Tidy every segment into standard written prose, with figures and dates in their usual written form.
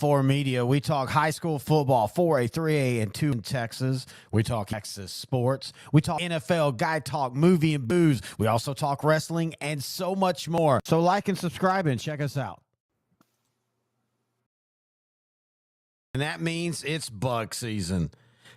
4 Media. We talk high school football, 4A, 3A, and 2 in Texas. We talk Texas sports. We talk NFL, guy talk, movie and booze. We also talk wrestling and so much more. So like and subscribe and check us out. And that means it's bug season.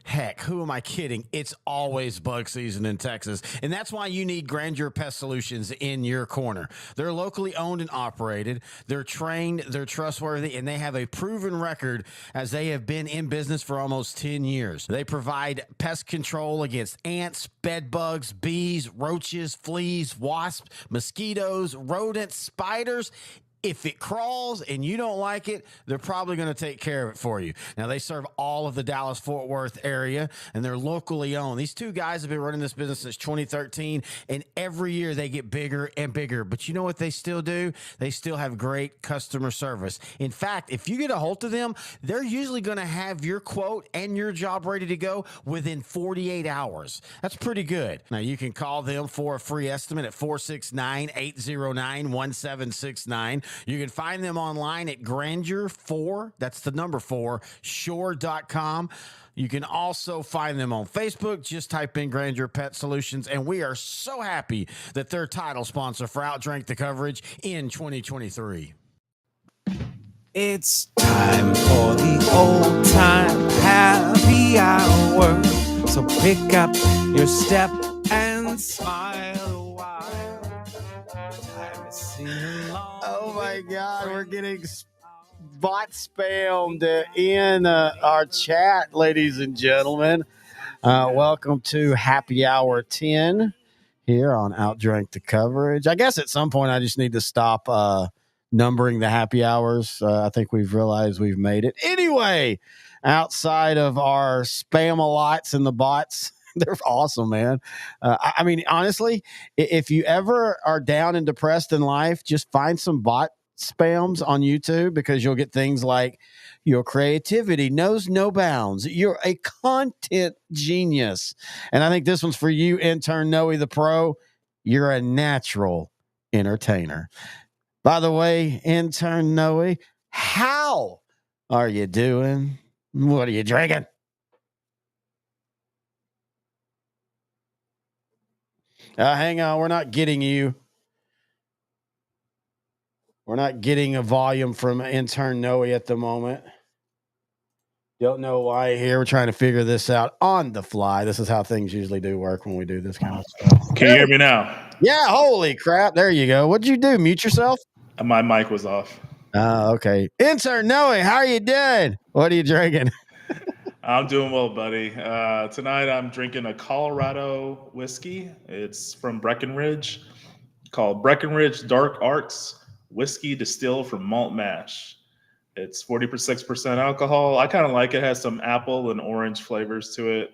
Heck, who am I kidding? It's always bug season in Texas. And that's why you need Grandeur Pest Solutions in your corner. They're locally owned and operated. They're trained, they're trustworthy, and they have a proven record as they have been in business for almost 10 years. They provide pest control against ants, bed bugs, bees, roaches, fleas, wasps, mosquitoes, rodents, spiders. If it crawls and you don't like it, they're probably going to take care of it for you. Now, they serve all of the Dallas-Fort Worth area, and they're locally owned. These two guys have been running this business since 2013, and every year they get bigger and bigger. But you know what they still do? They still have great customer service. In fact, if you get a hold of them, they're usually going to have your quote and your job ready to go within 48 hours. That's pretty good. Now, you can call them for a free estimate at 469-809-1769. You can find them online at Grandeur4, that's the number 4, shore.com. You can also find them on Facebook. Just type in Grandeur Pet Solutions, and we are so happy that they're title sponsor for OutDrank The Coverage in 2023. It's time for the old time happy hour. So pick up your step and smile a while. Time to sing along. Oh my God, we're getting bot spammed in our chat, ladies and gentlemen. Welcome to Happy Hour 10 here on OutDrank The Coverage. I guess at some point I just need to stop numbering the happy hours. I think we've realized we've made it. Anyway, outside of our spam-a-lots and the bots, they're awesome, man. I mean, honestly, if you ever are down and depressed in life, just find some bot spams on YouTube, because you'll get things like, your creativity knows no bounds. You're a content genius. And I think this one's for you, intern Noe the Pro. You're a natural entertainer. By the way, intern Noe, how are you doing? What are you drinking? Hang on, we're not getting you. We're not getting a volume from intern Noe at the moment. Don't know why here. We're trying to figure this out on the fly. This is how things usually do work when we do this kind of stuff. Can you hear me now? Yeah, holy crap. There you go. What'd you do? Mute yourself? My mic was off. Okay. Intern Noe, how are you doing? What are you drinking? I'm doing well, buddy. Tonight I'm drinking a Colorado whiskey. It's from Breckenridge, called Breckenridge Dark Arts Whiskey Distilled from Malt Mash. It's 46% alcohol. I kind of like it. It has some apple and orange flavors to it.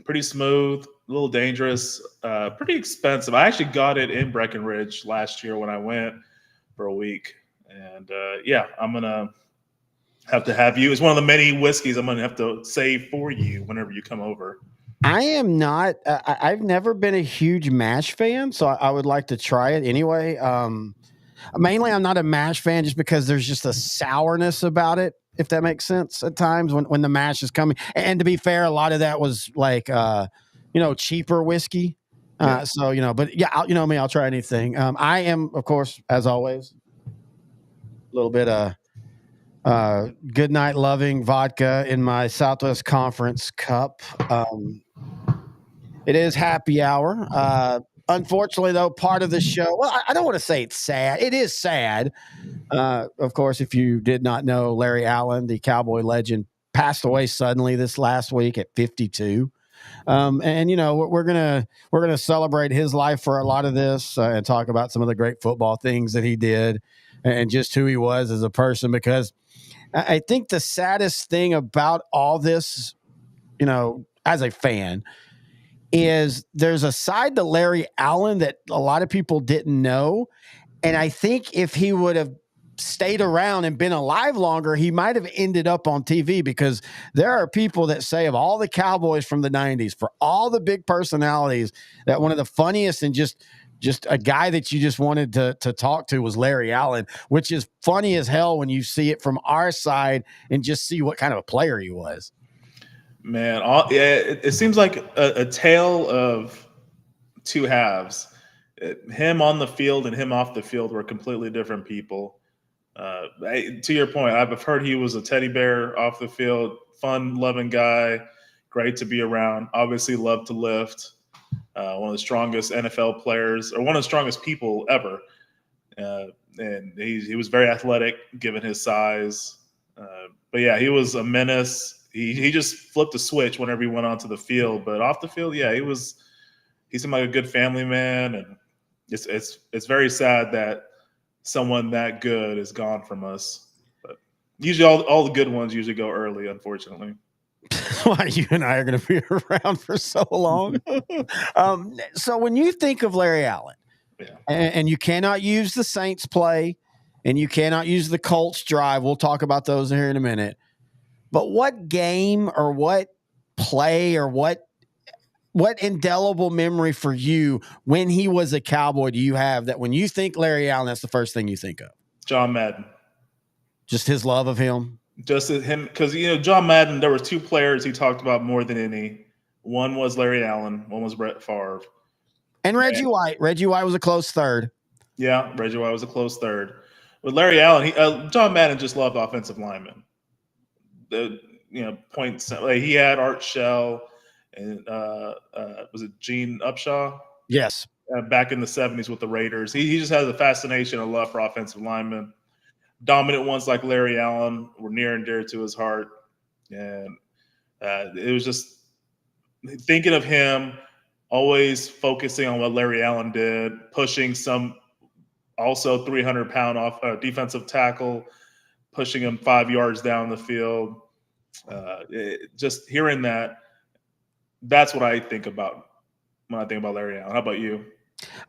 Pretty smooth, a little dangerous, pretty expensive. I actually got it in Breckenridge last year when I went for a week. And yeah, I'm going to have you. It's one of the many whiskeys I'm going to have to save for you whenever you come over. I am not. I've never been a huge MASH fan, so I would like to try it anyway. Mainly, I'm not a MASH fan just because there's just a sourness about it, if that makes sense at times when the mash is coming. And to be fair, a lot of that was like, cheaper whiskey. So, but yeah, you know me, I'll try anything. I am, of course, as always, a little bit of good night loving vodka in my Southwest Conference cup. It is happy hour. Unfortunately, though, part of the show, well, I don't want to say it's sad. It is sad. Of course, if you did not know, Larry Allen, the Cowboy legend, passed away suddenly this last week at 52. And we're gonna celebrate his life for a lot of this and talk about some of the great football things that he did and just who he was as a person. Because I think the saddest thing about all this, as a fan, is there's a side to Larry Allen that a lot of people didn't know. And I think if he would have stayed around and been alive longer, he might have ended up on TV, because there are people that say of all the Cowboys from the 90s, for all the big personalities, that one of the funniest and just just a guy that you just wanted to talk to was Larry Allen, which is funny as hell when you see it from our side and just see what kind of a player he was. Man, it seems like a tale of two halves. Him on the field and him off the field were completely different people. To your point, I've heard he was a teddy bear off the field, fun, loving guy, great to be around. Obviously, loved to lift. One of the strongest NFL players, or one of the strongest people ever. And he was very athletic, given his size. But yeah, he was a menace. He just flipped a switch whenever he went onto the field. But off the field, yeah, he seemed like a good family man, and it's very sad that someone that good is gone from us. But usually, all the good ones usually go early, unfortunately. Why you and I are going to be around for so long. So when you think of Larry Allen, Yeah. and you cannot use the Saints play, and you cannot use the Colts drive. We'll talk about those here in a minute. But what game or what play or what indelible memory for you when he was a Cowboy do you have that when you think Larry Allen, that's the first thing you think of? John Madden. Just his love of him? Just him, because John Madden. There were two players he talked about more than any. One was Larry Allen. One was Brett Favre. And Reggie White. Reggie White was a close third. Yeah, Reggie White was a close third. With Larry Allen, John Madden just loved offensive linemen. The points like he had Art Shell and was it Gene Upshaw? Yes. Back in the 70s with the Raiders. He just has a fascination and love for offensive linemen. Dominant ones like Larry Allen were near and dear to his heart. And it was just thinking of him, always focusing on what Larry Allen did, pushing some also 300-pound off defensive tackle, pushing him 5 yards down the field. Just hearing that's what I think about when I think about Larry Allen. How about you?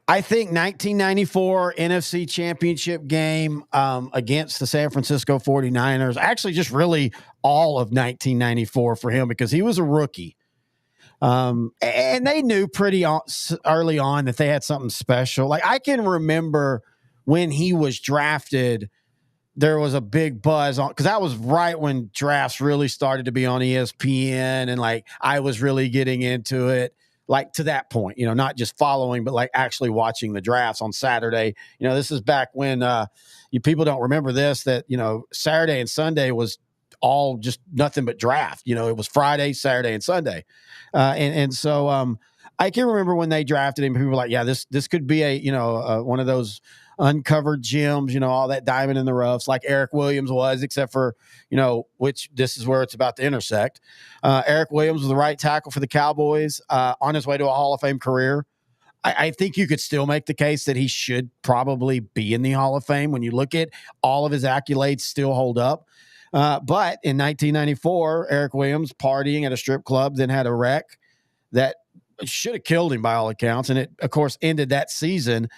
I think 1994 NFC Championship game against the San Francisco 49ers, actually just really all of 1994 for him because he was a rookie. And they knew pretty early on that they had something special. Like I can remember when he was drafted, there was a big buzz on because that was right when drafts really started to be on ESPN and like I was really getting into it. Like to that point, not just following, but like actually watching the drafts on Saturday. This is back when you people don't remember this, that, Saturday and Sunday was all just nothing but draft. It was Friday, Saturday, and Sunday. So I can remember when they drafted him, people were like, yeah, this could be one of those uncovered gems, all that diamond in the roughs like Eric Williams was, except for, which this is where it's about to intersect. Eric Williams was the right tackle for the Cowboys on his way to a Hall of Fame career. I think you could still make the case that he should probably be in the Hall of Fame when you look at all of his accolades still hold up. But in 1994, Eric Williams partying at a strip club, then had a wreck that should have killed him by all accounts. And it, of course, ended that season.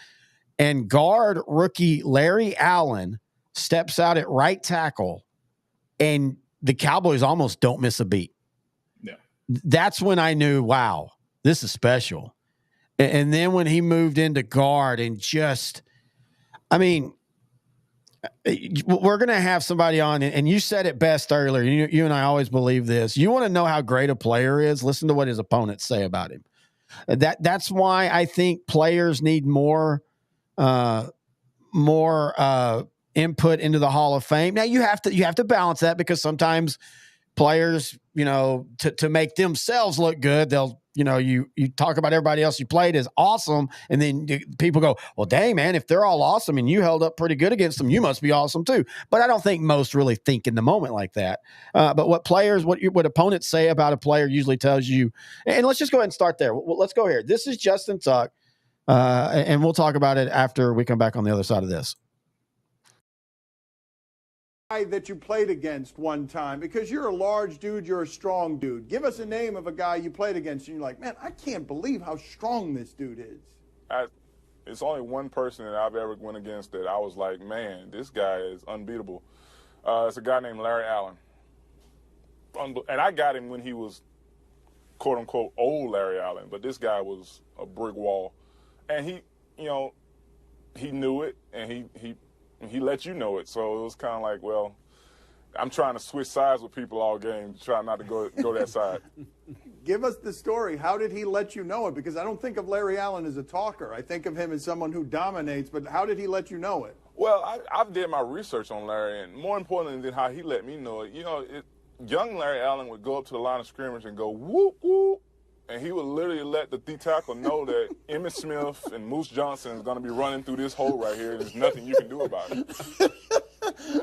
And guard rookie Larry Allen steps out at right tackle, and the Cowboys almost don't miss a beat. Yeah. That's when I knew, wow, this is special. And then when he moved into guard and just, we're going to have somebody on, and you said it best earlier. You and I always believe this. You want to know how great a player is? Listen to what his opponents say about him. That's why I think players need more input into the Hall of Fame. Now you have to balance that because sometimes players, to make themselves look good, they'll, you talk about everybody else you played as awesome. And then people go, well, dang man, if they're all awesome and you held up pretty good against them, you must be awesome too. But I don't think most really think in the moment like that. But what opponents say about a player usually tells you, and let's just go ahead and start there. Well, let's go here. This is Justin Tuck. And we'll talk about it after we come back on the other side of this. That you played against one time, because you're a large dude, you're a strong dude. Give us a name of a guy you played against and you're like, man, I can't believe how strong this dude is. It's only one person that I've ever went against that I was like, man, this guy is unbeatable. It's a guy named Larry Allen. And I got him when he was, quote unquote, old Larry Allen, but this guy was a brick wall. And he he knew it, and he let you know it. So it was kind of like, well, I'm trying to switch sides with people all game, try not to go that side. Give us the story. How did he let you know it? Because I don't think of Larry Allen as a talker. I think of him as someone who dominates, but how did he let you know it? Well, I've did my research on Larry, and more importantly than how he let me know it, young Larry Allen would go up to the line of scrimmage and go, whoop, whoop, and he would literally let the D tackle know that Emmitt Smith and Moose Johnson is going to be running through this hole right here, and there's nothing you can do about it.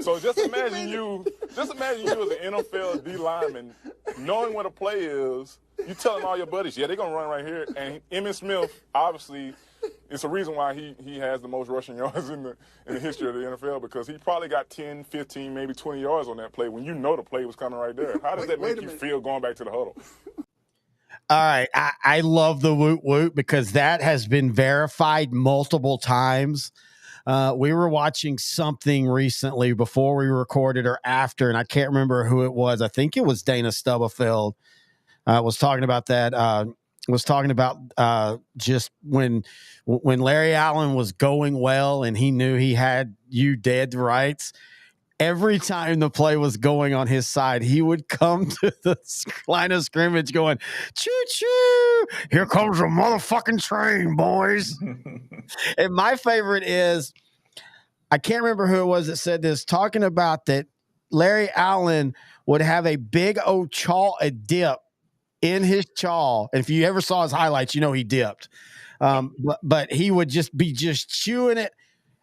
So just imagine you as an NFL D lineman knowing what a play is. You telling all your buddies, yeah, they're going to run right here. And Emmitt Smith, obviously, it's a reason why he has the most rushing yards in the history of the NFL, because he probably got 10, 15, maybe 20 yards on that play when you know the play was coming right there. How does that make you feel going back to the huddle? All right. I love the woot woot because that has been verified multiple times. We were watching something recently before we recorded or after, and I can't remember who it was. I think it was Dana Stubblefield was talking about that. Was talking about just when Larry Allen was going well and he knew he had you dead to rights. Every time the play was going on his side, he would come to the line of scrimmage going, choo choo, here comes a motherfucking train, boys. And my favorite is, I can't remember who it was that said this, talking about that Larry Allen would have a big old a dip in his chaw. And if you ever saw his highlights, he dipped. But he would just be chewing it.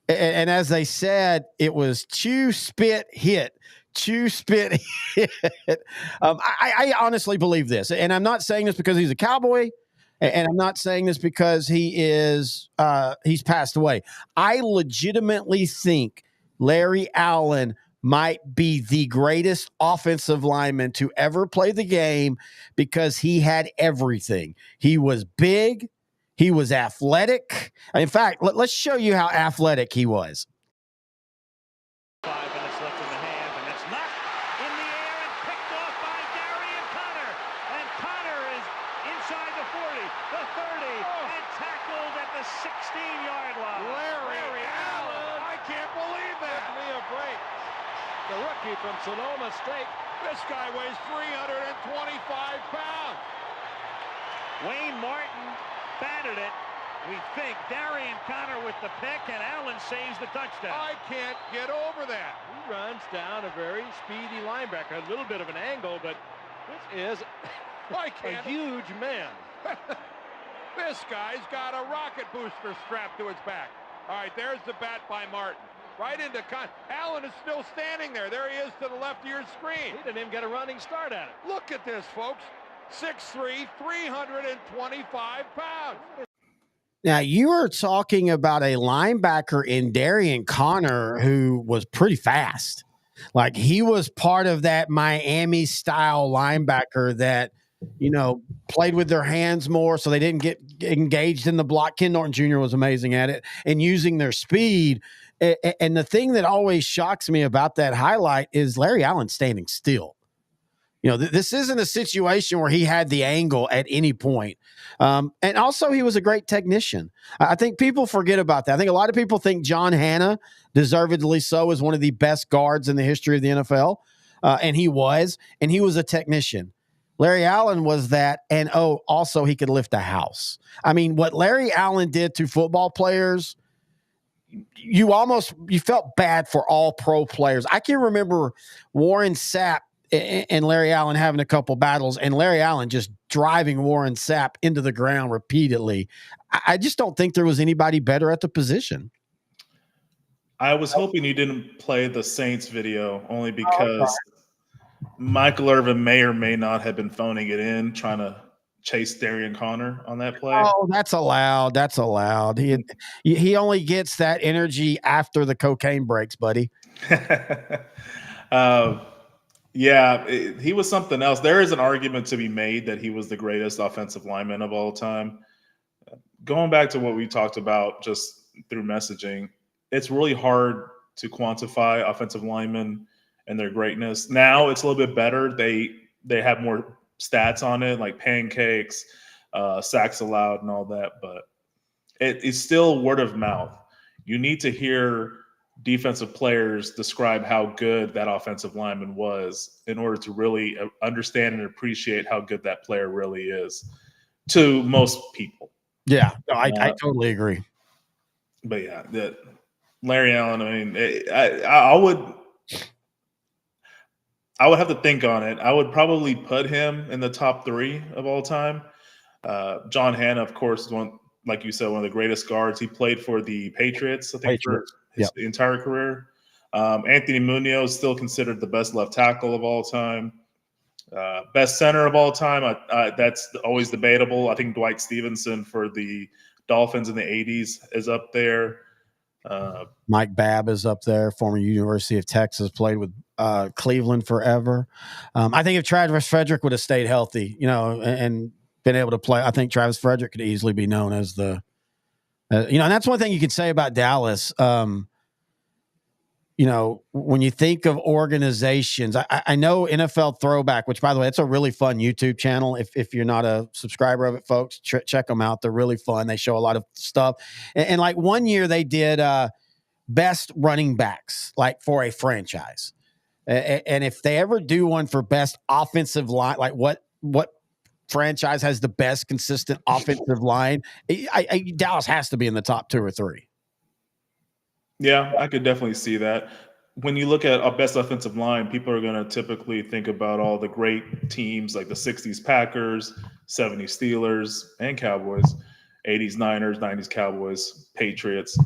And as they said, it was chew, spit, hit. Chew, spit, hit. I honestly believe this. And I'm not saying this because he's a Cowboy. And I'm not saying this because he's passed away. I legitimately think Larry Allen might be the greatest offensive lineman to ever play the game because he had everything. He was big. He was athletic. In fact, let's show you how athletic he was. 5 minutes left in the half, and it's knocked in the air and picked off by Darian Connor. And Connor is inside the 40, the 30, and tackled at the 16-yard line. Larry Allen. I can't believe that. Give me a break. The rookie from Sonoma State. This guy weighs 325 pounds. Wayne Martin batted it. We think Darian Connor with the pick, and Allen saves the touchdown. I can't get over that. He runs down a very speedy linebacker. A little bit of an angle, but this is a huge man. This guy's got a rocket booster strapped to his back. All right, there's the bat by Martin. Right into Allen is still standing there. There he is to the left of your screen. He didn't even get a running start at it. Look at this, folks. 6'3", 325 pounds. Now, you were talking about a linebacker in Darian Connor who was pretty fast. Like, he was part of that Miami-style linebacker that, played with their hands more so they didn't get engaged in the block. Ken Norton Jr. was amazing at it and using their speed. And the thing that always shocks me about that highlight is Larry Allen standing still. This isn't a situation where he had the angle at any point. And also, he was a great technician. I think people forget about that. I think a lot of people think John Hanna, deservedly so, is one of the best guards in the history of the NFL. And he was a technician. Larry Allen was that. And, also he could lift a house. I mean, what Larry Allen did to football players, you felt bad for all pro players. I can remember Warren Sapp and Larry Allen having a couple battles, and Larry Allen just driving Warren Sapp into the ground repeatedly. I just don't think there was anybody better at the position. I was hoping you didn't play the Saints video only because Michael Irvin may or may not have been phoning it in, trying to chase Darian Connor on that play. Oh, that's allowed. That's allowed. He only gets that energy after the cocaine breaks, buddy. Yeah, he was something else. There is an argument to be made that he was the greatest offensive lineman of all time. Going back to what we talked about just through messaging, it's really hard to quantify offensive linemen and their greatness. Now it's a little bit better. They have more stats on it, like pancakes, sacks allowed, and all that. But it's still word of mouth. You need to hear defensive players describe how good that offensive lineman was in order to really understand and appreciate how good that player really is to most people. Yeah, no, I totally agree. But yeah, that Larry Allen. I mean, I would have to think on it. I would probably put him in the top 3 of all time. John Hanna, of course, is one, like you said, one of the greatest guards. He played for the Patriots, I think, for his entire career. Anthony Munoz, still considered the best left tackle of all time. Best center of all time, that's always debatable. I think Dwight Stevenson for the Dolphins in the 80s is up there. Mike Babb is up there, former University of Texas, played with Cleveland forever. I think if Travis Frederick would have stayed healthy, and been able to play, I think Travis Frederick could easily be known as the, and that's one thing you could say about Dallas. When you think of organizations, I know NFL Throwback, which, by the way, it's a really fun YouTube channel. If you're not a subscriber of it, folks, check them out. They're really fun. They show a lot of stuff. And like one year they did best running backs, like for a franchise. And if they ever do one for best offensive line, like what franchise has the best consistent offensive line, Dallas has to be in the top 2 or 3. Yeah, I could definitely see that. When you look at a best offensive line, people are going to typically think about all the great teams like the 60s Packers, 70s Steelers, and Cowboys, 80s Niners, 90s Cowboys, Patriots.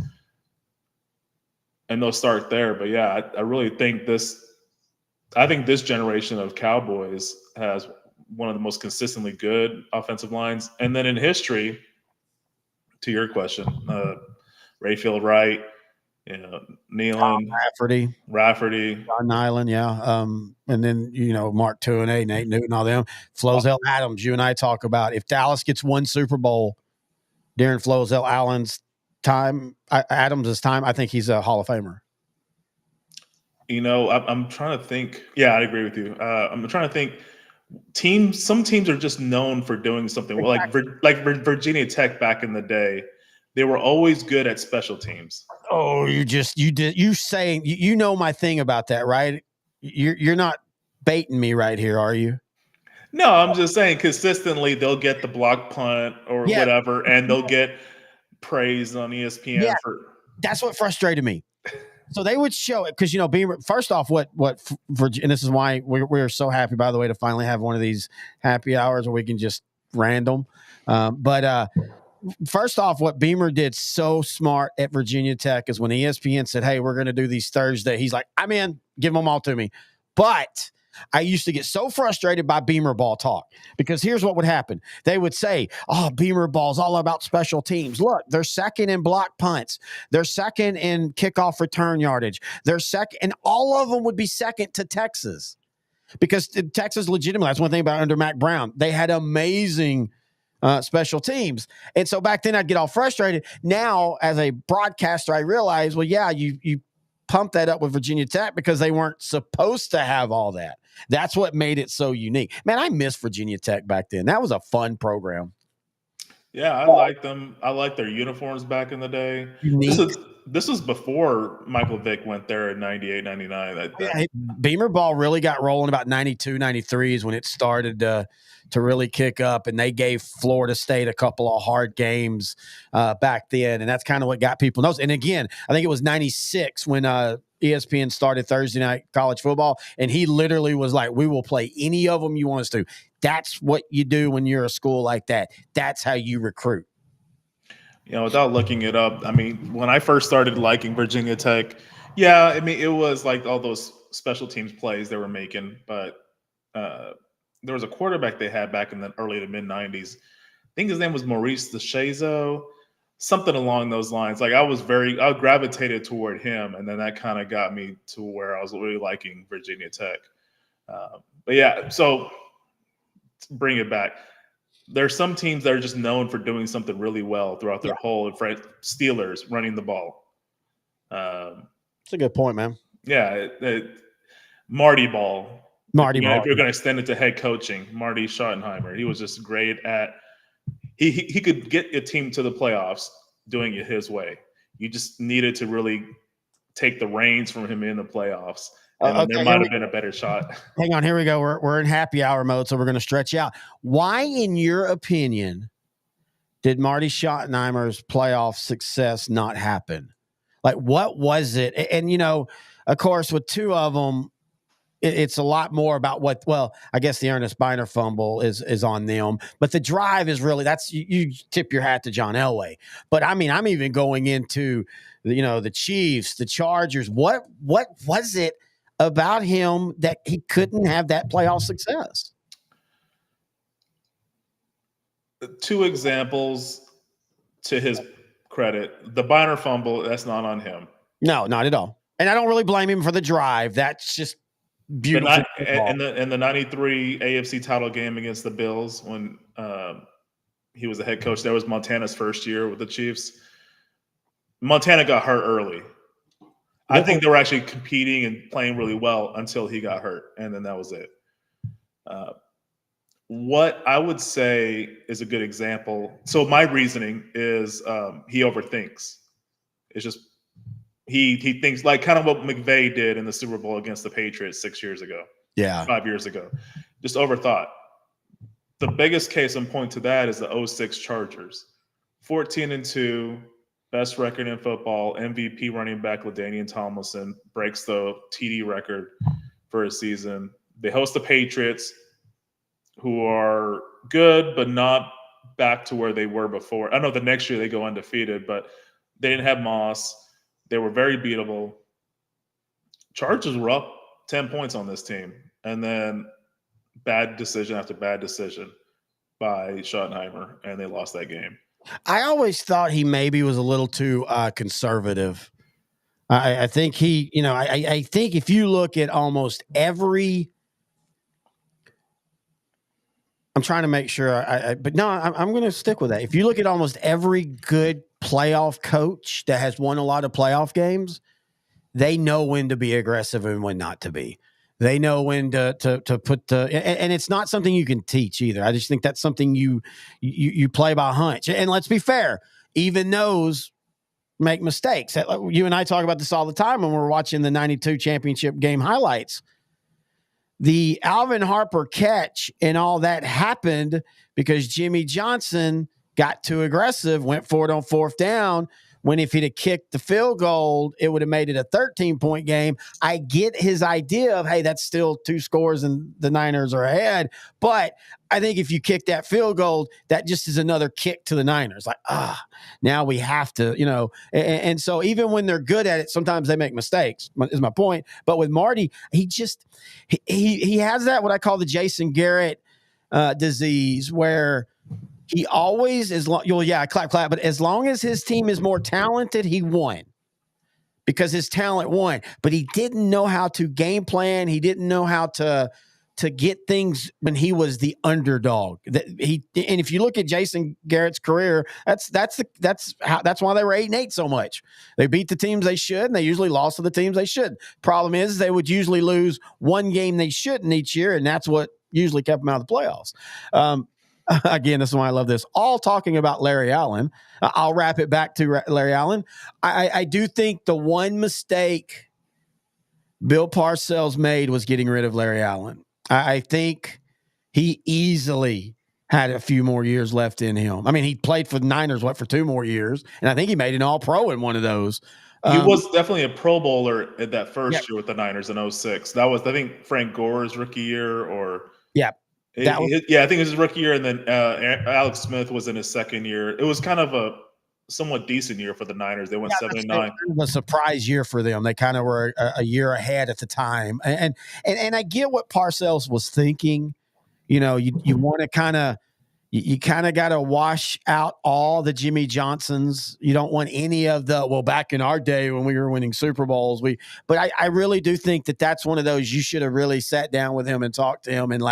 And they'll start there. But yeah, I really think this generation of Cowboys has one of the most consistently good offensive lines. And then in history, to your question, Rayfield Wright, Nealon, Rafferty, John Nyland, yeah. And then, Mark Tuinei, Nate Newton, all them. Flozell Adams, you and I talk about, if Dallas gets one Super Bowl during Flozell Adams' time, I think he's a Hall of Famer. I'm trying to think. Yeah, I agree with you. I'm trying to think. Some teams are just known for doing something exactly. like Virginia Tech back in the day. They were always good at special teams. Oh, you saying my thing about that, right? You're not baiting me right here, are you? No, I'm just saying consistently they'll get the block punt or whatever, and they'll get praise on ESPN for. That's what frustrated me. So they would show it because Beamer. First off, what and this is why we're so happy, by the way, to finally have one of these happy hours where we can just random. But first off, what Beamer did so smart at Virginia Tech is when ESPN said, "Hey, we're going to do these Thursday," he's like, "I'm in. Give them all to me." But I used to get so frustrated by Beamer ball talk because here's what would happen. They would say, "Oh, Beamer ball's all about special teams. Look, they're second in block punts. They're second in kickoff return yardage. They're second," and all of them would be second to Texas because Texas legitimately, that's one thing about under Mac Brown. They had amazing special teams. And so back then I'd get all frustrated. Now, as a broadcaster, I realize, well, yeah, you pump that up with Virginia Tech because they weren't supposed to have all that. That's what made it so unique. Man, I miss Virginia Tech back then. That was a fun program. Yeah, I like them. I like their uniforms back in the day. This was before Michael Vick went there in 98, 99. Beamer ball really got rolling about 92, 93 is when it started to really kick up, and they gave Florida State a couple of hard games back then, and that's kind of what got people noticed. And again, I think it was 96 when ESPN started Thursday Night College Football, and he literally was like, "We will play any of them you want us to." That's what you do when you're a school like that. That's how you recruit. Without looking it up, I mean, when I first started liking Virginia Tech, yeah, I mean, it was like all those special teams plays they were making, but there was a quarterback they had back in the early to mid 90s. I think his name was Maurice DeShazo, something along those lines. Like I gravitated toward him, and then that kind of got me to where I was really liking Virginia Tech. But yeah, so bring it back. There's some teams that are just known for doing something really well throughout their whole Steelers running the ball. That's a good point, man. Yeah, Marty Ball. Marty Ball. If you're going to extend it to head coaching, Marty Schottenheimer. He was just great at he could get a team to the playoffs doing it his way. You just needed to really take the reins from him in the playoffs, and then there might have been a better shot. Hang on, here we go. We're in happy hour mode, so we're going to stretch out. Why, in your opinion, did Marty Schottenheimer's playoff success not happen? Like, what was it? And, of course, with two of them, it's a lot more about I guess the Ernest Biner fumble is on them, but the drive is really, you tip your hat to John Elway. But I mean, I'm even going into, the Chiefs, the Chargers. What was it about him that he couldn't have that playoff success? Two examples to his credit. The Biner fumble, that's not on him. No, not at all. And I don't really blame him for the drive. That's just beautiful. In the 93 AFC title game against the Bills, when he was the head coach, that was Montana's first year with the Chiefs. Montana got hurt early. I think they were actually competing and playing really well until he got hurt, and then that was it. What I would say is a good example. So my reasoning is he overthinks. It's just he thinks like kind of what McVay did in the Super Bowl against the Patriots 6 years ago. Yeah. 5 years ago. Just overthought. The biggest case in point to that is the 06 Chargers. 14-2, best record in football, MVP running back LaDainian Tomlinson breaks the TD record for a season. They host the Patriots, who are good, but not back to where they were before. I know the next year they go undefeated, but they didn't have Moss. They were very beatable. Chargers were up 10 points on this team. And then bad decision after bad decision by Schottenheimer, and they lost that game. I always thought he maybe was a little too conservative. I think he, I think if you look at almost every – I'm trying to make sure but no, I'm going to stick with that. If you look at almost every good playoff coach that has won a lot of playoff games, they know when to be aggressive and when not to be. They know when to put and it's not something you can teach either. I just think that's something you play by hunch. And let's be fair, even those make mistakes. You and I talk about this all the time when we're watching the 92 championship game highlights. The Alvin Harper catch and all that happened because Jimmy Johnson got too aggressive, went for it on fourth down, when if he'd have kicked the field goal, it would have made it a 13-point game. I get his idea of, hey, that's still 2 scores and the Niners are ahead. But I think if you kick that field goal, that just is another kick to the Niners. Like, now we have to, and so even when they're good at it, sometimes they make mistakes, is my point. But with Marty, he has that, what I call the Jason Garrett disease, where he always clap, but as long as his team is more talented, he won because his talent won. But he didn't know how to game plan. He didn't know how to get things when he was the underdog. And if you look at Jason Garrett's career, that's why they were 8-8 so much. They beat the teams they should, and they usually lost to the teams they should. Problem is, they would usually lose one game they shouldn't each year, and that's what usually kept them out of the playoffs. Again, this is why I love this. All talking about Larry Allen. I'll wrap it back to Larry Allen. I do think the one mistake Bill Parcells made was getting rid of Larry Allen. I think he easily had a few more years left in him. I mean, he played for the Niners, for 2 more years, and I think he made an All-Pro in one of those. He was definitely a Pro Bowler at that first year with the Niners in 06. That was, I think, Frank Gore's rookie year, or I think it was his rookie year, and then Alex Smith was in his second year. It was kind of a somewhat decent year for the Niners. They went 7-9. It was a surprise year for them. They kind of were a year ahead at the time, and I get what Parcells was thinking. You want to kind of got to wash out all the Jimmy Johnsons. You don't want any of back in our day when we were winning Super Bowls, but I really do think that's one of those you should have really sat down with him and talked to him, and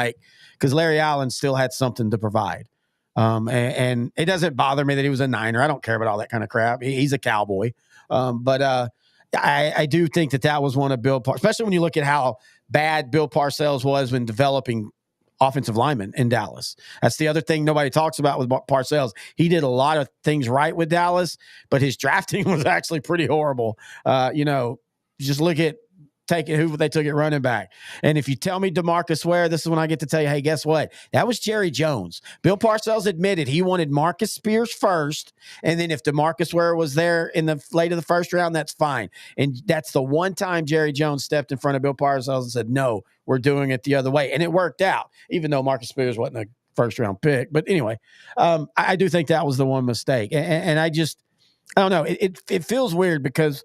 because Larry Allen still had something to provide. And it doesn't bother me that he was a Niner. I don't care about all that kind of crap. He's a Cowboy. But I do think that was one of especially when you look at how bad Bill Parcells was when developing offensive lineman in Dallas. That's the other thing nobody talks about with Parcells. He did a lot of things right with Dallas, but his drafting was actually pretty horrible. Just look at who they took at running back. And if you tell me DeMarcus Ware, this is when I get to tell you, hey, guess what? That was Jerry Jones. Bill Parcells admitted he wanted Marcus Spears first, and then if DeMarcus Ware was there in the late of the first round, that's fine. And that's the one time Jerry Jones stepped in front of Bill Parcells and said, no, we're doing it the other way. And it worked out, even though Marcus Spears wasn't a first-round pick. But anyway, I do think that was the one mistake. And I don't know. It feels weird because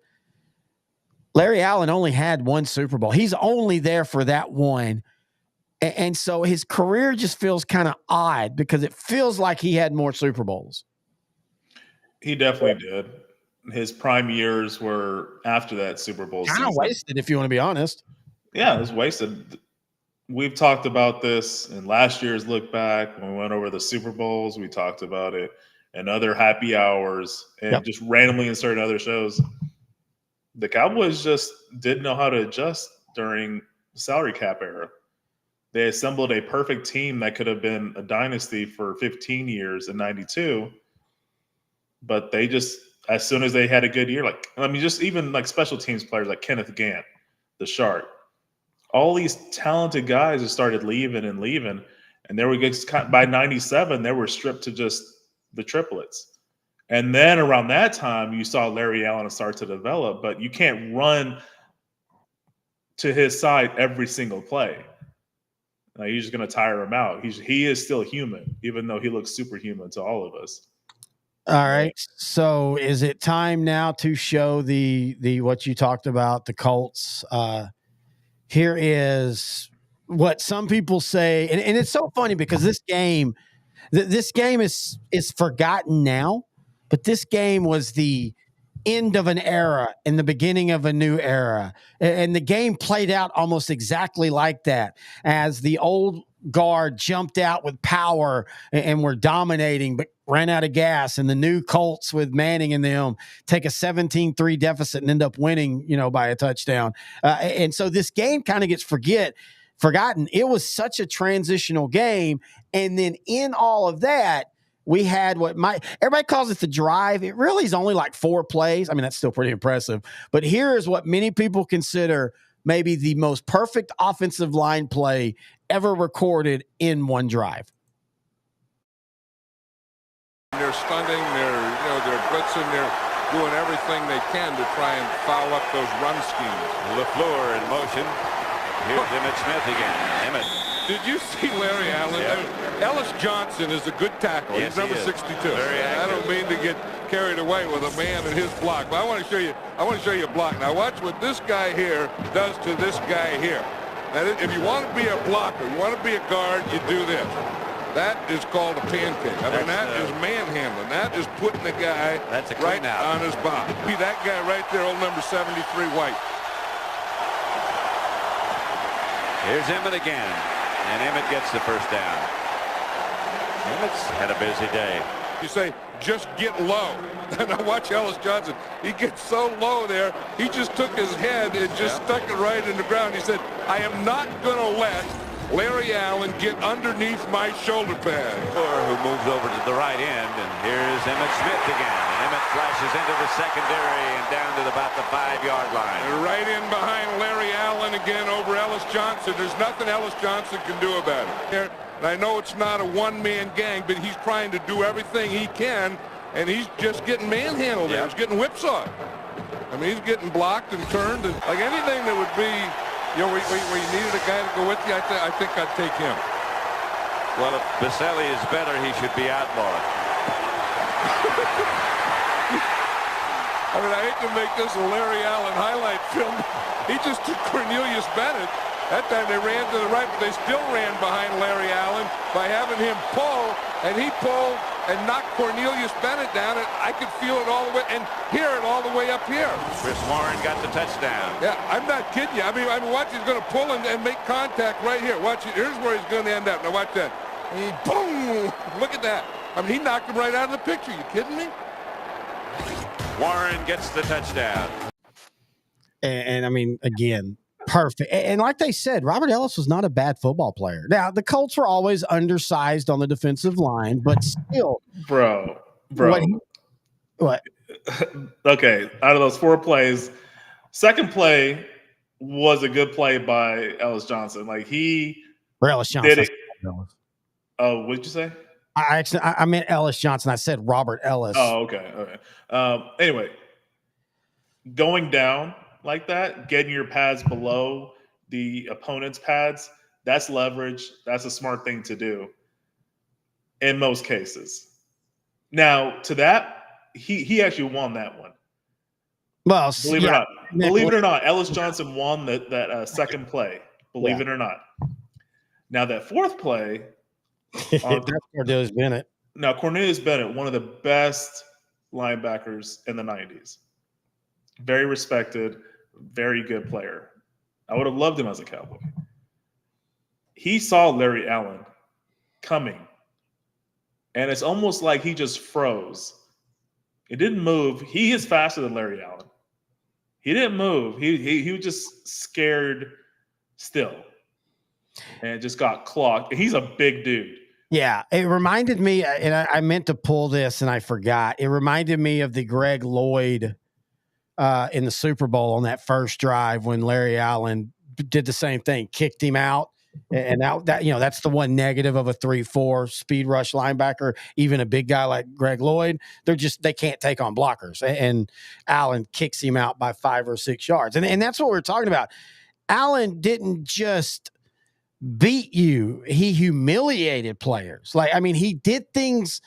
Larry Allen only had one Super Bowl. He's only there for that one. And so his career just feels kind of odd because it feels like he had more Super Bowls. He definitely did. His prime years were after that Super Bowl season. Kind of wasted, if you want to be honest. Yeah, it was wasted. We've talked about this in last year's look back when we went over the Super Bowls. We talked about it in other happy hours and just randomly inserted other shows. The Cowboys just didn't know how to adjust during the salary cap era. They assembled a perfect team that could have been a dynasty for 15 years in 92. But they just, as soon as they had a good year, just even like special teams players like Kenneth Gant, the Shark, all these talented guys just started leaving. And there we go. By 97, they were stripped to just the triplets. And then around that time, you saw Larry Allen start to develop, but you can't run to his side every single play. You're just going to tire him out. He is still human, even though he looks superhuman to all of us. All right. So is it time now to show the what you talked about, the Colts? Here is what some people say, and it's so funny because this game is forgotten now. But this game was the end of an era and the beginning of a new era. And the game played out almost exactly like that as the old guard jumped out with power and were dominating, but ran out of gas. And the new Colts with Manning in them take a 17-3 deficit and end up winning, by a touchdown. And so this game kind of gets forgotten. It was such a transitional game. And then in all of that, we had everybody calls it the drive. It really is only like 4 plays. I mean, that's still pretty impressive. But here is what many people consider maybe the most perfect offensive line play ever recorded in one drive. They're stunting, they're blitzing, they're doing everything they can to try and foul up those run schemes. LaFleur in motion. Here's Emmett Smith again. Emmett. Did you see Larry Allen? Yep. Ellis Johnson is a good tackle. Yes, he's number 62. I don't mean to get carried away with a man in his block, but I want to show you a block. Now watch what this guy here does to this guy here. Now, if you want to be a blocker, you want to be a guard, you do this. That is called a pancake. I mean, that is manhandling. That is putting the guy right on his body. Be that guy right there, old number 73, White. Here's Emmett again. And Emmett gets the first down. Emmett's had a busy day. You say, just get low. Now watch Ellis Johnson. He gets so low there, he just took his head and just stuck it right in the ground. He said, I am not going to let Larry Allen get underneath my shoulder pad. Who moves over to the right end, and here's Emmett Smith again. And Emmett flashes into the secondary and down to about the 5-yard line. And right in behind Larry Allen again over Ellis Johnson. There's nothing Ellis Johnson can do about it. And I know it's not a one-man gang, but he's trying to do everything he can, and he's just getting manhandled there. He's getting whipsawed. I mean, he's getting blocked and turned, and like anything that would be, where you needed a guy to go with you, I think I'd take him. Well, if Baselli is better, he should be outlawed. I mean, I hate to make this a Larry Allen highlight film. He just took Cornelius Bennett. That time they ran to the right, but they still ran behind Larry Allen by having him pull, and he pulled and knocked Cornelius Bennett down, and I could feel it all the way and hear it all the way up here. Chris Warren got the touchdown. Yeah, I'm not kidding you. I mean, watch, he's going to pull and make contact right here. Watch it. Here's where he's going to end up. Now watch that. Boom! Look at that. I mean, he knocked him right out of the picture. You kidding me? Warren gets the touchdown. And I mean, again, Perfect. And like they said, Robert Ellis was not a bad football player. Now, the Colts were always undersized on the defensive line, but still, Bro. what? Okay, out of those 4 plays, second play was a good play by Ellis Johnson. Like he Ellis did Johnson. it. Oh, what did you say? I meant Ellis Johnson. I said Robert Ellis. Oh, okay. Anyway, going down like that, getting your pads below the opponent's pads, that's leverage. That's a smart thing to do in most cases. Now, to that, he actually won that one. Well, Believe it or not, Ellis Johnson won that second play. Believe it or not. Now that fourth play, that's Cornelius Bennett. Now Cornelius Bennett, one of the best linebackers in the 90s, very respected, very good player. I would have loved him as a Cowboy. He saw Larry Allen coming, and it's almost like he just froze. It didn't move. He is faster than Larry Allen. He didn't move. He was just scared still, and just got clocked. And he's a big dude. Yeah, it reminded me, and I meant to pull this and I forgot. It reminded me of the Greg Lloyd in the Super Bowl on that first drive when Larry Allen did the same thing, kicked him out. And that that's the one negative of a 3-4 speed rush linebacker. Even a big guy like Greg Lloyd, they can't take on blockers. And Allen kicks him out by 5 or 6 yards. And that's what we're talking about. Allen didn't just beat you; he humiliated players. Like, I mean, he did things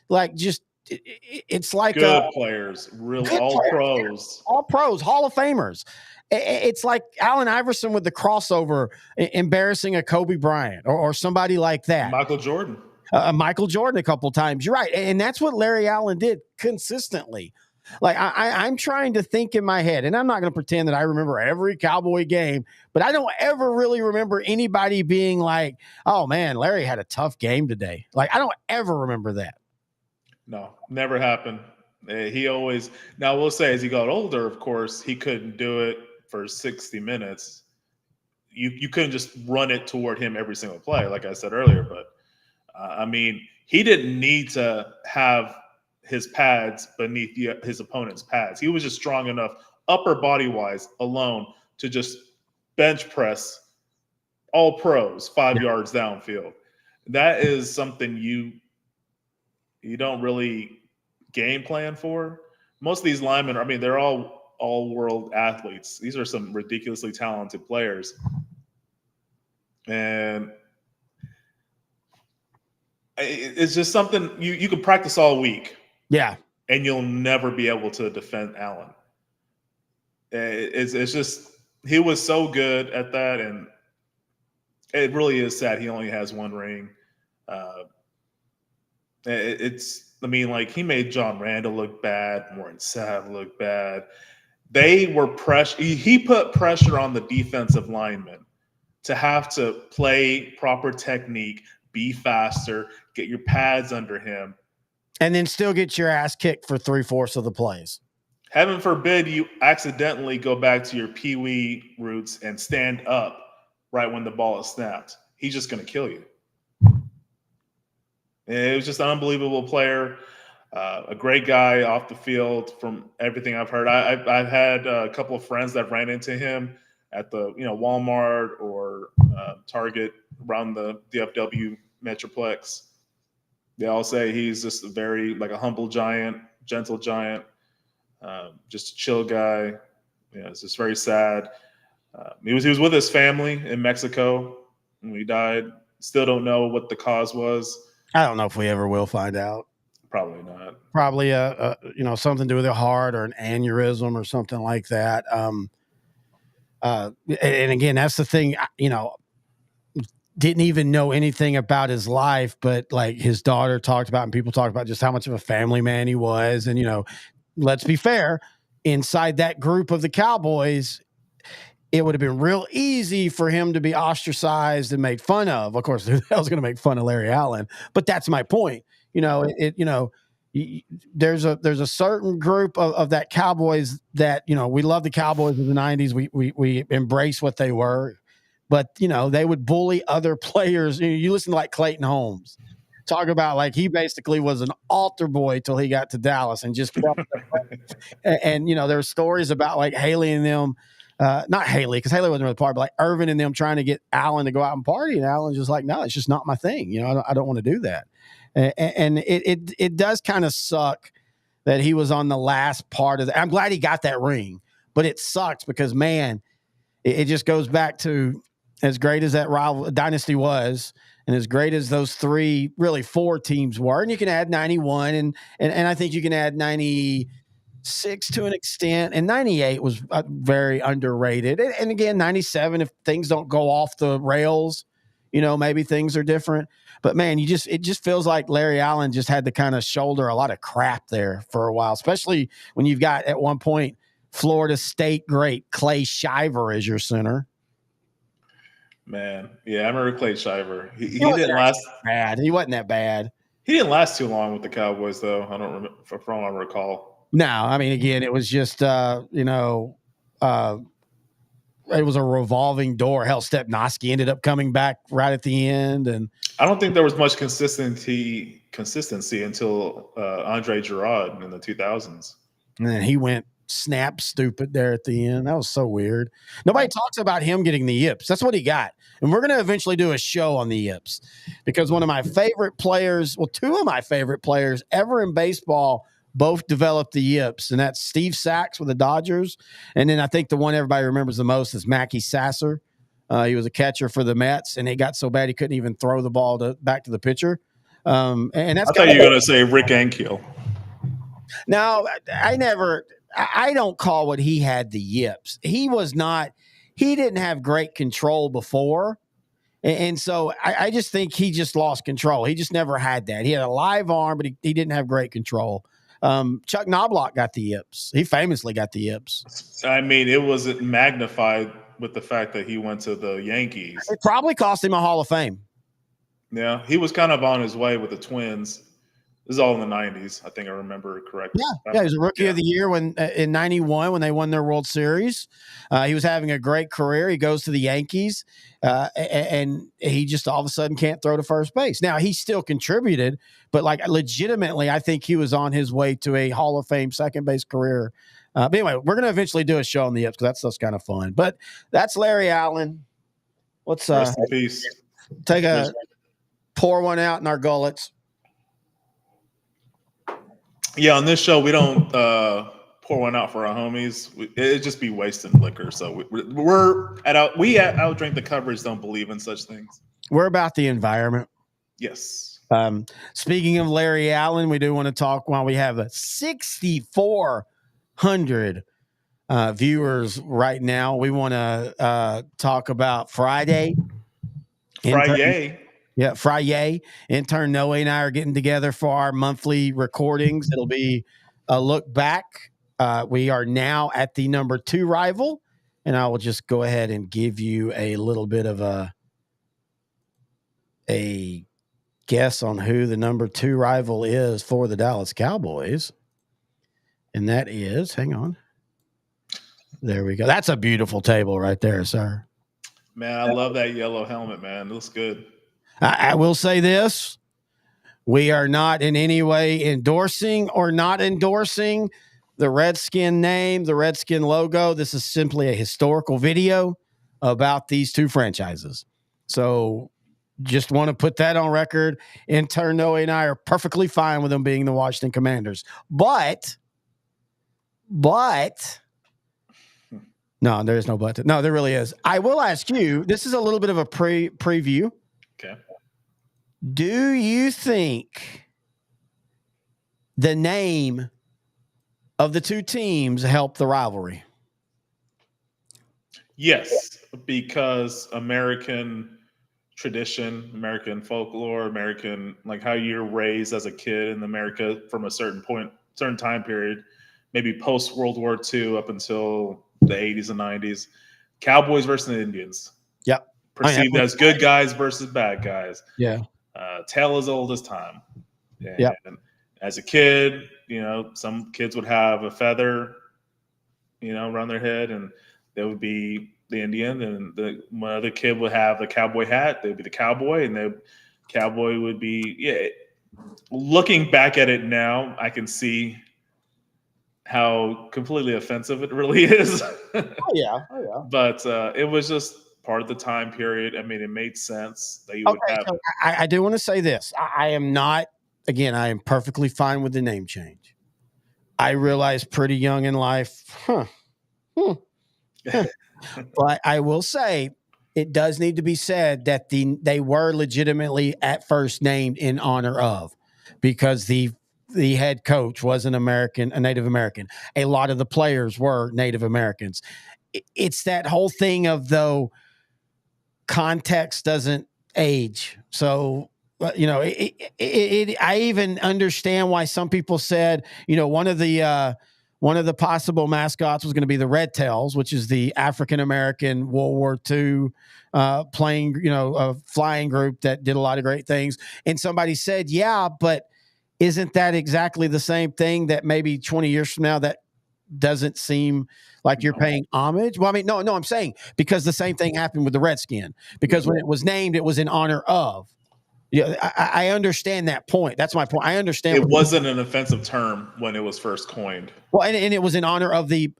like just. It's like good players, really all pros, Hall of Famers. It's like Allen Iverson with the crossover, embarrassing a Kobe Bryant or somebody like that. Michael Jordan a couple times. You're right, and that's what Larry Allen did consistently. Like I'm trying to think in my head, and I'm not going to pretend that I remember every Cowboy game, but I don't ever really remember anybody being like, "Oh man, Larry had a tough game today." Like I don't ever remember that. No, never happened. He always, now we'll say as he got older, of course, he couldn't do it for 60 minutes. You couldn't just run it toward him every single play, like I said earlier. But I mean, he didn't need to have his pads beneath his opponent's pads. He was just strong enough, upper body wise alone, to just bench press all pros 5 yards downfield. That is something you don't really game plan for. Most of these linemen, they're all world athletes. These are some ridiculously talented players. And it's just something you can practice all week. Yeah. And you'll never be able to defend Allen. It's just, he was so good at that. And it really is sad he only has one ring. He made John Randall look bad, Warren Sapp look bad. They were pressure. He put pressure on the defensive linemen to have to play proper technique, be faster, get your pads under him, and then still get your ass kicked for 3/4 of the plays. Heaven forbid you accidentally go back to your pee-wee roots and stand up right when the ball is snapped. He's just going to kill you. It was just an unbelievable player, a great guy off the field from everything I've heard. I've had a couple of friends that ran into him at the Walmart or Target around the DFW Metroplex. They all say he's just a humble giant, gentle giant, just a chill guy. It's just very sad. He was with his family in Mexico when he died. Still don't know what the cause was. I don't know if we ever will find out. Probably not. Probably something to do with a heart or an aneurysm or something like that. And again, that's the thing. Didn't even know anything about his life, but like his daughter talked about, and people talked about just how much of a family man he was. And let's be fair, inside that group of the Cowboys, it would have been real easy for him to be ostracized and made fun of. Of course, who the hell's going to make fun of Larry Allen? But that's my point. there's a certain group of that Cowboys that, we love the Cowboys of the 90s. We embrace what they were, but they would bully other players. You listen to like Clayton Holmes talk about like he basically was an altar boy till he got to Dallas and just felt and there were stories about like Haley and them, not Haley because Haley wasn't really part, but like Irvin and them trying to get Allen to go out and party, and Allen's just like, no, it's just not my thing. I don't want to do that. And it does kind of suck that he was on the last part of that. I'm glad he got that ring, but it sucks because, man, it just goes back to as great as that rival dynasty was and as great as those three, really four teams were. And you can add 91 and I think you can add 96 to an extent. And 98 was very underrated. And again, 97, if things don't go off the rails, maybe things are different. But man, it just feels like Larry Allen just had to kind of shoulder a lot of crap there for a while, especially when you've got at one point Florida State great Clay Shiver as your center. Man, yeah, I remember Clay Shiver. He didn't last bad. He wasn't that bad. He didn't last too long with the Cowboys, though. I don't remember, from what I recall. No, I mean, again, it was just it was a revolving door. Hell, Stepnoski ended up coming back right at the end, and I don't think there was much consistency until Andre Giroud in the 2000s. And then he went snap stupid there at the end. That was so weird. Nobody talks about him getting the yips. That's what he got. And we're going to eventually do a show on the yips because one of my favorite players, well, two of my favorite players ever in baseball both developed the yips, and that's Steve Sachs with the Dodgers. And then I think the one everybody remembers the most is Mackie Sasser. He was a catcher for the Mets, and it got so bad he couldn't even throw the ball back to the pitcher. And that's I thought you were going to say Rick Ankiel. No, I don't call what he had the yips. He didn't have great control before. And so I just think he just lost control. He just never had that. He had a live arm, but he didn't have great control. Chuck Knobloch got the yips. He famously got the yips. I mean, it was magnified with the fact that he went to the Yankees. It probably cost him a Hall of Fame. Yeah, he was kind of on his way with the Twins. This is all in the 90s. I think I remember correctly. Yeah, he was a rookie of the year in 91 when they won their World Series. He was having a great career. He goes to the Yankees, and he just all of a sudden can't throw to first base. Now, he still contributed, but like legitimately, I think he was on his way to a Hall of Fame second base career. But anyway, we're going to eventually do a show on the yips because that stuff's kind of fun. But that's Larry Allen. Let's rest in peace. Pour one out in our gullets. Yeah, on this show, we don't pour one out for our homies. It'd just be wasting liquor. So we at OutDrank The Coverage don't believe in such things. We're about the environment. Yes. Speaking of Larry Allen, we do want to talk while we have 6,400 viewers right now. We want to talk about Friday. Yeah, Friday. Intern Noe and I are getting together for our monthly recordings. It'll be a look back. We are now at the number 2 rival, and I will just go ahead and give you a little bit of a guess on who the number 2 rival is for the Dallas Cowboys. And that is, hang on. There we go. That's a beautiful table right there, sir. Man, I love that yellow helmet, man. It looks good. I will say this. We are not in any way endorsing or not endorsing the Redskin name, the Redskin logo. This is simply a historical video about these two franchises. So just want to put that on record. Intern Noe and I are perfectly fine with them being the Washington Commanders. But no, there is no but. No, there really is. I will ask you, this is a little bit of a preview. Okay. Do you think the name of the two teams helped the rivalry? Yes, because American tradition, American folklore, American, like how you're raised as a kid in America from a certain time period, maybe post World War II up until the 80s and 90s. Cowboys versus the Indians. Yep. Perceived as good guys versus bad guys. Yeah. Tale as old as time. Yeah. as a kid, some kids would have a feather, around their head, and they would be the Indian, and one other kid would have the cowboy hat. They'd be the cowboy, and the cowboy would be, yeah. Looking back at it now, I can see how completely offensive it really is. Oh yeah. But it was just part of the time period. I mean, it made sense that you would have. So I do want to say this. I am not, again, I am perfectly fine with the name change. I realized pretty young in life, but I will say it does need to be said that they were legitimately at first named in honor of, because the head coach was a Native American. A lot of the players were Native Americans. It's that whole thing of, though, context doesn't age. So, I even understand why some people said, one of the possible mascots was going to be the Red Tails, which is the African American World War II flying group that did a lot of great things. And somebody said, yeah, but isn't that exactly the same thing that maybe 20 years from now that doesn't seem like you're paying homage? Well, I mean, no, I'm saying because the same thing happened with the Redskin, because when it was named, it was in honor of. Yeah, I understand that point. That's my point. I understand. It wasn't an offensive term when it was first coined. Well, and it was in honor of the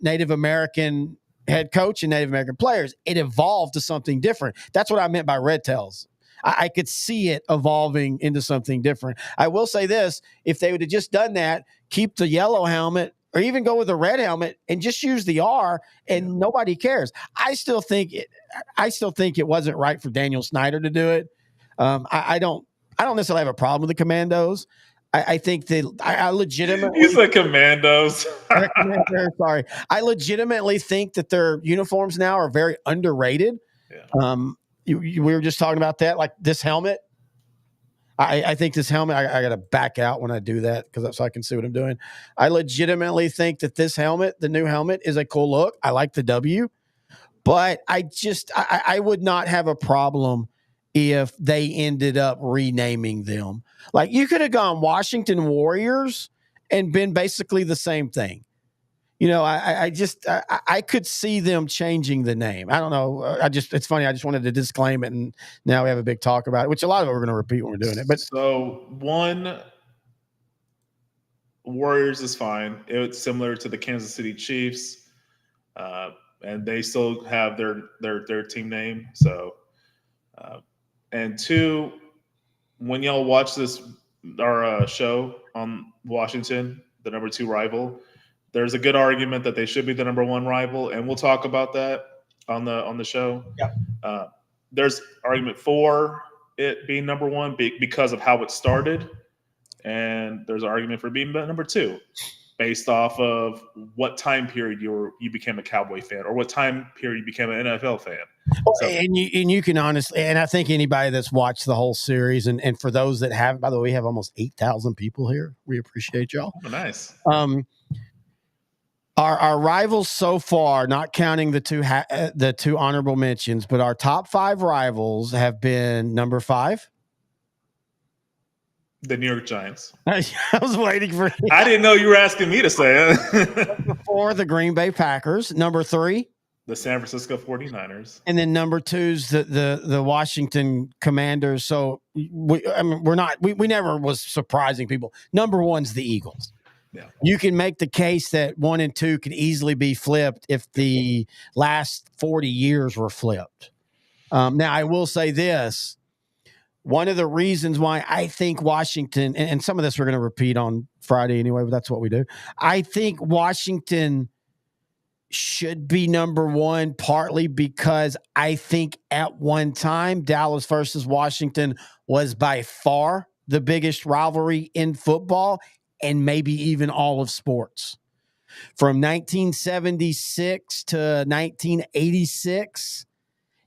Native American head coach and Native American players. It evolved to something different. That's what I meant by Red Tails. I could see it evolving into something different. I will say this: if they would have just done that, keep the yellow helmet, or even go with the red helmet and just use the R, and nobody cares. I still think it wasn't right for Daniel Snyder to do it. I don't necessarily have a problem with the Commandos. I think I legitimately. You said Commandos. Sorry, I legitimately think that their uniforms now are very underrated. Yeah. We were just talking about that, like this helmet. I think this helmet, I got to back out when I do that so I can see what I'm doing. I legitimately think that this helmet, the new helmet, is a cool look. I like the W, but I would not have a problem if they ended up renaming them. Like, you could have gone Washington Warriors and been basically the same thing. I could see them changing the name. I don't know. It's funny. I just wanted to disclaim it, and now we have a big talk about it, which a lot of it we're going to repeat when we're doing it. But so one, Warriors is fine. It's similar to the Kansas City Chiefs, and they still have their team name. So, and two, when y'all watch our show on Washington, the number 2 rival, there's a good argument that they should be the number 1 rival, and we'll talk about that on the show. Yeah. There's argument for it being number 1 because of how it started, and there's an argument for being number 2 based off of what time period you became a Cowboy fan, or what time period you became an NFL fan. So, and you can honestly, and I think anybody that's watched the whole series, and for those that haven't, by the way, we have almost 8,000 people here. We appreciate y'all. Oh, nice. Our rivals so far, not counting the two honorable mentions, but our top 5 rivals have been number 5. The New York Giants. I was waiting for. I didn't know you were asking me to say it. Number 4, the Green Bay Packers. Number 3, the San Francisco 49ers. And then number 2's the Washington Commanders. So we never was surprising people. Number 1's the Eagles. Yeah. You can make the case that 1 and 2 could easily be flipped if the last 40 years were flipped. Now, I will say this. One of the reasons why I think Washington, and some of this we're going to repeat on Friday anyway, but that's what we do. I think Washington should be number 1, partly because I think at one time Dallas versus Washington was by far the biggest rivalry in football, and maybe even all of sports. From 1976 to 1986,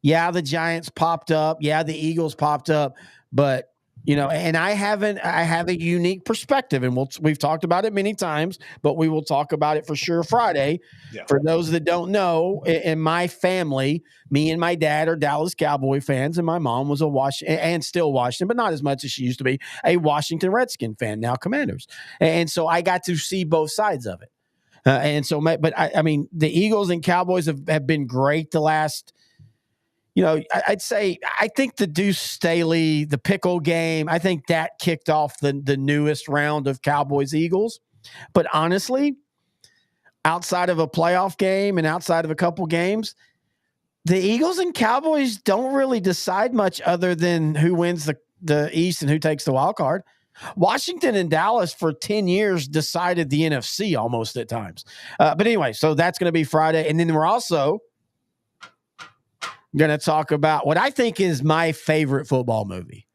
yeah, the Giants popped up. Yeah, the Eagles popped up. But And I have a unique perspective, and we've talked about it many times, but we will talk about it for sure Friday. Yeah. For those that don't know, in my family, me and my dad are Dallas Cowboy fans, and my mom was a Washington, and still Washington, but not as much as she used to be, a Washington Redskin fan, now Commanders. And so I got to see both sides of it. I mean, the Eagles and Cowboys have been great the last. I'd say I think the Deuce Staley, the pickle game, I think that kicked off the newest round of Cowboys Eagles. But honestly, outside of a playoff game and outside of a couple games, the Eagles and Cowboys don't really decide much other than who wins the East and who takes the wild card. Washington and Dallas for 10 years decided the NFC almost at times. But anyway, so that's going to be Friday. And then we're also going to talk about what I think is my favorite football movie.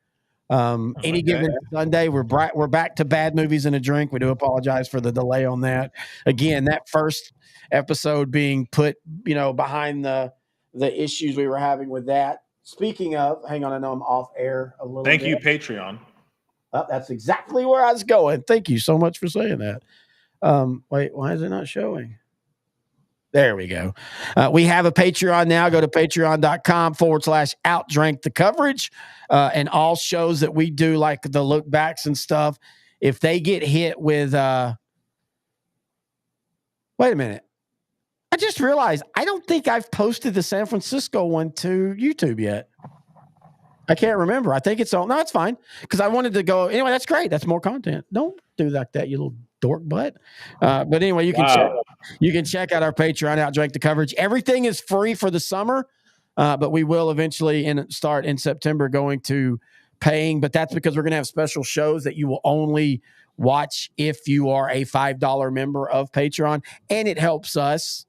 Any given Sunday, we're back to bad movies and a drink. We do apologize for the delay on that. Again, that first episode being put, behind the issues we were having with that. Speaking of, hang on, I know I'm off air a little bit. Thank you, Patreon. That's exactly where I was going. Thank you so much for saying that. Wait, why is it not showing? There we go. We have a Patreon now. Go to patreon.com/OutDrank The Coverage. And all shows that we do, like the look backs and stuff, if they get hit with wait a minute. I just realized I don't think I've posted the San Francisco one to YouTube yet. I can't remember. I think it's on. No, it's fine. Because I wanted to go. Anyway, that's great. That's more content. Don't do like that, you little dork butt. But anyway, you can check out our Patreon, OutDrank The Coverage. Everything is free for the summer, but we will eventually start in September going to paying. But that's because we're going to have special shows that you will only watch if you are a $5 member of Patreon, and it helps us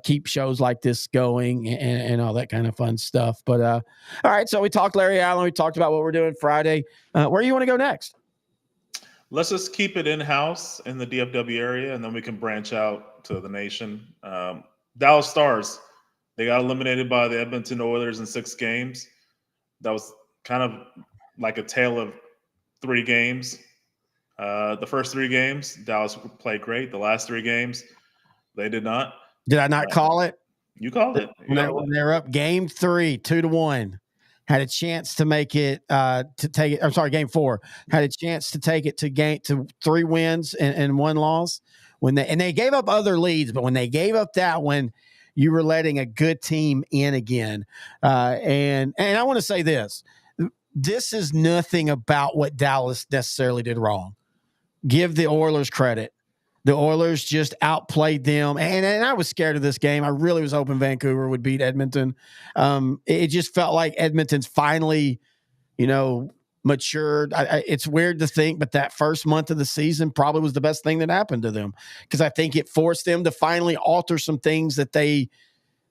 keep shows like this going and all that kind of fun stuff. But all right, so we talked Larry Allen. We talked about what we're doing Friday. Where do you want to go next? Let's just keep it in-house in the DFW area, and then we can branch out to the nation. Dallas Stars, they got eliminated by the Edmonton Oilers in 6 games. That was kind of like a tale of 3 games. The first 3 games, Dallas played great. The last 3 games, they did not. Did I not call it? You called it. When they're up game 3, 2-1, had a chance to make it to take it. I'm sorry, game 4 had a chance to take it to 3 wins and 1 loss. They gave up other leads, but when they gave up that one, you were letting a good team in again. And I want to say this: this is nothing about what Dallas necessarily did wrong. Give the Oilers credit. The Oilers just outplayed them, and I was scared of this game. I really was hoping Vancouver would beat Edmonton. It just felt like Edmonton's finally, matured. It's weird to think, but that first month of the season probably was the best thing that happened to them, because I think it forced them to finally alter some things that they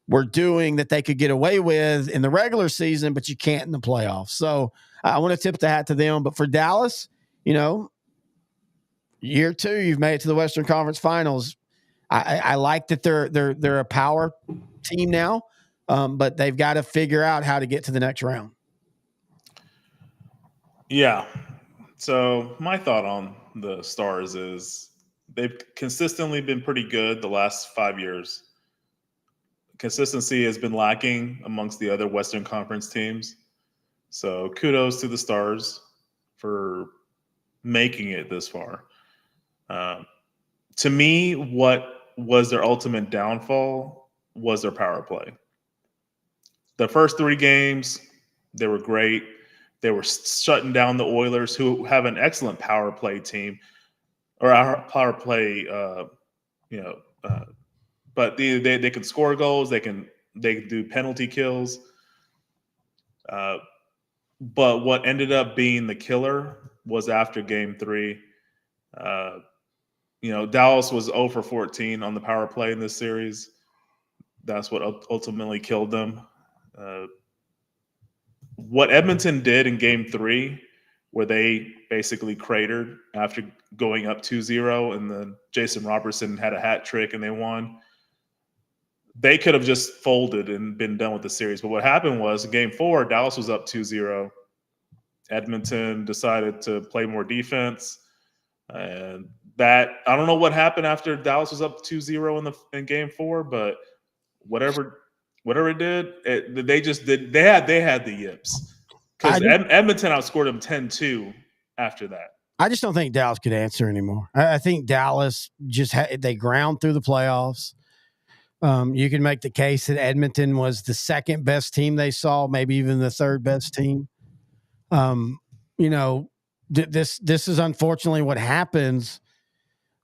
were doing that they could get away with in the regular season, but you can't in the playoffs. So I want to tip the hat to them. But for Dallas, year 2, you've made it to the Western Conference Finals. I like that they're a power team now, but they've got to figure out how to get to the next round. Yeah. So my thought on the Stars is they've consistently been pretty good the last 5 years. Consistency has been lacking amongst the other Western Conference teams. So kudos to the Stars for making it this far. To me, what was their ultimate downfall was their power play. The first 3 games, they were great. They were shutting down the Oilers, who have an excellent power play team, or our power play, but they can score goals. They can do penalty kills. But what ended up being the killer was after game 3. Dallas was 0 for 14 on the power play in this series. That's what ultimately killed them. What Edmonton did in game 3, where they basically cratered after going up 2-0, and then Jason Robertson had a hat trick and they won. They could have just folded and been done with the series. But what happened was in game 4, Dallas was up 2-0. Edmonton decided to play more defense. And that, I don't know what happened after Dallas was up 2-0 in game 4, but whatever it did, they just did. They had the yips because Edmonton outscored them 10-2 after that. I just don't think Dallas could answer anymore. I think Dallas just they ground through the playoffs. You can make the case that Edmonton was the second best team they saw, maybe even the third best team. This is unfortunately what happens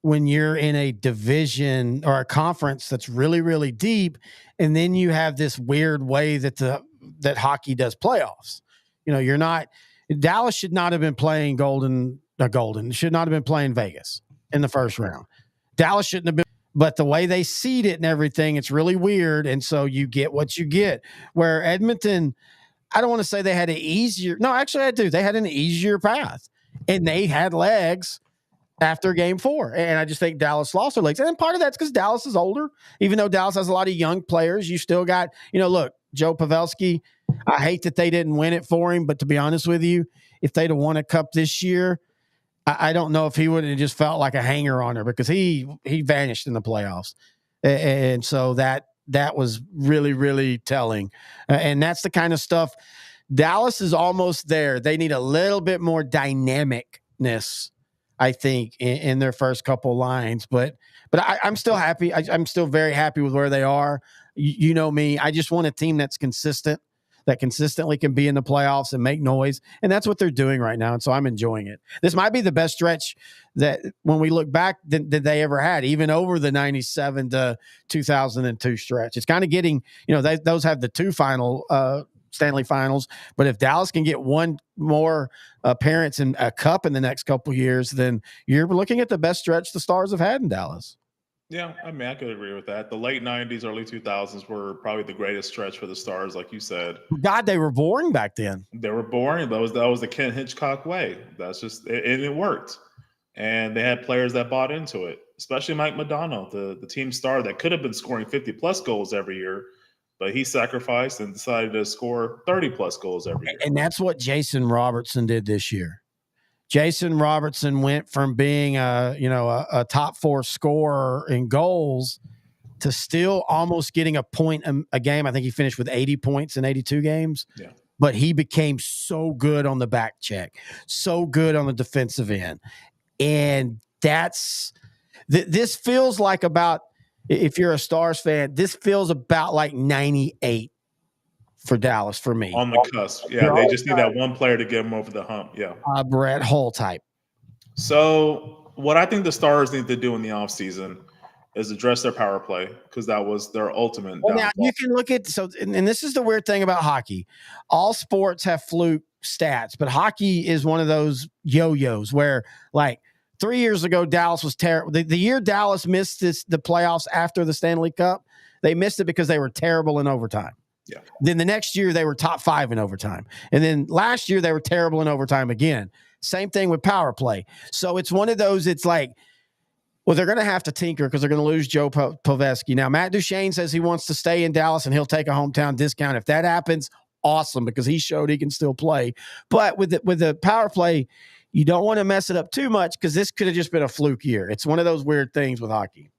when you're in a division or a conference that's really, really deep, and then you have this weird way that hockey does playoffs. Dallas should not have been playing should not have been playing Vegas in the first round. Dallas shouldn't have been, but the way they seed it and everything, it's really weird. And so you get what you get. Where Edmonton, I don't want to say they had an easier, no, actually I do. They had an easier path and they had legs after game 4. And I just think Dallas lost their legs. And part of that's because Dallas is older. Even though Dallas has a lot of young players, you still got, look, Joe Pavelski, I hate that they didn't win it for him, but to be honest with you, if they'd have won a cup this year, I don't know if he would have just felt like a hanger on her because he vanished in the playoffs. And so that was really, really telling. And that's the kind of stuff Dallas is almost there. They need a little bit more dynamicness, I think, in their first couple lines. But I'm still happy. I'm still very happy with where they are. You know me. I just want a team that's consistent, that consistently can be in the playoffs and make noise. And that's what they're doing right now. And so I'm enjoying it. This might be the best stretch that when we look back that they ever had, even over the 97 to 2002 stretch. It's kind of getting, those have the 2 final Stanley Finals. But if Dallas can get one more appearance in a cup in the next couple of years, then you're looking at the best stretch the Stars have had in Dallas. Yeah, I mean, I could agree with that. The late 90s, early 2000s were probably the greatest stretch for the Stars, like you said. God, they were boring back then. They were boring. That was the Ken Hitchcock way. That's just it, and it worked. And they had players that bought into it, especially Mike Modano, the team star that could have been scoring 50-plus goals every year, but he sacrificed and decided to score 30-plus goals every year. And that's what Jason Robertson did this year. Jason Robertson went from being a top 4 scorer in goals to still almost getting a point a game. I think he finished with 80 points in 82 games. Yeah. But he became so good on the back check, so good on the defensive end. And this feels like about, if you're a Stars fan, this feels about like 98 for Dallas for me. On the cusp. Yeah, they just need that one player to get them over the hump. Yeah. Brett Hull type. So what I think the Stars need to do in the offseason is address their power play because that was their ultimate downfall. Now you can look at, and this is the weird thing about hockey. All sports have fluke stats, but hockey is one of those yo-yos where, like, 3 years ago, Dallas was terrible. The year Dallas missed the playoffs after the Stanley Cup, they missed it because they were terrible in overtime. Yeah. Then the next year they were top 5 in overtime. And then last year they were terrible in overtime again. Same thing with power play. So it's one of those, it's like, well, they're going to have to tinker because they're going to lose Joe Pavelski. Now, Matt Duchene says he wants to stay in Dallas and he'll take a hometown discount. If that happens, awesome, because he showed he can still play. But with the power play, you don't want to mess it up too much because this could have just been a fluke year. It's one of those weird things with hockey.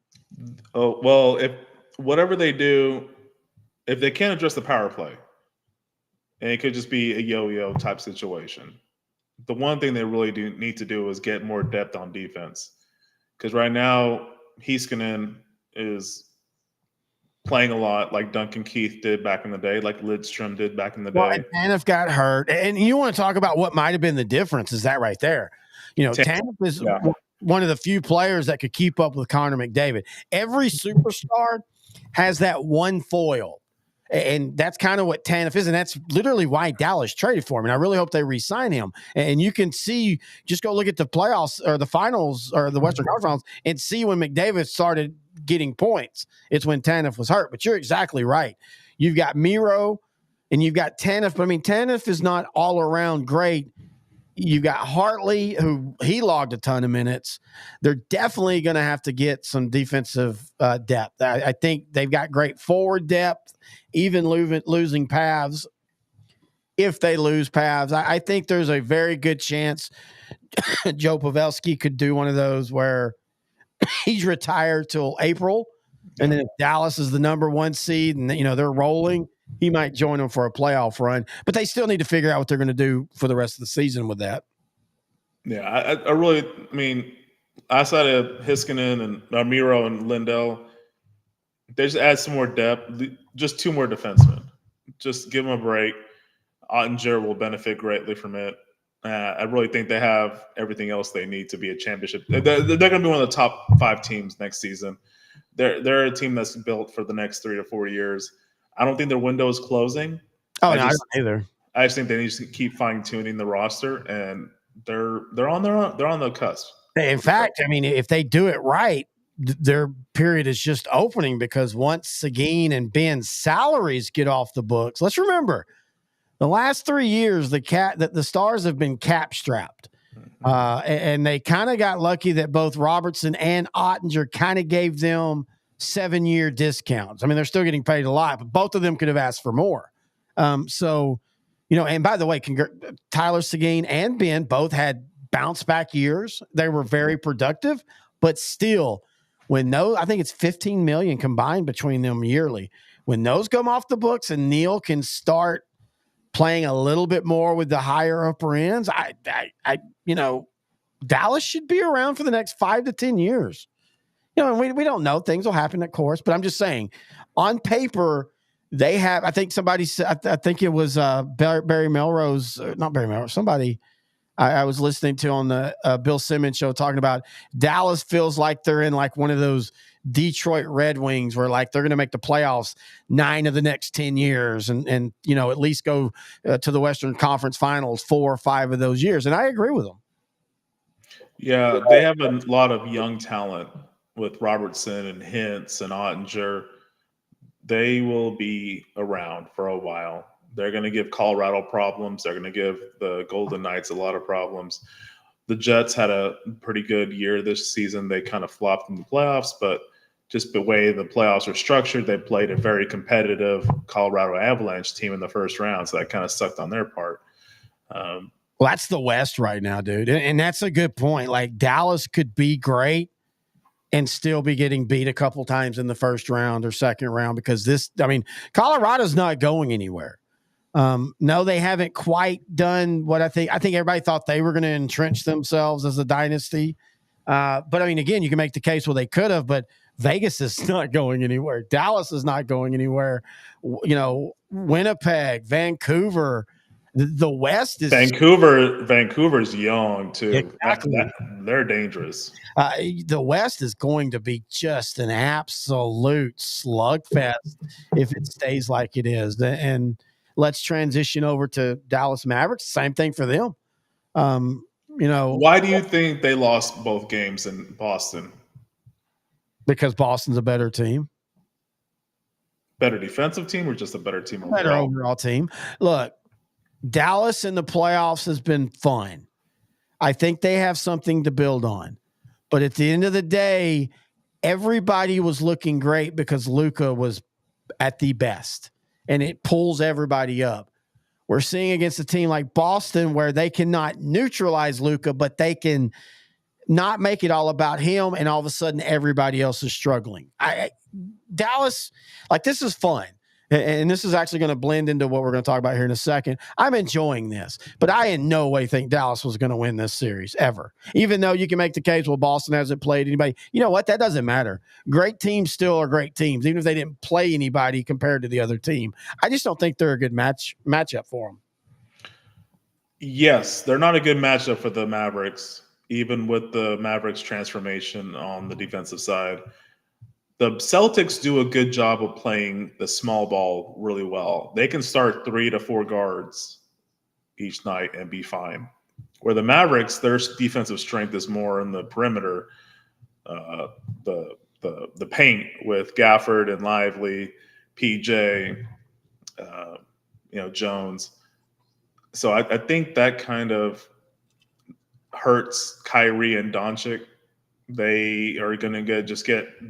Oh, well, if whatever they do, if they can't address the power play, and it could just be a yo-yo type situation, the one thing they really do need to do is get more depth on defense. Because right now, Heiskanen is playing a lot like Duncan Keith did back in the day, like Lidstrom did back in the day. Well, and Tanev got hurt. And you want to talk about what might have been the difference, is that right there. Tanev is one of the few players that could keep up with Connor McDavid. Every superstar has that one foil. And that's kind of what Tanev is, and that's literally why Dallas traded for him. And I really hope they re-sign him. And you can see, just go look at the playoffs or the finals or the Western Conference Finals and see when McDavid started getting points. It's when Tanev was hurt. But you're exactly right. You've got Miro and you've got Tanev. But I mean, Tanev is not all around great. You've got Hartley, who he logged a ton of minutes. They're definitely going to have to get some defensive depth. I think they've got great forward depth, even losing Pavs. if they lose Pavs. I think there's a very good chance Joe Pavelski could do one of those where he's retired till April, and then if Dallas is the number 1 seed and they're rolling, he might join them for a playoff run. But they still need to figure out what they're going to do for the rest of the season with that. Yeah, I really, I mean, outside of Hiskinen and Miro and Lindell, they just add some more depth, just 2 more defensemen. Just give them a break. Ottinger will benefit greatly from it. I really think they have everything else they need to be a championship. They're going to be one of the top 5 teams next season. They're a team that's built for the next 3 to 4 years. I don't think their window is closing. I don't either. I just think they need to keep fine tuning the roster, and they're on the cusp. In fact, I mean, if they do it right, their period is just opening, because once Seguin and Ben's salaries get off the books, let's remember the last 3 years, the Stars have been cap strapped. And they kind of got lucky that both Robertson and Ottinger kind of gave them 7-year discounts. I mean, they're still getting paid a lot, but both of them could have asked for more. And by the way, Tyler Seguin and Ben both had bounce back years. They were very productive, but still, I think it's $15 million combined between them yearly. When those come off the books and Neil can start playing a little bit more with the higher upper ends, Dallas should be around for the next 5 to 10 years. And we don't know. Things will happen, of course, but I'm just saying, on paper, they have, I think somebody said, I think it was Barry Melrose, not Barry Melrose, somebody I was listening to on the Bill Simmons show talking about Dallas feels like they're in like one of those Detroit Red Wings where like they're going to make the playoffs 9 of the next 10 years and at least go to the Western Conference Finals 4 or 5 of those years. And I agree with them. Yeah, they have a lot of young talent with Robertson and Hintz and Ottinger. They will be around for a while. They're going to give Colorado problems. They're going to give the Golden Knights a lot of problems. The Jets had a pretty good year this season. They kind of flopped in the playoffs, but just the way the playoffs are structured, they played a very competitive Colorado Avalanche team in the first round, so that kind of sucked on their part. Well, that's the West right now, dude. And that's a good point. Like, Dallas could be great and still be getting beat a couple times in the first round or second round, because Colorado's not going anywhere. No, they haven't quite done what I think everybody thought they were going to entrench themselves as a dynasty. But I mean, again, you can make the case, well, they could have, but Vegas is not going anywhere. Dallas is not going anywhere. Winnipeg, Vancouver, the West is Vancouver's young too. Exactly. They're dangerous. The West is going to be just an absolute slugfest if it stays like it is. And let's transition over to Dallas Mavericks. Same thing for them. Why do you think they lost both games in Boston? Because Boston's a better team. Better defensive team, or just a better team overall? Better overall team. Look, Dallas in the playoffs has been fun. I think they have something to build on. But at the end of the day, everybody was looking great because Luka was at the best. And it pulls everybody up. We're seeing against a team like Boston where they cannot neutralize Luka, but they can not make it all about him, and all of a sudden everybody else is struggling. Dallas, this is fun. And this is actually going to blend into what we're going to talk about here in a second. I'm enjoying this, but I in no way think Dallas was going to win this series ever. Even though you can make the case, well, Boston hasn't played anybody. You know what? That doesn't matter. Great teams still are great teams, even if they didn't play anybody compared to the other team. I just don't think they're a good matchup for them. Yes, they're not a good matchup for the Mavericks, even with the Mavericks transformation on the defensive side. The Celtics do a good job of playing the small ball really well. They can start 3 to 4 guards each night and be fine. Where the Mavericks, their defensive strength is more in the perimeter, the paint with Gafford and Lively, PJ, Jones. So I think that kind of hurts Kyrie and Doncic. They are going to get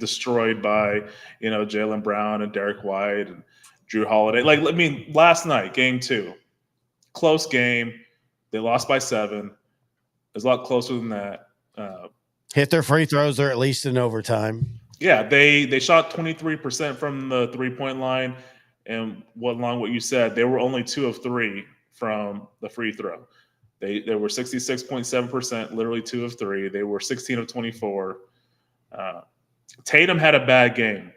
destroyed by, Jaylen Brown and Derek White and Drew Holiday. Last night, game 2, close game. They lost by 7. It was a lot closer than that. Hit their free throws, or at least in overtime. Yeah, they shot 23% from the 3-point line, and along what you said, they were only 2 of 3 from the free throw. They were 66.7%, literally 2 of 3. They were 16 of 24. Tatum had a bad game.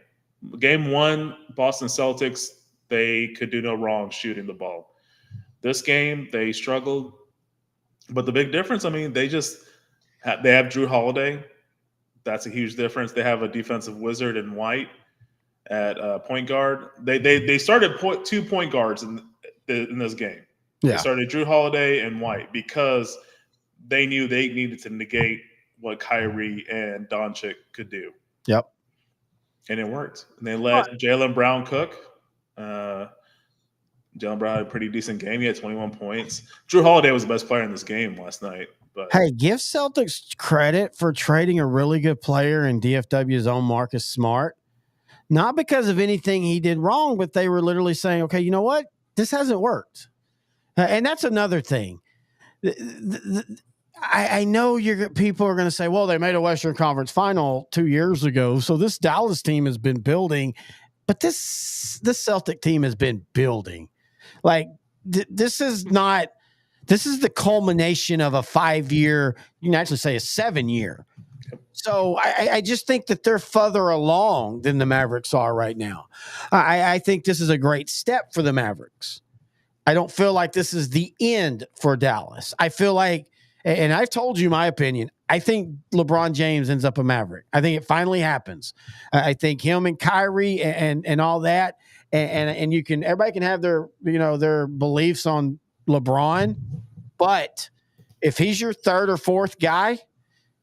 Game 1, Boston Celtics, they could do no wrong shooting the ball. This game, they struggled. But the big difference, I mean, they have Drew Holiday. That's a huge difference. They have a defensive wizard in White at point guard. They started 2 point guards in this game. Yeah. They started Drew Holiday and White because they knew they needed to negate what Kyrie and Doncic could do. Yep. And it worked. And they let Jaylen Brown cook. Jaylen Brown had a pretty decent game. He had 21 points. Drew Holiday was the best player in this game last night. But hey, give Celtics credit for trading a really good player in DFW's own Marcus Smart. Not because of anything he did wrong, but they were literally saying, okay, you know what? This hasn't worked. And that's another thing. I know people are going to say, well, they made a Western Conference final 2 years ago, so this Dallas team has been building. But this Celtic team has been building. Like, this is the culmination of a 5-year, you can actually say a 7-year. So I just think that they're further along than the Mavericks are right now. I think this is a great step for the Mavericks. I don't feel like this is the end for Dallas. I feel like, and I've told you my opinion, I think LeBron James ends up a Maverick. I think it finally happens. I think him and Kyrie and all that, and everybody can have their beliefs on LeBron, but if he's your 3rd or 4th guy,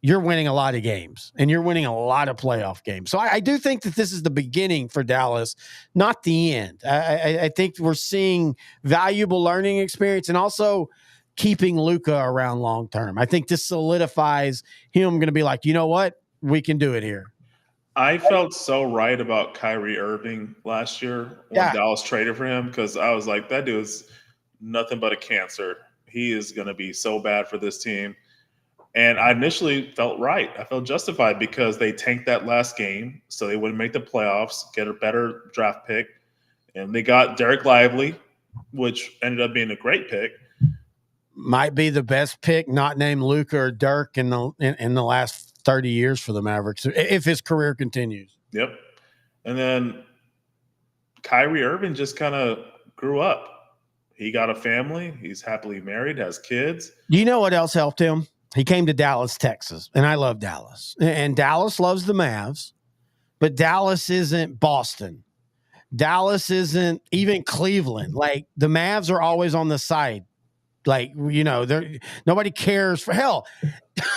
you're winning a lot of games and you're winning a lot of playoff games. So I do think that this is the beginning for Dallas, not the end. I think we're seeing valuable learning experience and also keeping Luka around long term. I think this solidifies him going to be like, you know what? We can do it here. I felt so right about Kyrie Irving last year when Dallas traded for him because I was like, that dude's nothing but a cancer. He is going to be so bad for this team. And I initially felt right. I felt justified because they tanked that last game so they wouldn't make the playoffs, get a better draft pick. And they got Derek Lively, which ended up being a great pick. Might be the best pick, not named Luka or Dirk in the last 30 years for the Mavericks, if his career continues. Yep. And then Kyrie Irving just kind of grew up. He got a family. He's happily married, has kids. Do you know what else helped him? He came to Dallas, Texas, and I love Dallas. And Dallas loves the Mavs, but Dallas isn't Boston. Dallas isn't even Cleveland. Like, the Mavs are always on the side. Like, nobody cares for hell.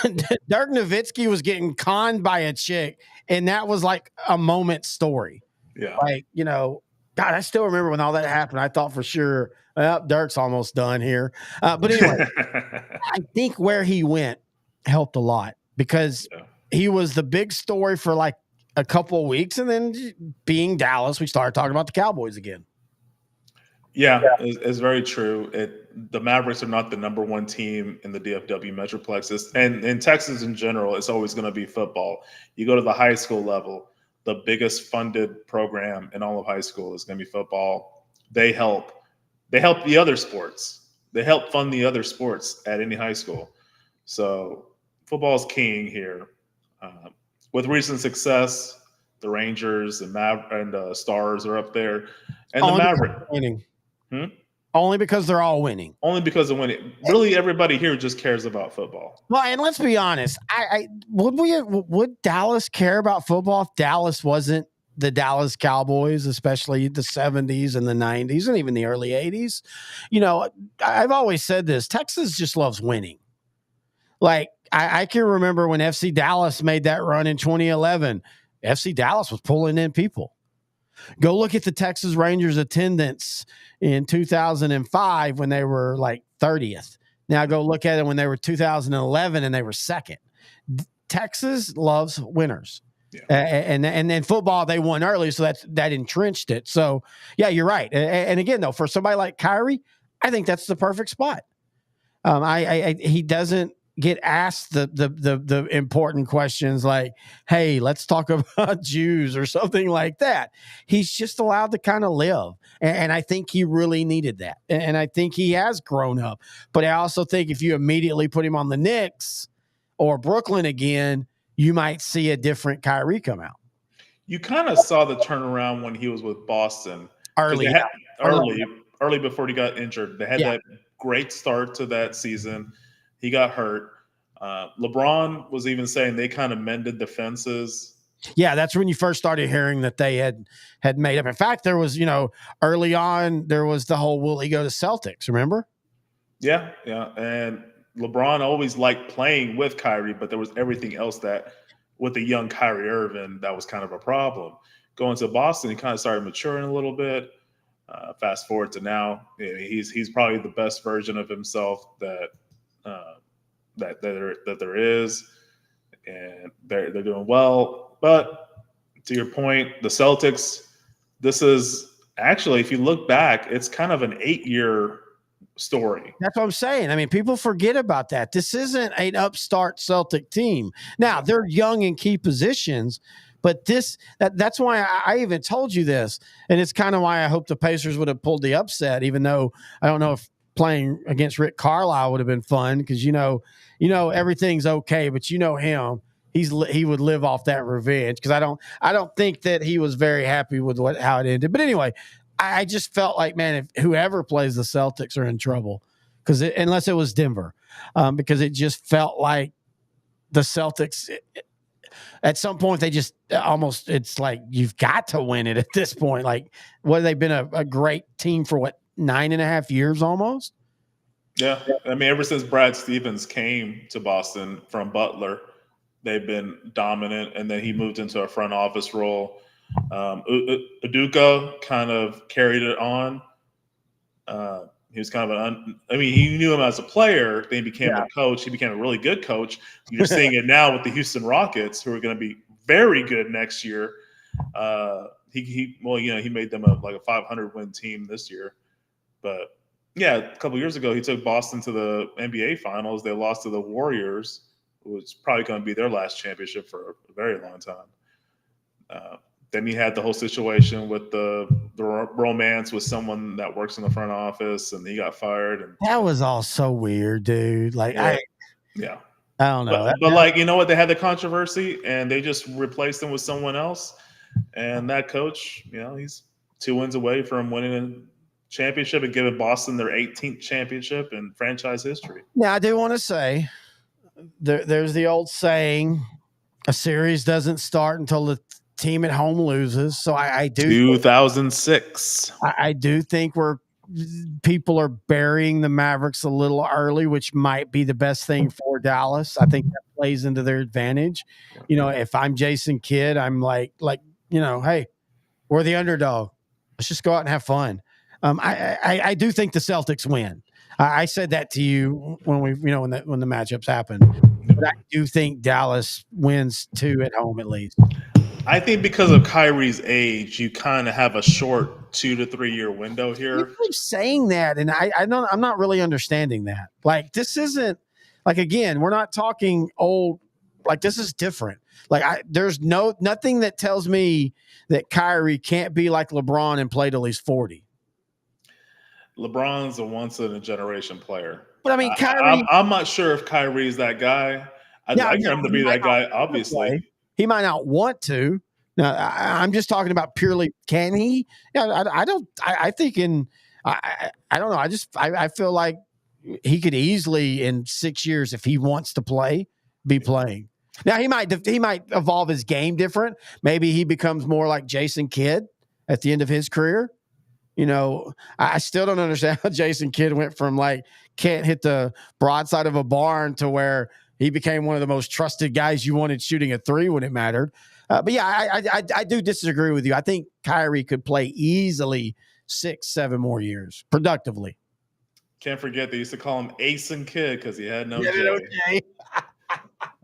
Dirk Nowitzki was getting conned by a chick, and that was like a moment story. Yeah. Like, God, I still remember when all that happened. I thought for sure, Dirk's almost done here. But anyway, I think where he went helped a lot because he was the big story for like a couple of weeks. And then being Dallas, we started talking about the Cowboys again. Yeah, it's very true. The Mavericks are not the number 1 team in the DFW Metroplex. And in Texas in general, it's always going to be football. You go to the high school level, the biggest funded program in all of high school is going to be football. They help the other sports. They help fund the other sports at any high school. So football is king here. With recent success, the Rangers and Stars are up there. And the Mavericks winning. Only because they're all winning. Only because of winning. Really, everybody here just cares about football. Well, and let's be honest. Would Dallas care about football if Dallas wasn't the Dallas Cowboys, especially the 70s and the 90s and even the early 80s? I've always said this. Texas just loves winning. Like, I can remember when FC Dallas made that run in 2011. FC Dallas was pulling in people. Go look at the Texas Rangers attendance in 2005 when they were like 30th. Now go look at it when they were 2011 and they were 2nd. Texas loves winners. Yeah. And then football, they won early, so that entrenched it. So, yeah, you're right. And again, though, for somebody like Kyrie, I think that's the perfect spot. He doesn't get asked the important questions like, "Hey, let's talk about Jews" or something like that. He's just allowed to kind of live, and I think he really needed that. And I think he has grown up. But I also think if you immediately put him on the Knicks or Brooklyn again, you might see a different Kyrie come out You kind of saw the turnaround when he was with Boston. 'Cause early. they had, Early. early before he got injured. They had Yeah. that great start to that season. He got hurt. LeBron was even saying they kind of mended the fences. Yeah, that's when you first started hearing that they had made up. In fact, there was, early on, there was the whole will he go to Celtics, remember? Yeah, yeah. And LeBron always liked playing with Kyrie, but there was everything else that with the young Kyrie Irving that was kind of a problem. Going to Boston, he kind of started maturing a little bit. Fast forward to now, he's probably the best version of himself that there is, and they're doing well. But to your point, the Celtics, this is actually, if you look back, it's kind of an 8-year story. That's what I'm saying. I mean, people forget about that. This isn't an upstart Celtic team. Now, they're young in key positions, but that's why I even told you this. And it's kind of why I hope the Pacers would have pulled the upset, even though I don't know if playing against Rick Carlisle would have been fun because, everything's okay, but him. He would live off that revenge because I don't think that he was very happy with how it ended. But anyway, I just felt like, man, if whoever plays the Celtics are in trouble unless it was Denver, because it just felt like the Celtics at some point they just almost, it's like you've got to win it at this point. Like, they've been a great team for 9.5 years almost. Yeah, I mean, ever since Brad Stevens came to Boston from Butler, they've been dominant, and then he moved into a front office role. Udoka kind of carried it on. He was kind of he knew him as a player. Then he became a coach. He became a really good coach. You're seeing it now with the Houston Rockets, who are going to be very good next year. He made them a 500 win team this year. But yeah, a couple years ago, he took Boston to the NBA Finals. They lost to the Warriors, which was probably going to be their last championship for a very long time. Then he had the whole situation with the romance with someone that works in the front office, and he got fired. And that was all so weird, dude. Like, I don't know. But you know what? They had the controversy, and they just replaced him with someone else. And that coach, he's 2 wins away from winning a championship and giving Boston their 18th championship in franchise history. Now, I do want to say there's the old saying, a series doesn't start until the team at home loses. So I do 2006. I do think people are burying the Mavericks a little early, which might be the best thing for Dallas. I think that plays into their advantage. If I'm Jason Kidd, I'm like, hey, we're the underdog. Let's just go out and have fun. I do think the Celtics win. I said that to you when when the matchups happen. But I do think Dallas wins 2 at home at least. I think because of Kyrie's age, you kind of have a short 2 to 3 year window here. You keep saying that, and I'm not really understanding that. Like, this isn't again, we're not talking old. Like, this is different. Like, there's nothing that tells me that Kyrie can't be like LeBron and play till he's 40. LeBron's a once in a generation player. But I mean, Kyrie, I'm not sure if Kyrie's that guy. I'd like him to be that guy, obviously. He might not want to. Now, I'm just talking about purely, can he? Yeah, I don't. I think I don't know. I feel like he could easily in 6 years, if he wants to play, be playing. Now he might evolve his game different. Maybe he becomes more like Jason Kidd at the end of his career. I still don't understand how Jason Kidd went from can't hit the broadside of a barn to where he became one of the most trusted guys you wanted shooting a 3 when it mattered. But yeah, I do disagree with you. I think Kyrie could play easily 6-7 more years productively. Can't forget they used to call him Ace and Kid because he had no J.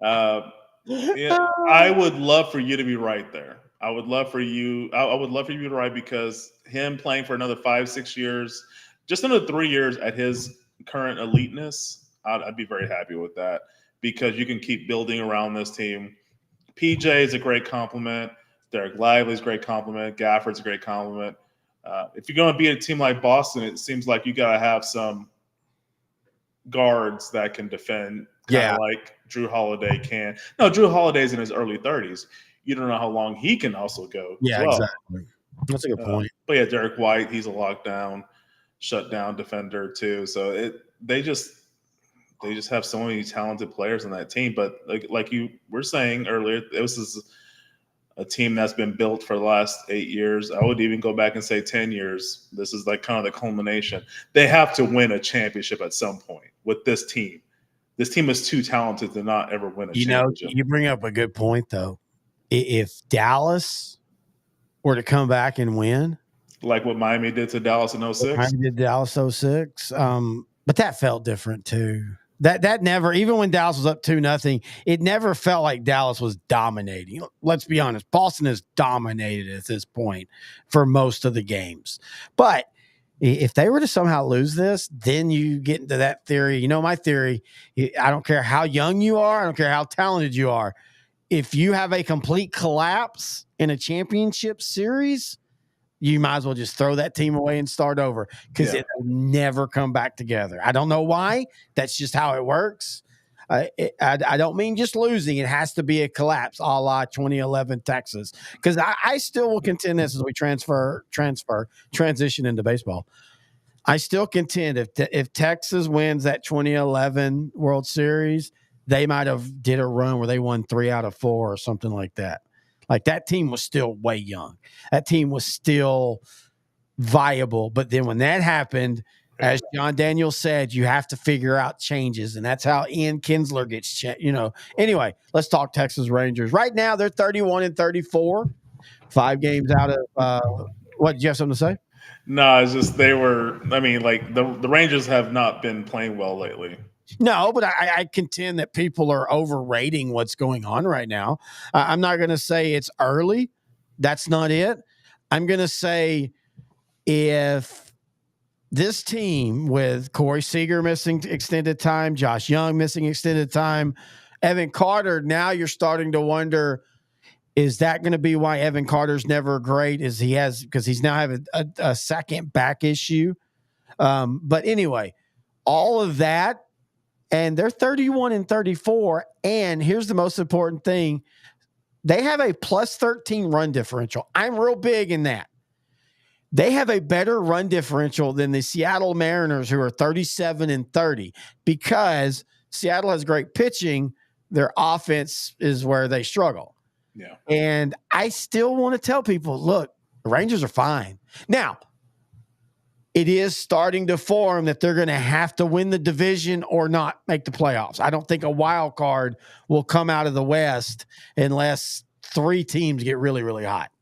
I would love for you to be right there. I would love for you to be right because him playing for another 5-6 years, just another 3 years at his current eliteness, I'd be very happy with that because you can keep building around this team. PJ is a great compliment. Derek Lively's a great compliment. Gafford's a great compliment. If you're going to beat a team like Boston, it seems like you got to have some guards that can defend, kind of like Drew Holiday can. No, Drew Holiday's in his early 30s. You don't know how long he can also go as well. Exactly. That's a good point. But yeah, Derek White, he's a lockdown, shutdown defender too. So they just have so many talented players on that team. But like you were saying earlier, this is a team that's been built for the last 8 years. I would even go back and say 10 years. This is like kind of the culmination. They have to win a championship at some point with this team. This team is too talented to not ever win a championship. You bring up a good point, though. If Dallas were to come back and win, like what Miami did to Dallas in 06. Miami did Dallas 06. But that felt different too. That never, even when Dallas was up 2-0, it never felt like Dallas was dominating. Let's be honest. Boston has dominated at this point for most of the games. But if they were to somehow lose this, then you get into that theory. You know, my theory, I don't care how young you are. I don't care how talented you are. If you have a complete collapse in a championship series, you might as well just throw that team away and start over because it will never come back together. I don't know why. That's just how it works. I don't mean just losing. It has to be a collapse a la 2011 Texas, because I still will contend this as we transition into baseball. I still contend if Texas wins that 2011 World Series, they might have did a run where they won 3 out of 4 or something like that. Like that team was still way young. That team was still viable. But then when that happened, as John Daniels said, you have to figure out changes. And that's how Ian Kinsler gets, Anyway, let's talk Texas Rangers. Right now, they're 31-34, 5 games out of what? Did you have something to say? No, it's just the Rangers have not been playing well lately. No, but I contend that people are overrating what's going on right now. I'm not going to say it's early. That's not it. I'm going to say if this team with Corey Seager missing extended time, Josh Young missing extended time, Evan Carter, now you're starting to wonder, is that going to be why Evan Carter's never great? Because he's now having a second back issue. But anyway, all of that. And they're 31-34. And here's the most important thing. They have a plus 13 run differential. I'm real big in that. They have a better run differential than the Seattle Mariners, who are 37-30, because Seattle has great pitching. Their offense is where they struggle. Yeah. And I still want to tell people, look, the Rangers are fine. Now, it is starting to form that they're going to have to win the division or not make the playoffs. I don't think a wild card will come out of the West unless 3 teams get really, really hot.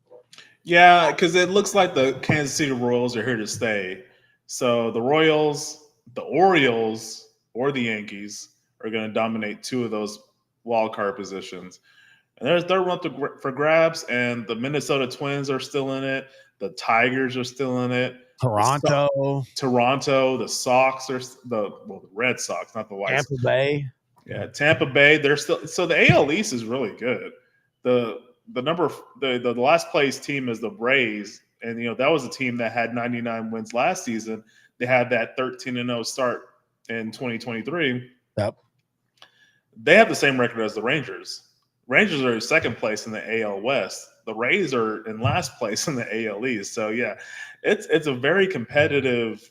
Yeah, because it looks like the Kansas City Royals are here to stay. So the Royals, the Orioles, or the Yankees are going to dominate 2 of those wild card positions. And there's third one for grabs, and the Minnesota Twins are still in it. The Tigers are still in it. Toronto, the Sox are the Red Sox, not the White Sox. Tampa Bay. Yeah, Tampa Bay. They're still, so the AL East is really good. The last place team is the Rays, and that was a team that had 99 wins last season. They had that 13-0 start in 2023. Yep. They have the same record as the Rangers. Rangers are in second place in the AL West. The Rays are in last place in the AL East. So yeah, it's a very competitive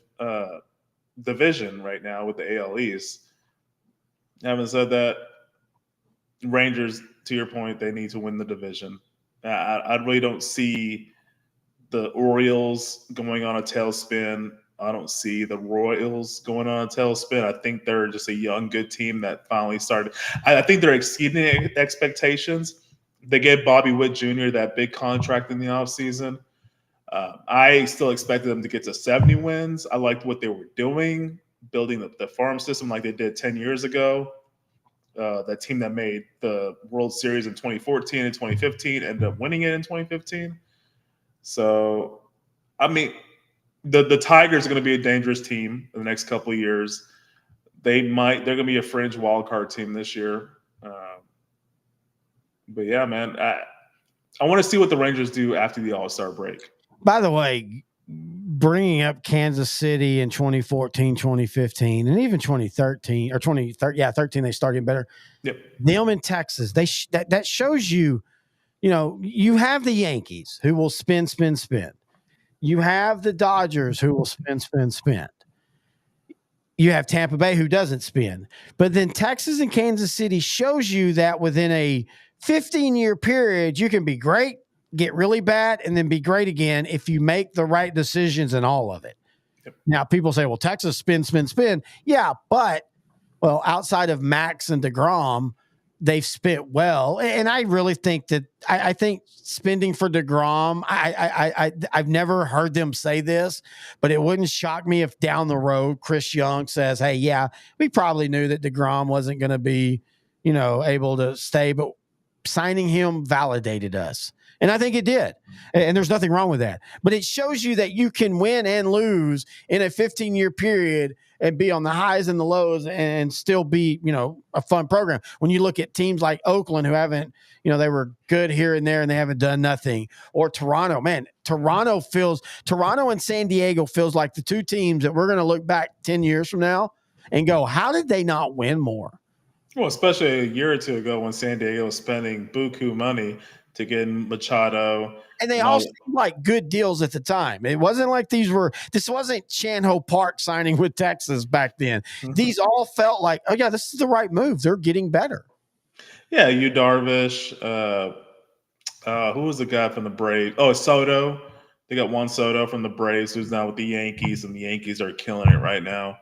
division right now with the AL East. Having said that, Rangers, to your point, they need to win the division. I really don't see the Orioles going on a tailspin. I don't see the Royals going on a tailspin. I think they're just a young, good team that finally started. I think they're exceeding expectations. They gave Bobby Witt Jr. that big contract in the offseason. I still expected them to get to 70 wins. I liked what they were doing, building the farm system like they did 10 years ago. That team that made the World Series in 2014 and 2015 ended up winning it in 2015. So, I mean, the Tigers are going to be a dangerous team in the next couple of years. They're going to be a fringe wild card team this year. But yeah, man, I want to see what the Rangers do after the All-Star break. By the way, bringing up Kansas City in 2014, 2015, and even 2013 or 13, they started better. Yep. Them in Texas, that shows you, you have the Yankees who will spin. You have the Dodgers who will spin. You have Tampa Bay who doesn't spin. But then Texas and Kansas City shows you that within a 15-year period, you can be great, get really bad, and then be great again if you make the right decisions in all of it. Yep. Now, people say, well, Texas spin. Yeah, but, outside of Max and DeGrom, they've spent well. And I really think that I think spending for DeGrom, I've never heard them say this, but it wouldn't shock me if down the road Chris Young says, hey, yeah, we probably knew that DeGrom wasn't going to be, able to stay, but signing him validated us. And I think it did. And there's nothing wrong with that. But it shows you that you can win and lose in a 15-year period and be on the highs and the lows and still be, a fun program. When you look at teams like Oakland who haven't, they were good here and there and they haven't done nothing. Or Toronto, man, Toronto and San Diego feels like the two teams that we're going to look back 10 years from now and go, how did they not win more? Well, especially a year or two ago when San Diego was spending buku money to get Machado. And they all seemed like good deals at the time. It wasn't like this wasn't Chan-Ho Park signing with Texas back then. Mm-hmm. These all felt like, oh yeah, this is the right move. They're getting better. Yeah, Yu Darvish. Who was the guy from the Braves? Oh, Soto. They got Juan Soto from the Braves, who's now with the Yankees, and the Yankees are killing it right now.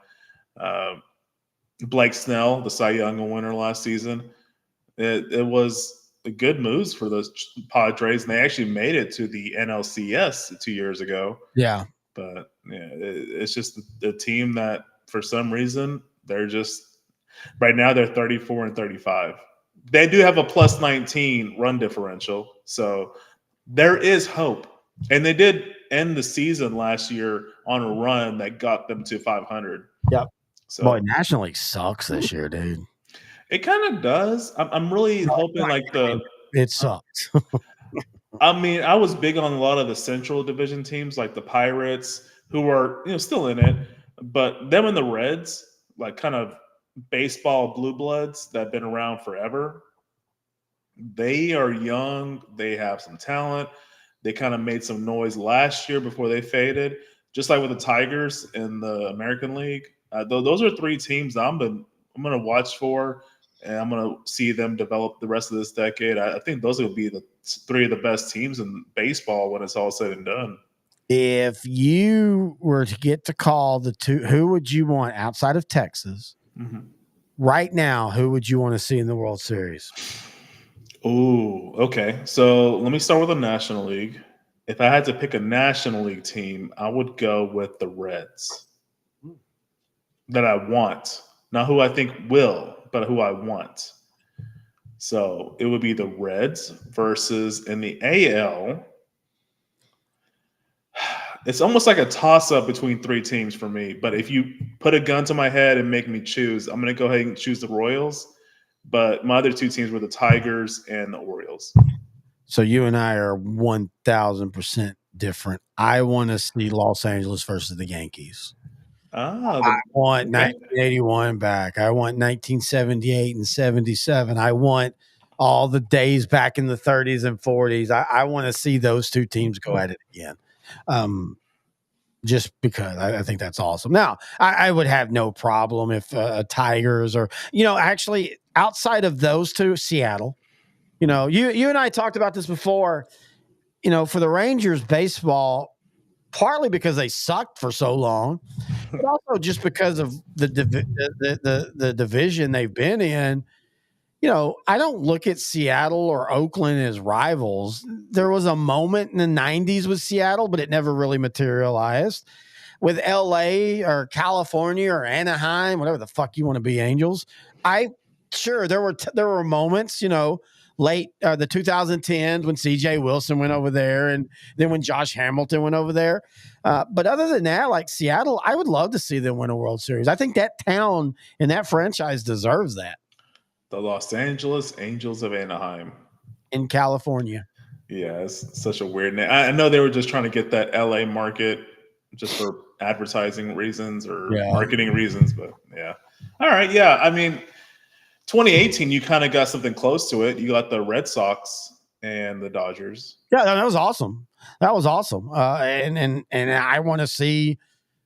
Blake Snell, the Cy Young winner last season. It was a good moves for those Padres, and they actually made it to the NLCS 2 years ago. Yeah. But yeah, it's just a team that for some reason they're just right now they're 34 and 35. They do have a plus 19 run differential, so there is hope. And they did end the season last year on a run that got them to 500. Yep. So, boy, National League sucks this year, dude. It kind of does. I'm really hoping it sucks. I mean, I was big on a lot of the Central Division teams like the Pirates, who are still in it, but them and the Reds, like kind of baseball blue bloods that have been around forever. They are young. They have some talent. They kind of made some noise last year before they faded, just like with the Tigers in the American League. Those are three teams I'm going to watch for. And I'm going to see them develop the rest of this decade. I think those will be the three of the best teams in baseball when it's all said and done. If you were to get to call the two, who would you want outside of Texas? Mm-hmm. Right now, who would you want to see in the World Series? Oh, okay. So let me start with the National League. If I had to pick a National League team, I would go with the Reds. That I want. Not who I think will, but who I want. So it would be the Reds versus in the AL. It's almost like a toss-up between three teams for me. But if you put a gun to my head and make me choose, I'm going to go ahead and choose the Royals. But my other two teams were the Tigers and the Orioles. So you and I are 1,000% different. I want to see Los Angeles versus the Yankees. I want 1981 back. I want 1978 and 77. I want all the days back in the 30s and 40s. I want to see those two teams go at it again. Just because I think that's awesome. Now, I would have no problem if Tigers or, actually outside of those two, Seattle. You and I talked about this before, for the Rangers baseball, partly because they sucked for so long, but also just because of the division they've been in. I don't look at Seattle or Oakland as rivals. There was a moment in the 90s with Seattle, but it never really materialized. With LA or California or Anaheim, whatever the fuck you want to be, Angels. There were moments, the 2010s when CJ Wilson went over there, and then when Josh Hamilton went over there. But other than that, like Seattle, I would love to see them win a World Series. I think that town and that franchise deserves that. The Los Angeles Angels of Anaheim. In California. Yeah, it's such a weird name. I know they were just trying to get that LA market just for advertising reasons or marketing reasons, but yeah. All right, yeah. I mean, 2018, you kind of got something close to it. You got the Red Sox and the Dodgers. Yeah, that was awesome. That was awesome. And I want to see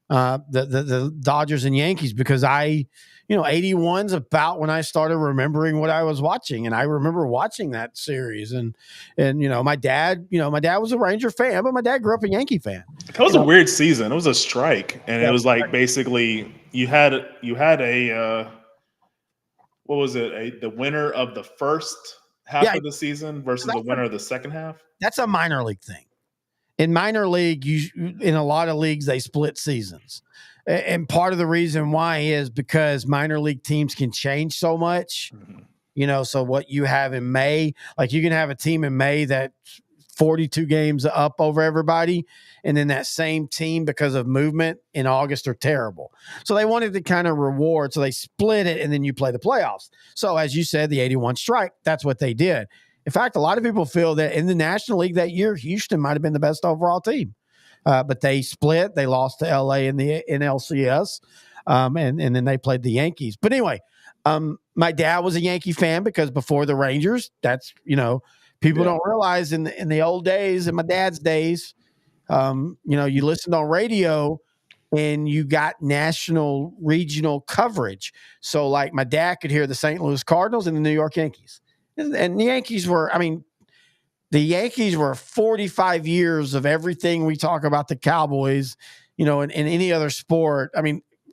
the Dodgers and Yankees because 81's about when I started remembering what I was watching, and I remember watching that series. And my dad was a Ranger fan, but my dad grew up a Yankee fan. That was a weird season. It was a strike, and it was like basically you had a what was it? The winner of the first half of the season versus the winner of the second half. That's a minor league thing. In minor league, in a lot of leagues, they split seasons. And part of the reason why is because minor league teams can change so much. Mm-hmm. So what you have in May, like you can have a team in May that's 42 games up over everybody. And then that same team, because of movement in August, are terrible. So they wanted to kind of reward. So they split it and then you play the playoffs. So as you said, the 81 strike, that's what they did. In fact, a lot of people feel that in the National League that year, Houston might have been the best overall team. But they split. They lost to LA in the NLCS, and then they played the Yankees. But anyway, my dad was a Yankee fan because before the Rangers, that's, people don't realize in the old days, in my dad's days, you listened on radio and you got national regional coverage. So like my dad could hear the St. Louis Cardinals and the New York Yankees. And the Yankees were, the Yankees were 45 years of everything we talk about the Cowboys, in any other sport.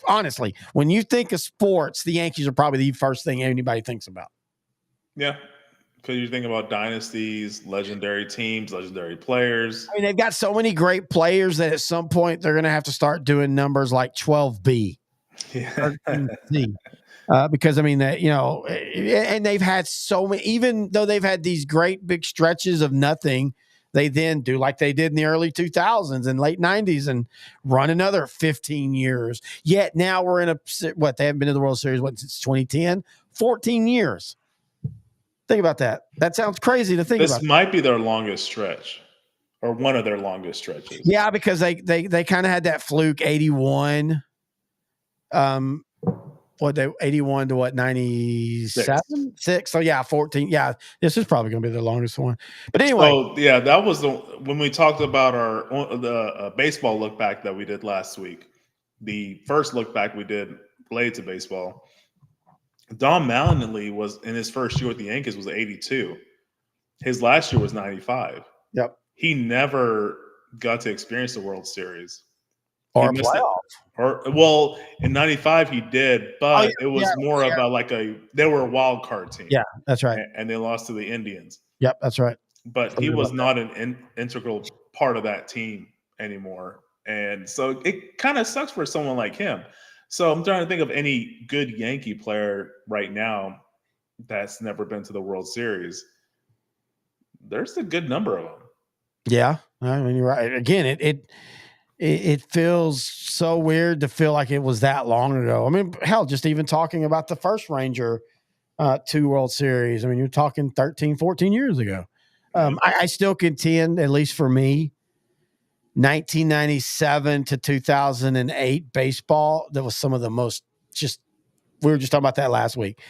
Honestly, when you think of sports, the Yankees are probably the first thing anybody thinks about. Yeah. Because you think about dynasties, legendary teams, legendary players. They've got so many great players that at some point they're going to have to start doing numbers like 12B. Yeah. Because and they've had so many, even though they've had these great big stretches of nothing, they then do like they did in the early 2000s and late 90s and run another 15 years. Yet now we're in they haven't been to the World Series since 2010, 14 years. Think about that. That sounds crazy to think about. This might be their longest stretch or one of their longest stretches. Yeah, because they kind of had that fluke 81. 81 to 97? 6. So yeah, 14. Yeah, this is probably going to be the longest one. But anyway. So yeah, that was when we talked about the baseball look back that we did last week. The first look back we did related to baseball. Don Mattingly was in his first year with the Yankees was 82. His last year was 95. Yep. He never got to experience the World Series. Or playoff. In 95 he did, but it was more of they were a wild card team. Yeah, that's right. And they lost to the Indians. Yep, that's right. But he was not an integral part of that team anymore. And so it kind of sucks for someone like him. So I'm trying to think of any good Yankee player right now that's never been to the World Series. There's a good number of them. Yeah, you're right. Again, it feels so weird to feel like it was that long ago. Hell, just even talking about the first Ranger 2 World Series. You're talking 13, 14 years ago. I still contend, at least for me, 1997 to 2008 baseball, that was some of the most we were just talking about that last week.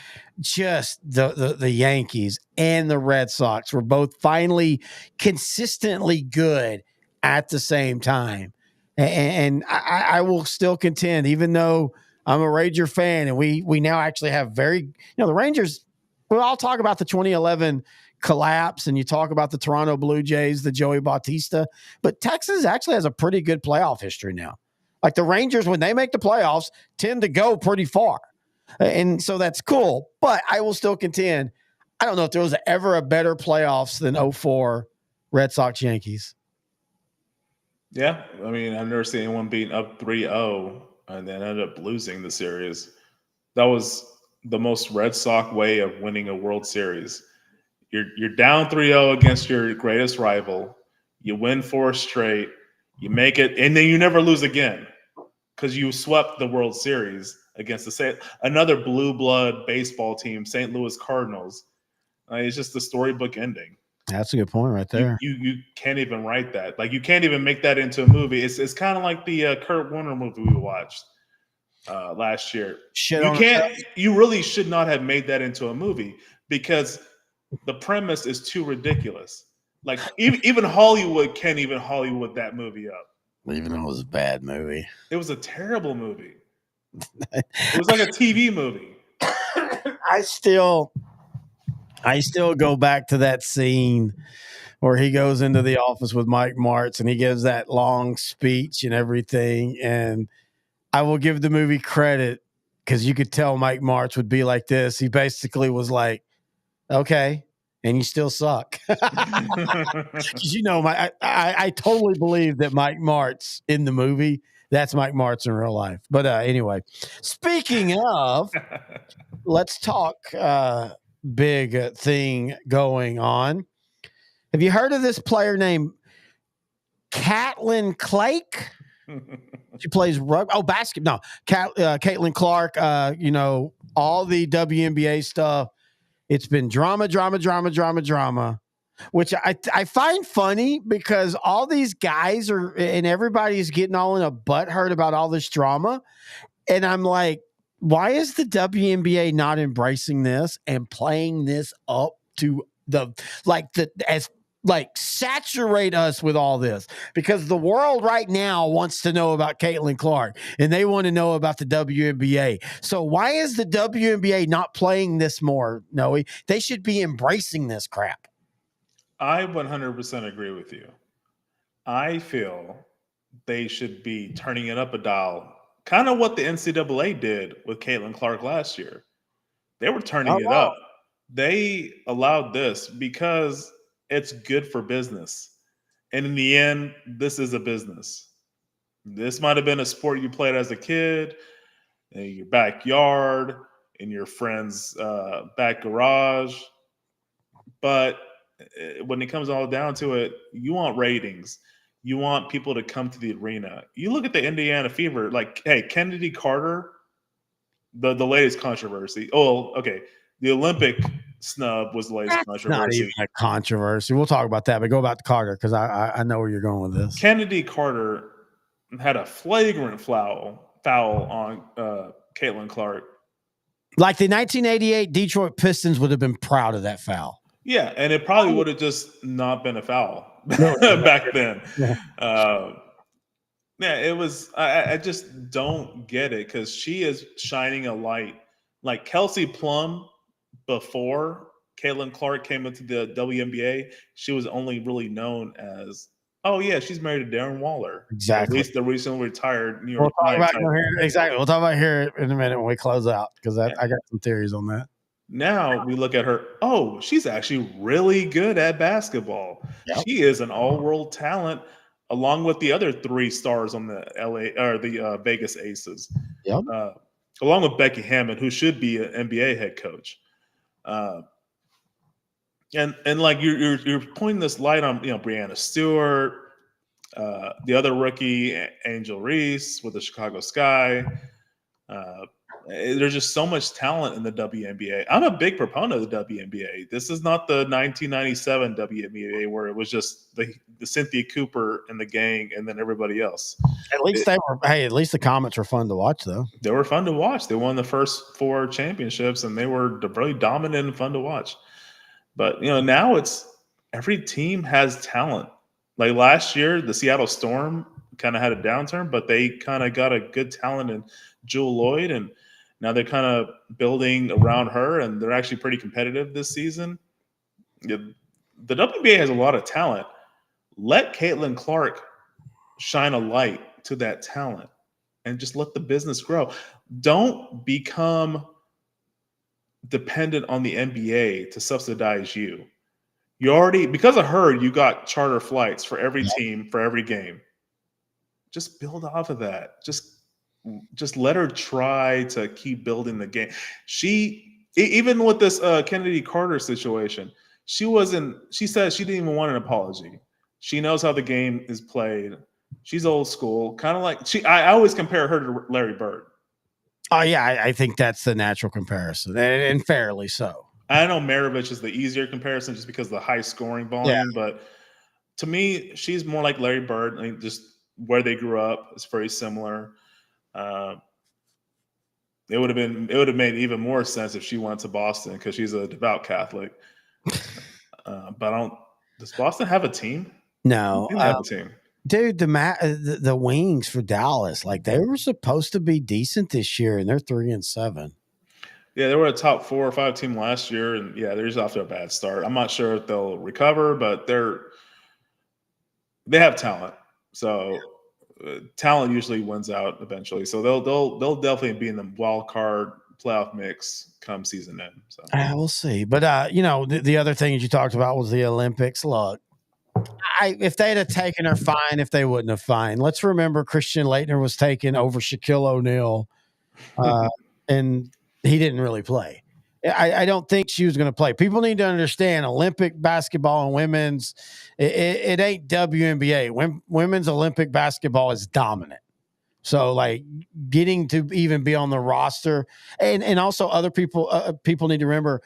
Just the Yankees and the Red Sox were both finally consistently good at the same time. And I will still contend, even though I'm a Ranger fan and we now actually have the Rangers, we'll all talk about the 2011 collapse and you talk about the Toronto Blue Jays, the Joey Bautista, but Texas actually has a pretty good playoff history now. Like the Rangers, when they make the playoffs, tend to go pretty far. And so that's cool. But I will still contend, I don't know if there was ever a better playoffs than 04 Red Sox Yankees. Yeah. I've never seen anyone being up 3-0 and then ended up losing the series. That was the most Red Sox way of winning a World Series. You're down 3-0 against your greatest rival. You win 4 straight. You make it, and then you never lose again because you swept the World Series against another blue blood baseball team, St. Louis Cardinals. It's just the storybook ending. That's a good point right there. You can't even write that. Like, you can't even make that into a movie. It's kind of like the Kurt Warner movie we watched last year. You really should not have made that into a movie because the premise is too ridiculous. Like, even Hollywood can't even Hollywood that movie up. Even though it was a bad movie. It was a terrible movie. It was like a TV movie. I still go back to that scene where he goes into the office with Mike Martz and he gives that long speech and everything. And I will give the movie credit because you could tell Mike Martz would be like this. He basically was like, okay, and you still suck. Because I totally believe that Mike Martz in the movie, that's Mike Martz in real life. But anyway, speaking of, let's talk big thing going on. Have you heard of this player named Caitlin Clark? She plays rugby. Oh, basketball. No, Caitlin Clark. All the WNBA stuff. It's been drama, which I find funny because all these guys and everybody's getting all in a butthurt about all this drama. And I'm like, why is the WNBA not embracing this and playing this up to saturate us with all this? Because the world right now wants to know about Caitlin Clark and they want to know about the WNBA. So why is the WNBA not playing this more, Noe? They should be embracing this crap. I 100% agree with you. I feel they should be turning it up a dial. Kind of what the NCAA did with Caitlin Clark last year. They were turning it up. They allowed this because it's good for business. And in the end, this is a business. This might have been a sport you played as a kid in your backyard, in your friend's back garage. But when it comes all down to it, you want ratings. You want people to come to the arena. You look at the Indiana Fever, like, hey, Kennedy Carter, the latest controversy. Oh, okay. The Olympic snub was the latest controversy. Not even a controversy. We'll talk about that, but go about the Carter because I know where you're going with this. Kennedy Carter had a flagrant foul on Caitlin Clark. Like the 1988 Detroit Pistons would have been proud of that foul. Yeah, and it probably would have just not been a foul back then. Yeah, it was. I just don't get it because she is shining a light. Like Kelsey Plum, before Caitlin Clark came into the WNBA, she was only really known as, oh yeah, she's married to Darren Waller. Exactly. The recently retired New York Times. Exactly. We'll talk about here in a minute when we close out because I got some theories on that. Now we look at her. Oh, she's actually really good at basketball. Yep. She is an all-world talent, along with the other 3 stars on the Vegas Aces. Yep. Along with Becky Hammond, who should be an NBA head coach. And like you're pointing this light on Breanna Stewart, the other rookie Angel Reese with the Chicago Sky. There's just so much talent in the WNBA. I'm a big proponent of the WNBA. This is not the 1997 WNBA where it was just the Cynthia Cooper and the gang and then everybody else. At least at least the Comets were fun to watch, though. They were fun to watch. They won the first 4 championships, and they were really dominant and fun to watch. But now it's every team has talent. Like last year, the Seattle Storm kind of had a downturn, but they kind of got a good talent in Jewel Lloyd, and now they're kind of building around her, and they're actually pretty competitive this season. The WNBA has a lot of talent. Let Caitlin Clark shine a light to that talent and just let the business grow. Don't become dependent on the NBA to subsidize you. You already, because of her, you got charter flights for every team, for every game. Just build off of that. Just let her try to keep building the game. She, even with this Kennedy Carter situation, She said she didn't even want an apology. She knows how the game is played. She's old school, kind of like I always compare her to Larry Bird. Oh yeah, I think that's the natural comparison, and fairly so. I know Maravich is the easier comparison just because of the high scoring volume, but to me, she's more like Larry Bird. I mean, just where they grew up is very similar. It would have made even more sense if she went to Boston because she's a devout Catholic. But does Boston have a team? No, They have a team. Dude, the Wings for Dallas, like they were supposed to be decent this year, and they're 3-7. Yeah, they were a top 4 or 5 team last year, and yeah, they're just off to a bad start. I'm not sure if they'll recover, but they have talent. So talent usually wins out eventually. So they'll definitely be in the wild card playoff mix come season end. So We'll see. But the other thing that you talked about was the Olympics. Look, if they'd have taken her, fine. If they wouldn't have, fine. Let's remember Christian Laettner was taken over Shaquille O'Neal, and he didn't really play. I don't think she was going to play. People need to understand Olympic basketball and women's, it ain't WNBA. Women's Olympic basketball is dominant. So like getting to even be on the roster and also other people need to remember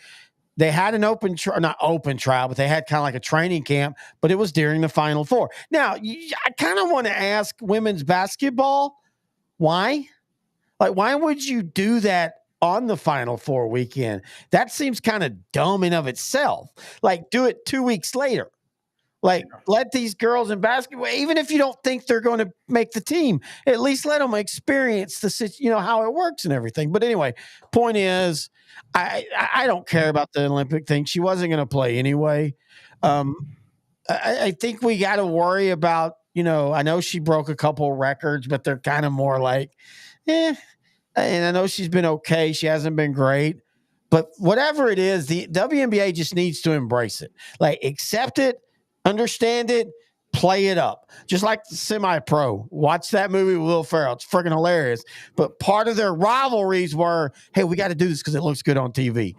they had an not open trial, but they had kind of like a training camp, but it was during the Final Four. Now, I kind of want to ask women's basketball, why? Like, why would you do that on the Final Four weekend? That seems kind of dumb in of itself. Like, do it 2 weeks later. Like, let these girls in basketball, even if you don't think they're going to make the team, at least let them experience how it works and everything. But anyway, point is, I don't care about the Olympic thing. She wasn't going to play anyway. I think we got to worry about, I know she broke a couple records, but they're kind of more like, And I know she's been okay. She hasn't been great. But whatever it is, the WNBA just needs to embrace it. Like, accept it, understand it, play it up. Just like the Semi-Pro. Watch that movie with Will Ferrell. It's freaking hilarious. But part of their rivalries were, hey, we got to do this because it looks good on TV.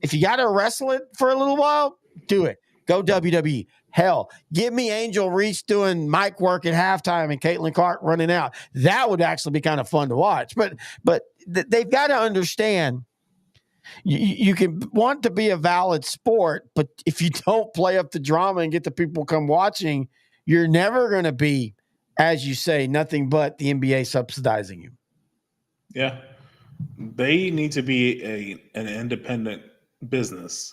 If you got to wrestle it for a little while, do it. Go WWE. Hell, give me Angel Reese doing mic work at halftime and Caitlin Clark running out. That would actually be kind of fun to watch. But they've got to understand you can want to be a valid sport, but if you don't play up the drama and get the people come watching, you're never going to be, as you say, nothing but the NBA subsidizing you. Yeah. They need to be an independent business.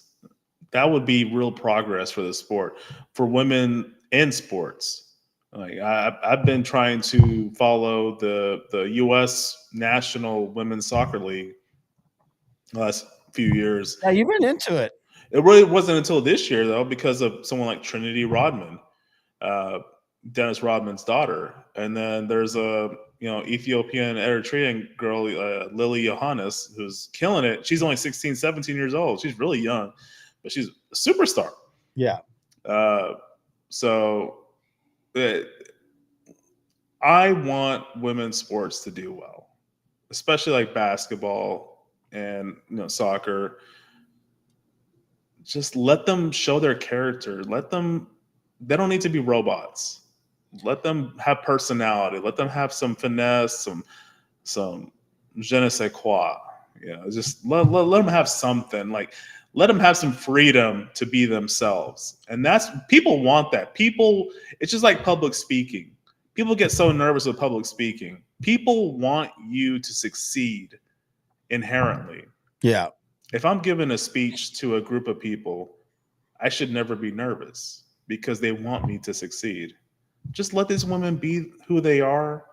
That would be real progress for the sport, for women in sports. Like I've been trying to follow the U.S. National Women's Soccer League the last few years. Yeah, you've been into it. It really wasn't until this year, though, because of someone like Trinity Rodman, Dennis Rodman's daughter, and then there's a Ethiopian Eritrean girl, Lily Johannes, who's killing it. She's only 16, 17 years old. She's really young, but she's a superstar. Yeah. I want women's sports to do well, especially like basketball and soccer. Just let them show their character. They don't need to be robots. Let them have personality. Let them have some finesse, some je ne sais quoi. Just let them have something. Like, let them have some freedom to be themselves. And people want that. It's just like public speaking. People get so nervous with public speaking. People want you to succeed inherently. Yeah. If I'm giving a speech to a group of people, I should never be nervous because they want me to succeed. Just let these women be who they are,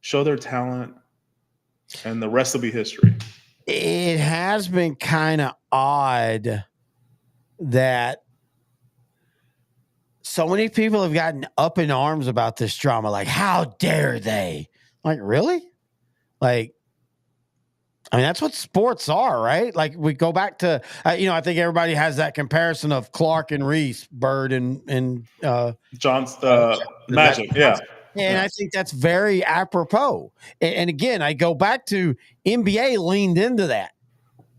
show their talent, and the rest will be history. It has been kind of odd that so many people have gotten up in arms about this drama. Like, how dare they? Like, really? Like, I mean, that's what sports are, right? Like, we go back to, I think everybody has that comparison of Clark and Reese, Bird and John's Magic, yeah. And I think that's very apropos. And again, I go back to NBA leaned into that.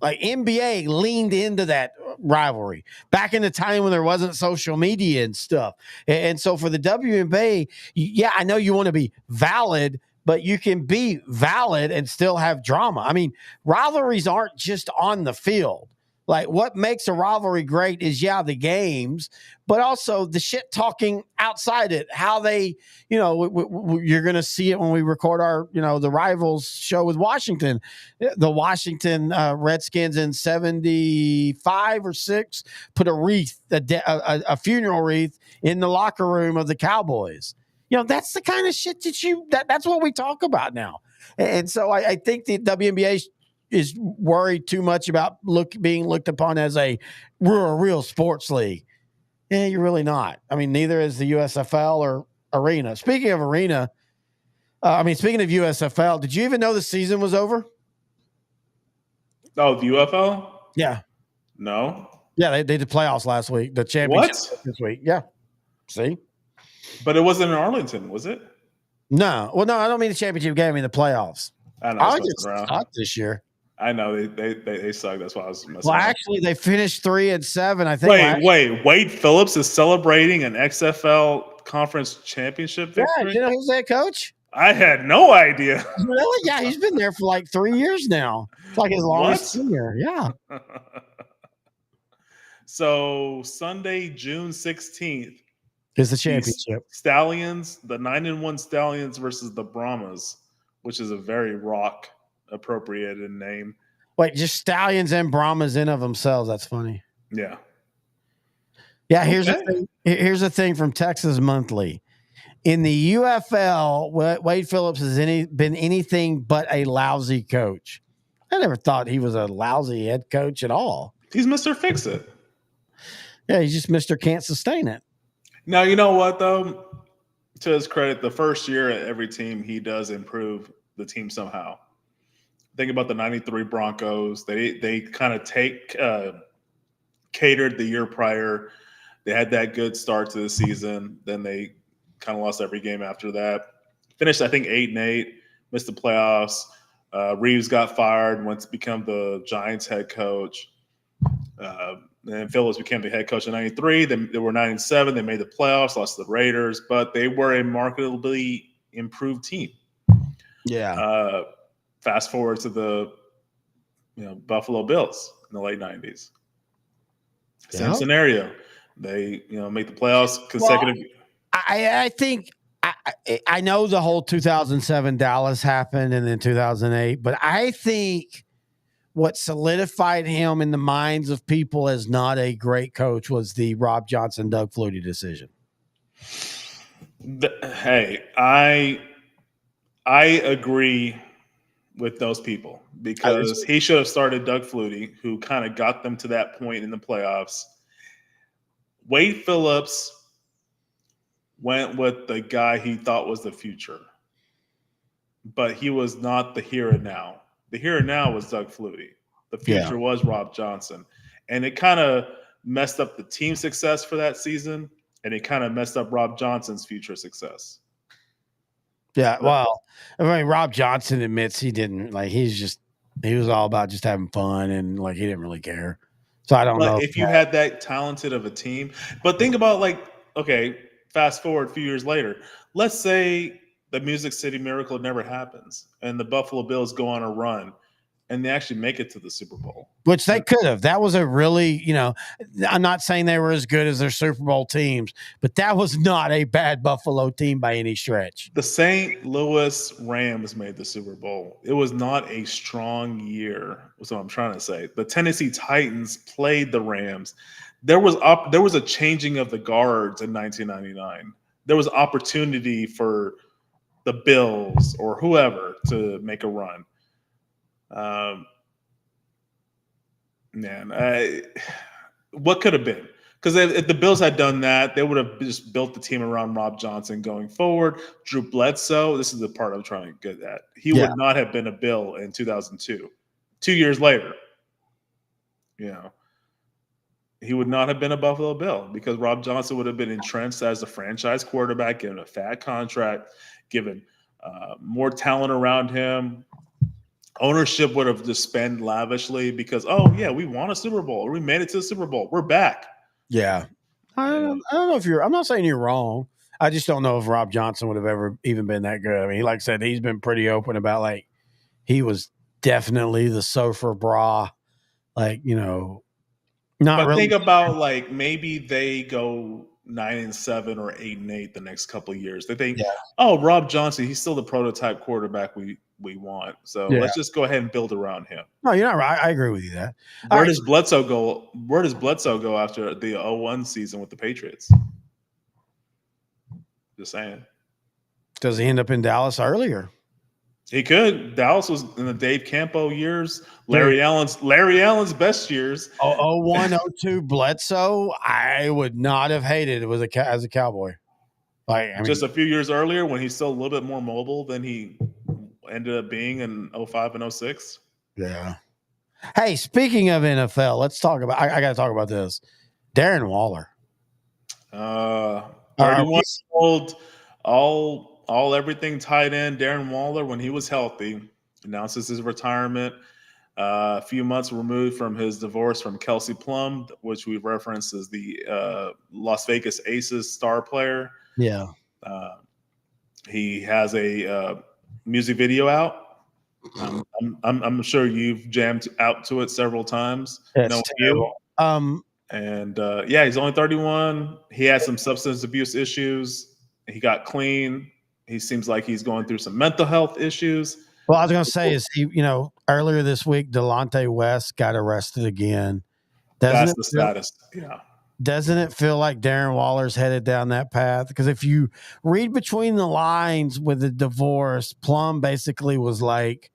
Like, NBA leaned into that. rivalry back in the time when there wasn't social media and stuff. And so for the WNBA, yeah, I know you want to be valid, but you can be valid and still have drama. I mean, rivalries aren't just on the field. Like, what makes a rivalry great is, yeah, the games, but also the shit talking outside it. How they, you're going to see it when we record our, the Rivals show with Washington. The Washington Redskins in 75 or 6 put a wreath, a funeral wreath in the locker room of the Cowboys. That's the kind of shit that's what we talk about now. And so I think the WNBA is worried too much about being looked upon as a real sports league. Yeah, you're really not. I mean, neither is the USFL or Arena. Speaking of Arena, speaking of USFL, did you even know the season was over? Oh, the UFL? Yeah. No. Yeah, they did playoffs last week. The championship this week. Yeah. See? But it wasn't in Arlington, was it? No. Well, no, I don't mean the championship game. I mean the playoffs. I know. I just sucked this year. I know they suck. That's why I was messing. Well, up. Actually, they finished 3-7. I think. Wait. Wade Phillips is celebrating an XFL conference championship victory. Yeah, you know who's that coach? I had no idea. Really? Yeah, he's been there for like 3 years now. It's like his longest tenure. Yeah. So Sunday, June 16th is the championship. Stallions, the 9-1 Stallions versus the Brahmas, which is a very rock appropriated name. Wait, just Stallions and Brahmas in of themselves. That's funny. Yeah. Yeah, here's the thing from Texas Monthly. In the UFL, Wade Phillips has been anything but a lousy coach. I never thought he was a lousy head coach at all. He's Mr. Fix-It. Yeah, he's just Mr. Can't Sustain It. Now, you know what, though? To his credit, the first year at every team, he does improve the team somehow. Think about the 93 Broncos. They kind of catered the year prior. They had that good start to the season. Then they kind of lost every game after that. Finished, I think, 8-8, missed the playoffs. Reeves got fired, went to become the Giants head coach. And Phillips became the head coach in 93. They were 9-7. They made the playoffs, lost to the Raiders, but they were a markedly improved team. Yeah. Fast forward to the Buffalo Bills in the late 90s. Same scenario. They make the playoffs consecutive. Well, I think I know the whole 2007 Dallas happened and then 2008, but I think what solidified him in the minds of people as not a great coach was the Rob Johnson, Doug Flutie decision. Hey, I agree with those people because he should have started Doug Flutie, who kind of got them to that point in the playoffs. Wade Phillips went with the guy he thought was the future, but he was not the here and now. The here and now was Doug Flutie. The future was Rob Johnson. And it kind of messed up the team success for that season, and it kind of messed up Rob Johnson's future success. Yeah, well, I mean, Rob Johnson admits he didn't he was all about just having fun and he didn't really care. So I don't know if you had that talented of a team. But think about fast forward a few years later. Let's say the Music City Miracle never happens and the Buffalo Bills go on a run and they actually make it to the Super Bowl. Which they could have. That was a really, I'm not saying they were as good as their Super Bowl teams, but that was not a bad Buffalo team by any stretch. The St. Louis Rams made the Super Bowl. It was not a strong year, is what I'm trying to say. The Tennessee Titans played the Rams. There was a changing of the guards in 1999. There was opportunity for the Bills or whoever to make a run. What could have been? Because if the Bills had done that, they would have just built the team around Rob Johnson going forward. Drew Bledsoe, this is the part I'm trying to get at. He would not have been a Bill in 2002. 2 years later, he would not have been a Buffalo Bill because Rob Johnson would have been entrenched as a franchise quarterback, given a fat contract, given more talent around him. ownership would have just spent lavishly because, oh yeah, we won a Super Bowl, or we made it to the Super Bowl, we're back. Yeah. I don't know if I'm not saying you're wrong. I just don't know if Rob Johnson would have ever even been that good. I mean, like I said, he's been pretty open about like he was definitely the sofa bra, like, not But really. think about like maybe they go 9-7 or 8-8 the next couple of years. They think, Yeah. oh, Rob Johnson, he's still the prototype quarterback we want. So Yeah. let's just go ahead and build around him. No, you're not right. I agree with you that. Where does Bledsoe go? Where does Bledsoe go after the 0-1 season with the Patriots? Just saying. Does he end up in Dallas earlier? He could. Dallas was in the Dave Campo years, Larry Allen's best years. 01, 02 Bledsoe, I would not have hated it as a Cowboy. Like, I mean, Just a few years earlier when he's still a little bit more mobile than he ended up being in 05 and 06. Yeah. Hey, speaking of NFL, let's talk about. I got to talk about this. Darren Waller, 31-year-old, all everything tight end. Darren Waller, when he was healthy, announces his retirement. A few months removed from his divorce from Kelsey Plum, which we referenced as the Las Vegas Aces star player. Yeah. He has a music video out. I'm sure you've jammed out to it several times. That's terrible. And he's only 31. He had some substance abuse issues. He got clean. He seems like he's going through some mental health issues. Well, I was going to say is earlier this week, Delonte West got arrested again. That's the status. Yeah. Doesn't it feel like Darren Waller's headed down that path? Because if you read between the lines with the divorce, Plum basically was like,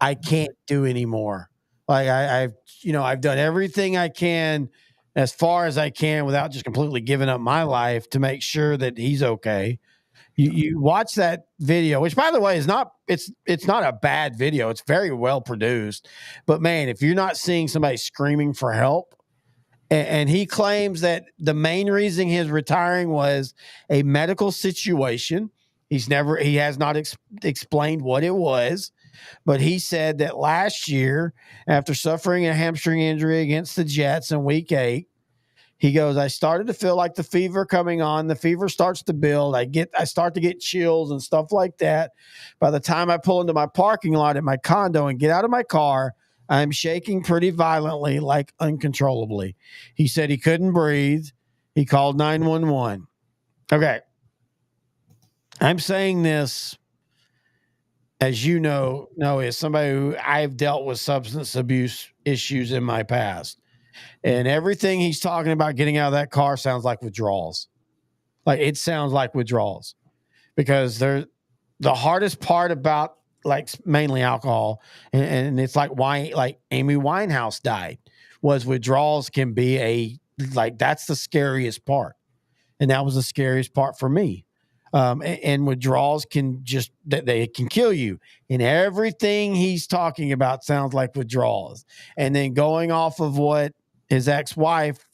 I can't do anymore. Like I've done everything I can as far as I can without just completely giving up my life to make sure that he's okay. You watch that video, which by the way is not a bad video. It's very well produced. But man, if you're not seeing somebody screaming for help, and he claims that the main reason he's retiring was a medical situation. He has not explained what it was, but he said that last year, after suffering a hamstring injury against the Jets in week 8, he goes, I started to feel like the fever coming on. The fever starts to build. I start to get chills and stuff like that. By the time I pull into my parking lot at my condo and get out of my car, I'm shaking pretty violently, like uncontrollably. He said he couldn't breathe. He called 911. Okay. I'm saying this, as you know, as somebody who I've dealt with substance abuse issues in my past. And everything he's talking about getting out of that car sounds like withdrawals. Like it sounds like withdrawals because the hardest part about like mainly alcohol and it's like why like Amy Winehouse died was withdrawals can be that's the scariest part. And that was the scariest part for me. And withdrawals they can kill you. And everything he's talking about sounds like withdrawals. And then going off of what his ex-wife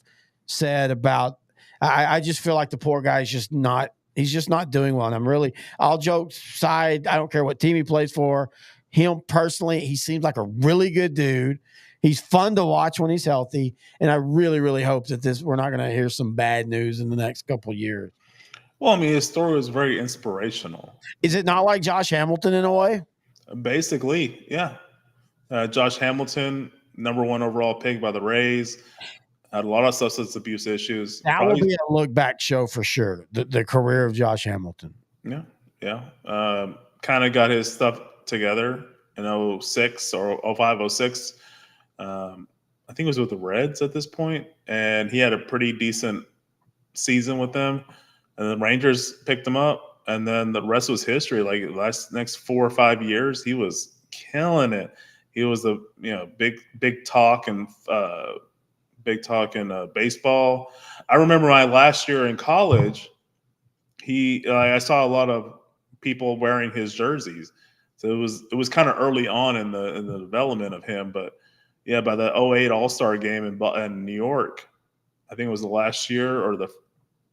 said about, I just feel like the poor guy is he's just not doing well. And I'll joke aside, I don't care what team he plays for. Him personally, he seems like a really good dude. He's fun to watch when he's healthy. And I really, really hope that we're not going to hear some bad news in the next couple of years. Well, I mean, his story was very inspirational. Is it not like Josh Hamilton in a way? Basically, yeah. Josh Hamilton, number 1 overall pick by the Rays, had a lot of substance abuse issues. That will be a look back show for sure. The career of Josh Hamilton. Yeah. Kind of got his stuff together in 06 or 05, 06. I think it was with the Reds at this point, and he had a pretty decent season with them. And the Rangers picked him up, and then the rest was history. Like the next 4 or 5 years, he was killing it. He was the big talk and baseball. I remember my last year in college. I saw a lot of people wearing his jerseys, so it was kind of early on in the development of him. But yeah, by the 08 All-Star game in New York, I think it was the last year or the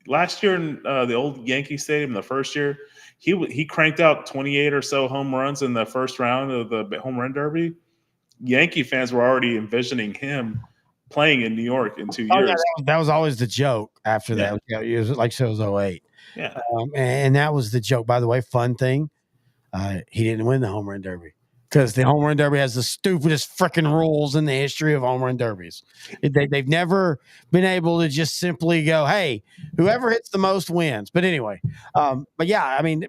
last year in the old Yankee Stadium, the first year, he cranked out 28 or so home runs in the first round of the home run derby. Yankee fans were already envisioning him playing in New York in 2 Oh, years. yeah, that was always the joke after Yeah. that. Yeah, it was like so it was 08. Yeah. And that was the joke. By the way, fun thing, he didn't win the home run derby because the home run derby has the stupidest freaking rules in the history of home run derbies. They've never been able to just simply go, hey, whoever hits the most wins. But anyway, but yeah, I mean,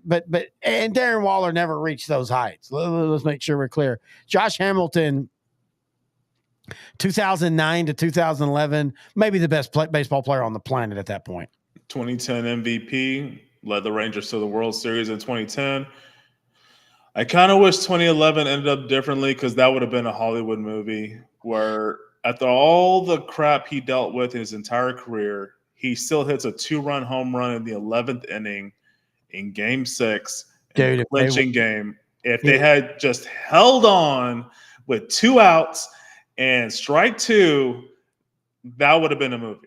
and Darren Waller never reached those heights. Let's make sure we're clear. Josh Hamilton, 2009 to 2011, maybe the best baseball player on the planet at that point. 2010 MVP, led the Rangers to the World Series in 2010. I kind of wish 2011 ended up differently because that would have been a Hollywood movie where after all the crap he dealt with his entire career, he still hits a 2-run home run in the 11th inning in Game 6 in the clinching game. If they had just held on with 2 outs and strike 2, that would have been a movie.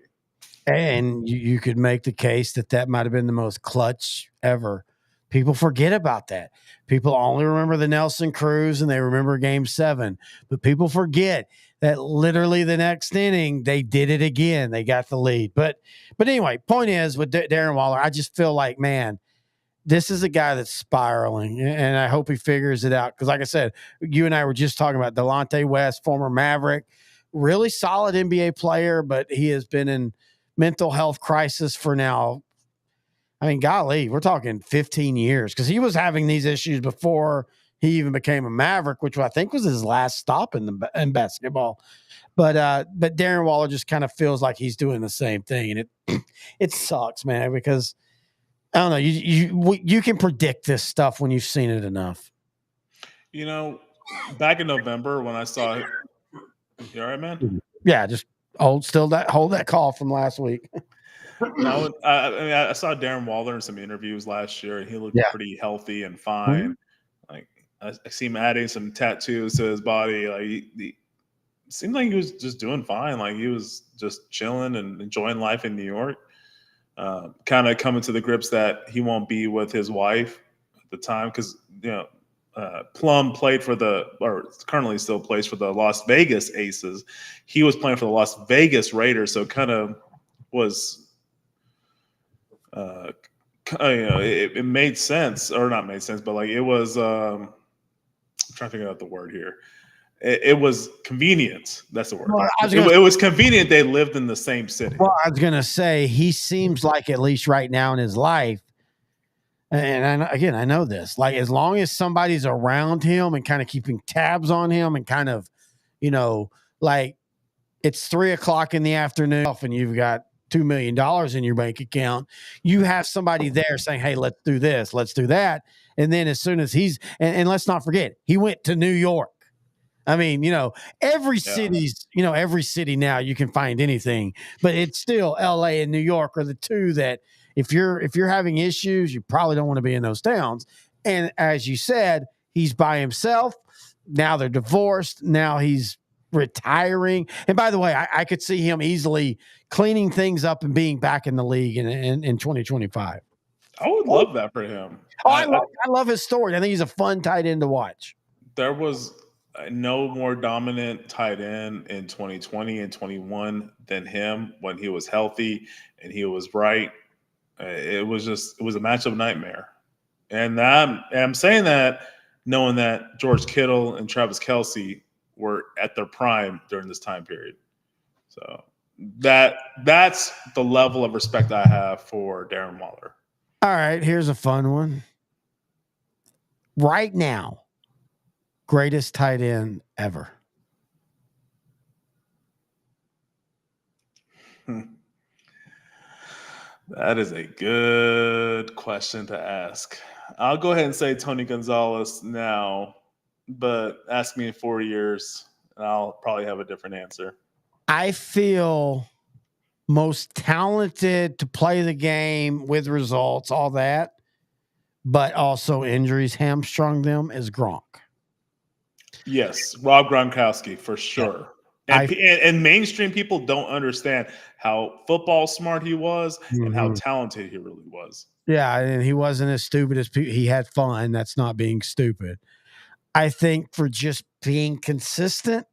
And you could make the case that might have been the most clutch ever. People forget about that. People only remember the Nelson Cruz and they remember Game 7. But people forget that literally the next inning, they did it again. They got the lead. But anyway, point is with Darren Waller, I just feel like, man, this is a guy that's spiraling, and I hope he figures it out. Because like I said, you and I were just talking about Delonte West, former Maverick, really solid NBA player, but he has been in mental health crisis for now. I mean, golly, we're talking 15 years because he was having these issues before he even became a Maverick, which I think was his last stop in basketball. But Darren Waller just kind of feels like he's doing the same thing, and it sucks, man, because I don't know. You can predict this stuff when you've seen it enough. You know, back in November when I saw it, you all right, man? Yeah, just hold that call from last week. No, I saw Darren Waller in some interviews last year, and he looked pretty healthy and fine. Mm-hmm. Like I see him adding some tattoos to his body. Like he seemed like he was just doing fine. Like he was just chilling and enjoying life in New York. Kind of coming to the grips that he won't be with his wife at the time because Plum played or currently still plays for the Las Vegas Aces. He was playing for the Las Vegas Raiders, so kind of was. It made sense, or not made sense, but like it was. I'm trying to figure out the word here. It was convenient. That's the word. Well, it was convenient they lived in the same city. Well, I was going to say, he seems like, at least right now in his life, and I know this, like as long as somebody's around him and kind of keeping tabs on him and kind of, like it's 3:00 in the afternoon and you've got $2 million in your bank account, you have somebody there saying, hey, let's do this, let's do that. And then as soon as and let's not forget, he went to New York. I mean, every city's, every city now you can find anything, but it's still LA and New York are the two that if you're having issues, you probably don't want to be in those towns. And as you said, he's by himself. Now they're divorced. Now he's retiring. And by the way, I could see him easily cleaning things up and being back in the league in 2025. I would love that for him. I love his story. I think he's a fun tight end to watch. There was no more dominant tight end in 2020 and 21 than him when he was healthy and he was right. It was a matchup nightmare. And I'm saying that knowing that George Kittle and Travis Kelce were at their prime during this time period. So that's the level of respect I have for Darren Waller. All right, here's a fun one. Right now, greatest tight end ever. That is a good question to ask. I'll go ahead and say Tony Gonzalez now, but ask me in 4 years, and I'll probably have a different answer. I feel most talented to play the game with results, all that, but also injuries hamstrung them is Gronk. Yes, Rob Gronkowski for sure. And mainstream people don't understand how football smart he was and how talented he really was. Yeah, and he wasn't as stupid as people. He had fun. That's not being stupid. I think for just being consistent,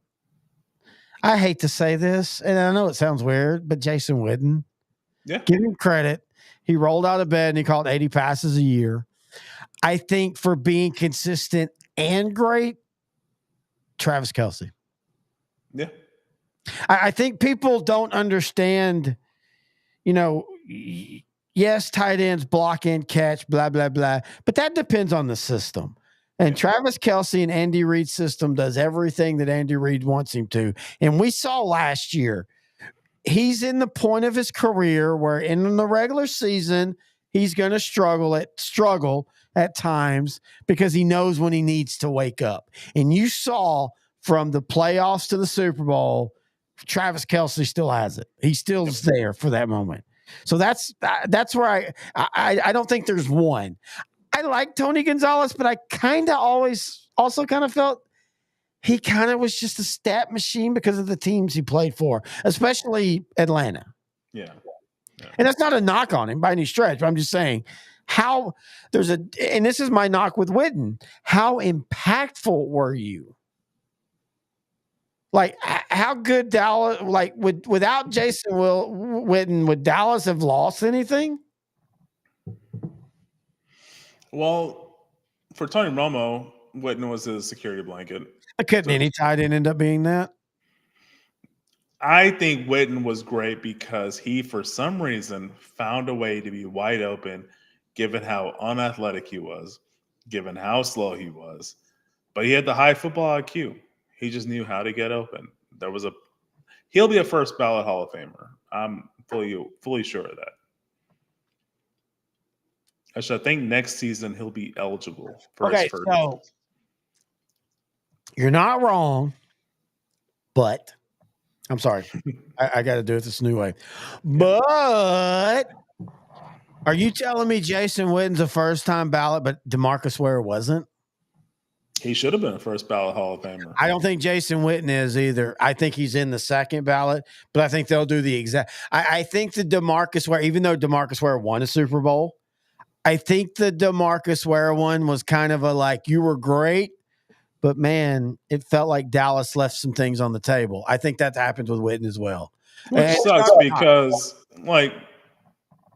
I hate to say this, and I know it sounds weird, but Jason Witten, give him credit. He rolled out of bed and he caught 80 passes a year. I think for being consistent and great, Travis Kelce. Yeah. I think people don't understand, yes, tight ends block and catch, blah, blah, blah. But that depends on the system. And Travis Kelce and Andy Reid's system does everything that Andy Reid wants him to. And we saw last year, he's in the point of his career where in the regular season, he's going to struggle at times because he knows when he needs to wake up. And you saw from the playoffs to the Super Bowl, Travis Kelce still has it. He still's there for that moment. So that's where I don't think there's one. I like Tony Gonzalez, but I kind of always also kind of felt he kind of was just a stat machine because of the teams he played for, especially Atlanta. Yeah. And that's not a knock on him by any stretch, but I'm just saying and this is my knock with Witten, how impactful were you? Like, how good Dallas, like, without Jason Witten, would Dallas have lost anything? Well, for Tony Romo, Witten was his security blanket. Couldn't any tight end end up being that? I think Witten was great because he, for some reason, found a way to be wide open, given how unathletic he was, given how slow he was. But he had the high football IQ. He just knew how to get open. He'll be a first ballot Hall of Famer. I'm fully sure of that. Actually, I think next season he'll be eligible for his first. So you're not wrong, but I'm sorry. I got to do it this new way. But are you telling me Jason Witten's a first-time ballot, but DeMarcus Ware wasn't? He should have been a first ballot Hall of Famer. I don't think Jason Witten is either. I think he's in the second ballot, but I think they'll do the exact. I think the DeMarcus Ware, even though DeMarcus Ware won a Super Bowl, I think the DeMarcus Ware one was kind of a like, you were great, but man, it felt like Dallas left some things on the table. I think that happened with Witten as well. Which sucks because, like,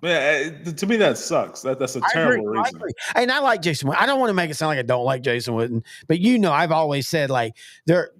to me, that sucks. That's a terrible reason. And I like Jason Witten. I don't want to make it sound like I don't like Jason Witten, but I've always said like the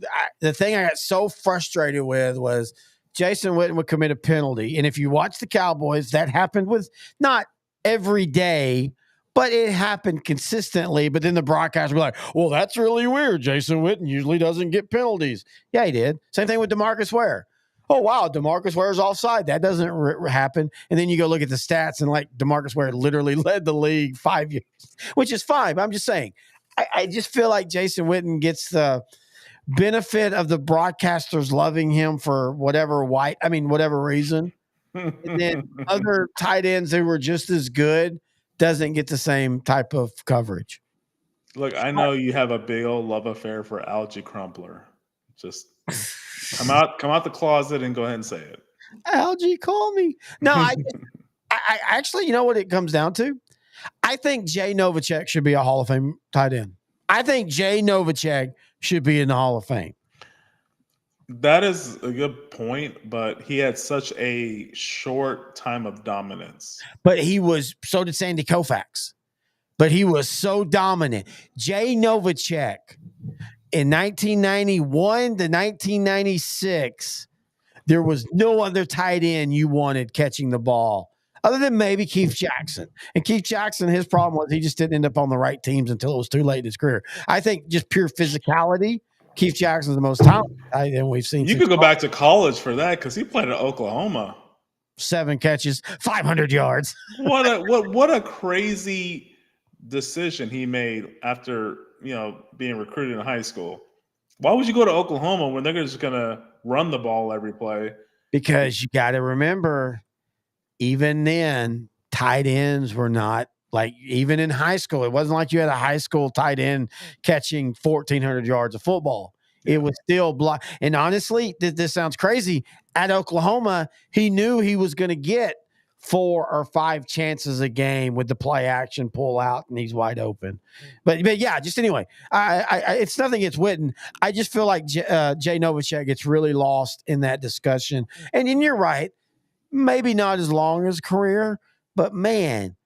thing I got so frustrated with was Jason Witten would commit a penalty, and if you watch the Cowboys, that happened with not every day, but it happened consistently. But then the broadcast would be like, "Well, that's really weird. Jason Witten usually doesn't get penalties." Yeah, he did. Same thing with DeMarcus Ware. Oh, wow, DeMarcus Ware's offside. That doesn't happen. And then you go look at the stats, and like DeMarcus Ware literally led the league 5 years, which is fine. But I'm just saying, I just feel like Jason Witten gets the benefit of the broadcasters loving him for whatever reason. And then other tight ends who were just as good doesn't get the same type of coverage. Look, I know you have a big old love affair for Algie Crumpler. Just come out the closet and go ahead and say it. Algie, call me. No, I actually, you know what it comes down to? I think Jay Novacek should be a Hall of Fame tight end. I think Jay Novacek should be in the Hall of Fame. That is a good point, but he had such a short time of dominance. But so did Sandy Koufax. But he was so dominant. Jay Novacek in 1991 to 1996, there was no other tight end you wanted catching the ball other than maybe Keith Jackson. And Keith Jackson, his problem was he just didn't end up on the right teams until it was too late in his career. I think just pure physicality, Keith Jackson's the most talented tight end we've seen. You could go back to college for that because he played at Oklahoma. 7 catches, 500 yards. What a crazy decision he made after being recruited in high school. Why would you go to Oklahoma when they're just going to run the ball every play? Because you got to remember, even then, tight ends were not like, even in high school, it wasn't like you had a high school tight end catching 1,400 yards of football. It was still blocked. And honestly, this sounds crazy. At Oklahoma, he knew he was going to get 4 or 5 chances a game with the play action pull out, and he's wide open. But yeah, just anyway, I it's nothing against Witten. I just feel like Jay Novacek gets really lost in that discussion. And you're right, maybe not as long as career, but man,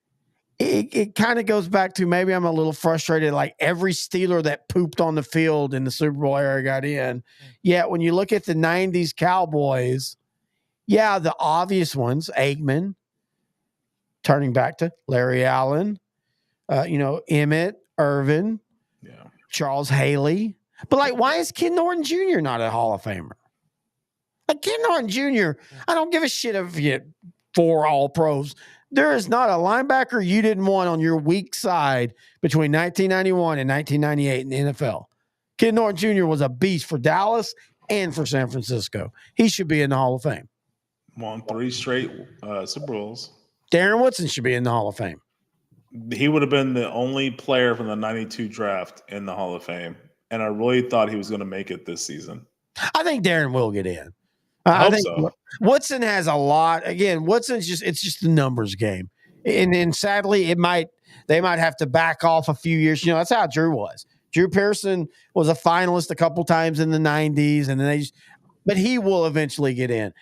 it kind of goes back to maybe I'm a little frustrated. Like every Steeler that pooped on the field in the Super Bowl era got in. Yet when you look at the 90s Cowboys, yeah, the obvious ones, Aikman, turning back to Larry Allen, Emmett, Irvin, Charles Haley. But like, why is Ken Norton Jr. not a Hall of Famer? Like Ken Norton Jr., I don't give a shit if you get 4 All Pros. There is not a linebacker you didn't want on your weak side between 1991 and 1998 in the NFL. Ken Norton Jr. was a beast for Dallas and for San Francisco. He should be in the Hall of Fame. Won 3 straight Super Bowls. Darren Woodson should be in the Hall of Fame. He would have been the only player from the 92 draft in the Hall of Fame. And I really thought he was going to make it this season. I think Darren will get in. I think so. Woodson has a lot. Again, Woodson's just the numbers game. And sadly, they might have to back off a few years. That's how Drew was. Drew Pearson was a finalist a couple times in the 90s, and then but he will eventually get in.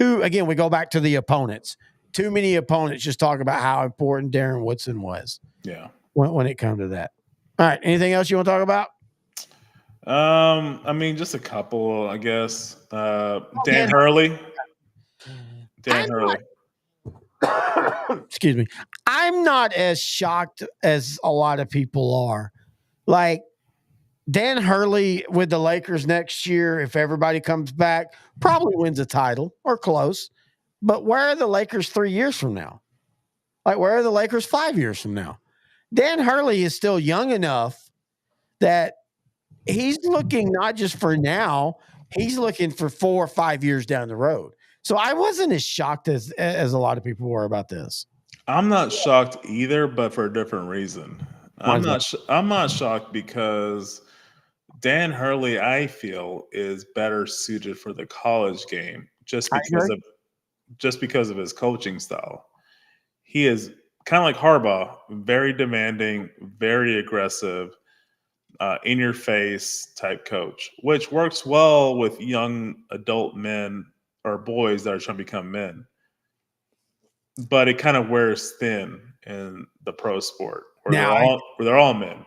Again, we go back to the opponents. Too many opponents just talk about how important Darren Woodson was. Yeah. When it comes to that. All right. Anything else you want to talk about? Just a couple, I guess. Dan Hurley. Excuse me. I'm not as shocked as a lot of people are. Like Dan Hurley with the Lakers next year, if everybody comes back, probably wins a title or close. But where are the Lakers 3 years from now? Like, where are the Lakers 5 years from now? Dan Hurley is still young enough that he's looking not just for now, he's looking for 4 or 5 years down the road. So I wasn't as shocked as a lot of people were about this. I'm not shocked either, but for a different reason. I'm not shocked because Dan Hurley, I feel, is better suited for the college game just because of his coaching style. He is kind of like Harbaugh, very demanding, very aggressive, in your face type coach, which works well with young adult men or boys that are trying to become men. But it kind of wears thin in the pro sport where they're all men.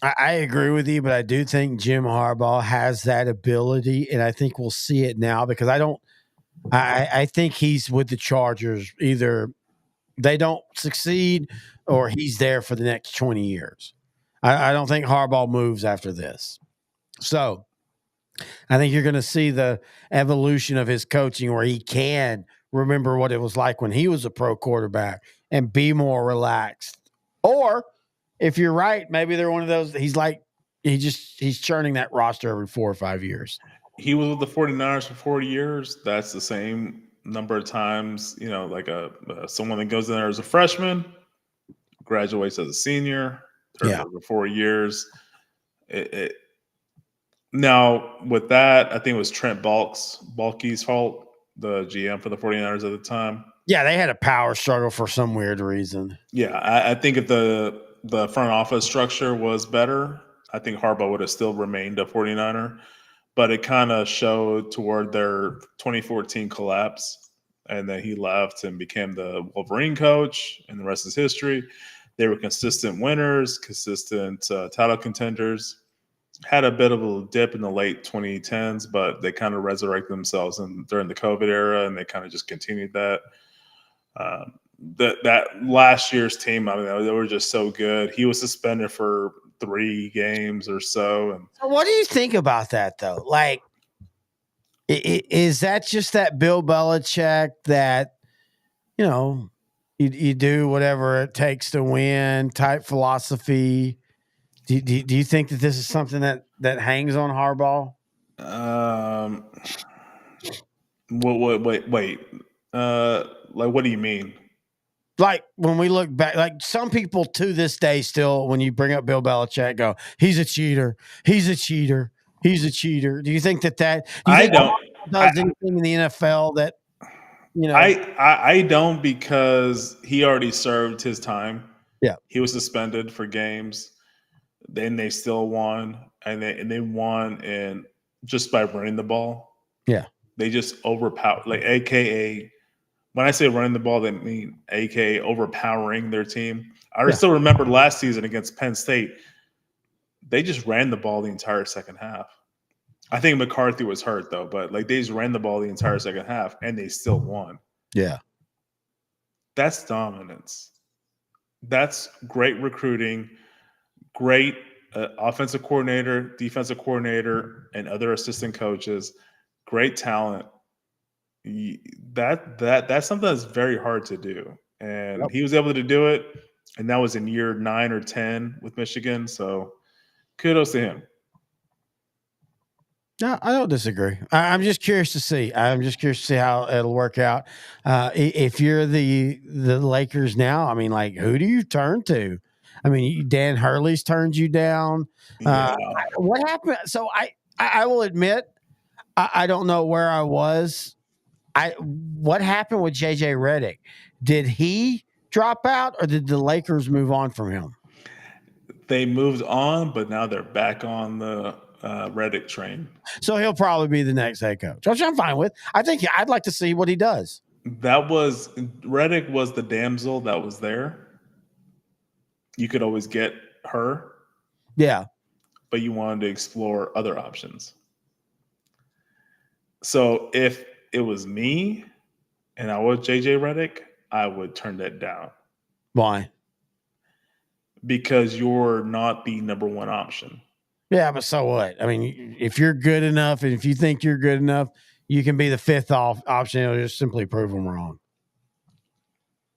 I agree with you, but I do think Jim Harbaugh has that ability, and I think we'll see it now because I think he's with the Chargers. Either they don't succeed or he's there for the next 20 years. I don't think Harbaugh moves after this. So I think you're going to see the evolution of his coaching where he can remember what it was like when he was a pro quarterback and be more relaxed. Or if you're right, maybe they're one of those, he's churning that roster every 4 or 5 years. He was with the 49ers for 40 years. That's the same number of times, like someone that goes in there as a freshman, graduates as a senior, for 4 years. Now, with that, I think it was Trent Baalke's fault, the GM for the 49ers at the time. Yeah, they had a power struggle for some weird reason. Yeah, I think if the front office structure was better, I think Harbaugh would have still remained a 49er. But it kind of showed toward their 2014 collapse, and then he left and became the Wolverine coach, and the rest is history. They were consistent winners, consistent title contenders. Had a bit of a dip in the late 2010s, but they kind of resurrected themselves during the COVID era, and they kind of just continued that. That last year's team, they were just so good. He was suspended for 3 games or so. And what do you think about that, though? Like, is that just that Bill Belichick that, you do whatever it takes to win type philosophy? Do you think that this is something that hangs on Harbaugh? Wait. Like, what do you mean? Like, when we look back, like some people to this day still, when you bring up Bill Belichick, go, he's a cheater. He's a cheater. he's a cheater? Do you think that do you I think don't. does anything in the NFL that I don't, because he already served his time. Yeah. He was suspended for games. Then they still won, and they won and just by running the ball. Yeah. They just overpower, like AKA. When I say running the ball, they mean AKA overpowering their team. I still remember last season against Penn State. They just ran the ball the entire second half. I think McCarthy was hurt though, but like they just ran the ball the entire second half and they still won. Yeah. That's dominance. That's great recruiting, great offensive coordinator, defensive coordinator, and other assistant coaches, great talent. That's something that's very hard to do, and he was able to do it, and that was in year 9 or 10 with Michigan. So, kudos to him. No, I don't disagree. I'm just curious to see. I'm just curious to see how it'll work out. If you're the Lakers now, I mean, like, who do you turn to? I mean, Dan Hurley's turned you down. What happened? So I will admit, I don't know where I was. What happened with JJ Redick? Did he drop out, or did the Lakers move on from him? They moved on, but now they're back on the Redick train. So he'll probably be the next head coach, which I'm fine with. I think I'd like to see what he does. Redick was the damsel that was there. You could always get her. Yeah. But you wanted to explore other options. So if it was me and I was JJ Redick, I would turn that down. Why? Because you're not the number one option. Yeah, but so what? I mean, if you're good enough and if you think you're good enough, you can be the fifth option. It'll just simply prove them wrong.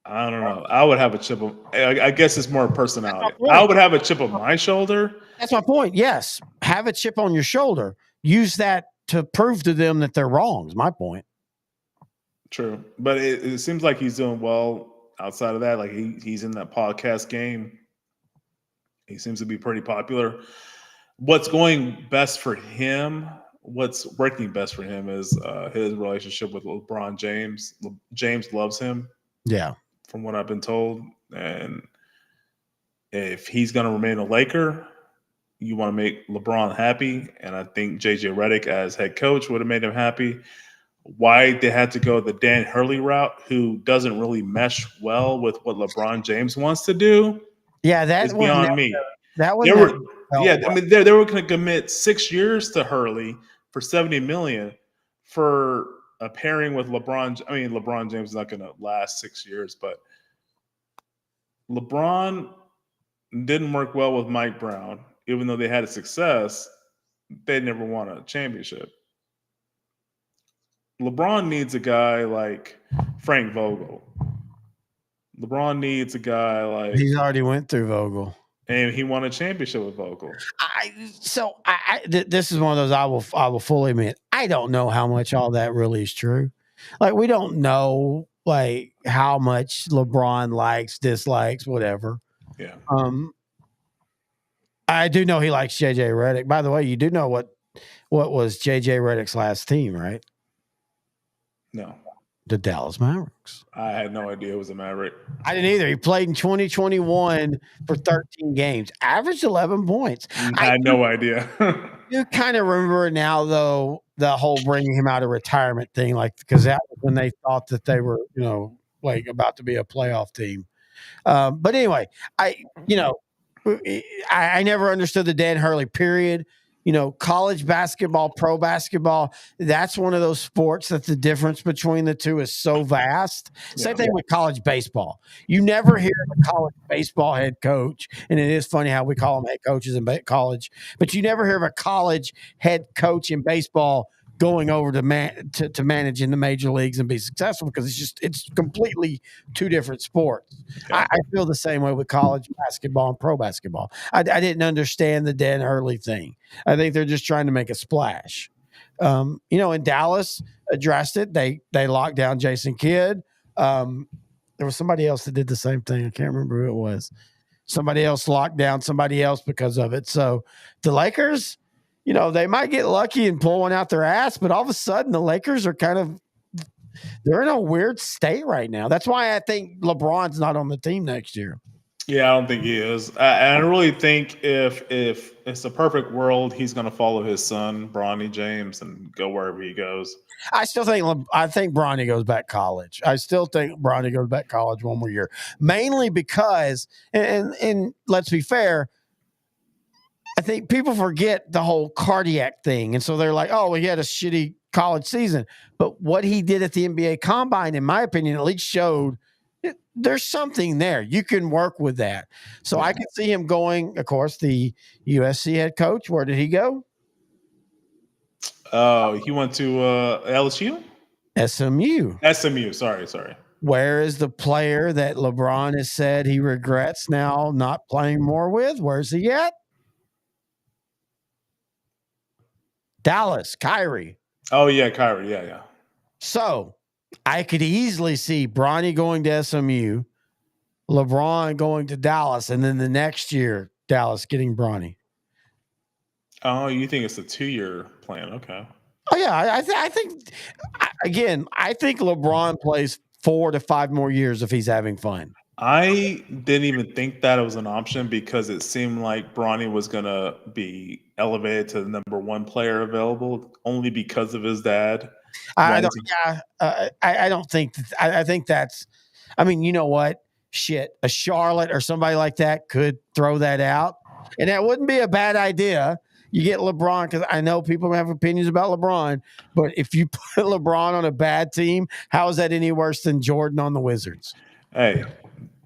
I don't know. I would have a chip of, I guess it's more personality. I would have a chip on my shoulder. That's my point. Yes. Have a chip on your shoulder. Use that to prove to them that they're wrong is my point. True. But it seems like he's doing well outside of that. Like he's in that podcast game. He seems to be pretty popular. What's going best for him, what's working best for him is his relationship with LeBron James. James loves him. Yeah. From what I've been told. And if he's going to remain a Laker, you want to make LeBron happy. And I think JJ Redick as head coach would have made him happy. Why they had to go the Dan Hurley route, who doesn't really mesh well with what LeBron James wants to do. Yeah, that is beyond me. That was I mean, they were going to commit 6 years to Hurley for $70 million for a pairing with LeBron. I mean, LeBron James is not going to last 6 years, but LeBron didn't work well with Mike Brown. Even though they had a success, they never won a championship. LeBron needs a guy like Frank Vogel. LeBron needs a guy like... He's already went through Vogel. And he won a championship with Vogel. This is one of those I will fully admit. I don't know how much all that really is true. Like, we don't know like how much LeBron likes, dislikes, whatever. Yeah. I do know he likes JJ Redick. By the way, you do know what was JJ Redick's last team, right? No. The Dallas Mavericks. I had no idea it was a Maverick. I didn't either. He played in 2021 for 13 games, averaged 11 points. I had no idea. You kind of remember now, though, the whole bringing him out of retirement thing, like, because that was when they thought that they were, like about to be a playoff team. But anyway, I never understood the Dan Hurley period. College basketball, pro basketball, that's one of those sports that the difference between the two is so vast. Same thing with college baseball. You never hear of a college baseball head coach, and it is funny how we call them head coaches in college, but you never hear of a college head coach in baseball going over to manage in the major leagues and be successful, because it's completely two different sports. I feel the same way with college basketball and pro basketball. I didn't understand the Dan Hurley thing. I think they're just trying to make a splash. And Dallas addressed it. They locked down Jason Kidd. There was somebody else that did the same thing. I can't remember who it was. Somebody else locked down somebody else because of it. So the Lakers, they might get lucky and pull one out their ass, but all of a sudden the Lakers are they're in a weird state right now. That's why I think LeBron's not on the team next year. Yeah, I don't think he is. I really think if it's a perfect world, he's going to follow his son, Bronny James, and go wherever he goes. I think Bronny goes back college. I still think Bronny goes back college one more year, mainly because, and let's be fair, I think people forget the whole cardiac thing, and so they're like, "Oh, well, he had a shitty college season," but what he did at the NBA Combine, in my opinion, at least showed there's something there. You can work with that. So I can see him going, of course, the USC head coach. Where did he go? Oh, he went to LSU? SMU. SMU. Sorry. Where is the player that LeBron has said he regrets now not playing more with? Where's he at? Dallas, Kyrie. Oh, yeah, Kyrie. Yeah. So I could easily see Bronny going to SMU, LeBron going to Dallas, and then the next year, Dallas getting Bronny. Oh, you think it's a 2-year plan? Okay. Oh yeah, I think LeBron plays 4 to 5 more years if he's having fun. I didn't even think that it was an option because it seemed like Bronny was going to be elevated to the number 1 player available only because of his dad. I don't think I think that's. I mean, you know what? Shit, a Charlotte or somebody like that could throw that out, and that wouldn't be a bad idea. You get LeBron, because I know people have opinions about LeBron, but if you put LeBron on a bad team, how is that any worse than Jordan on the Wizards? Hey,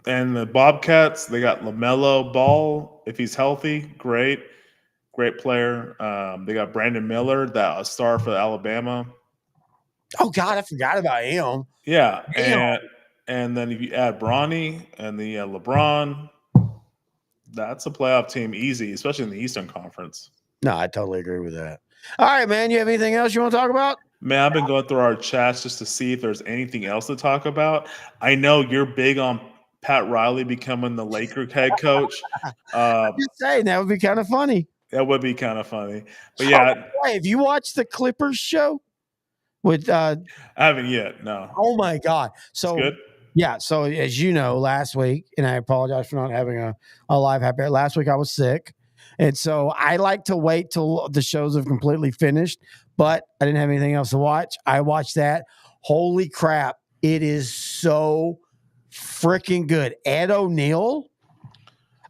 and the Bobcats, they got LaMelo Ball. If he's healthy, great player. They got Brandon Miller, that a star for Alabama. Oh God, I forgot about him. Yeah, and then if you add Bronny and the LeBron, that's a playoff team easy, especially in the Eastern Conference. No, I totally agree with that. All right, man. You have anything else you want to talk about? Man, I've been going through our chats just to see if there's anything else to talk about. I know you're big on Pat Riley becoming the Lakers head coach. Just saying, that would be kind of funny. That would be kind of funny. But yeah. Hey, have you watched the Clippers show? With I haven't yet, no. Oh my God. So it's good. Yeah. So as you know, last week, and I apologize for not having a live happy hour. Last week I was sick. And so I like to wait till the shows have completely finished, but I didn't have anything else to watch. I watched that. Holy crap. It is so freaking good. Ed O'Neill.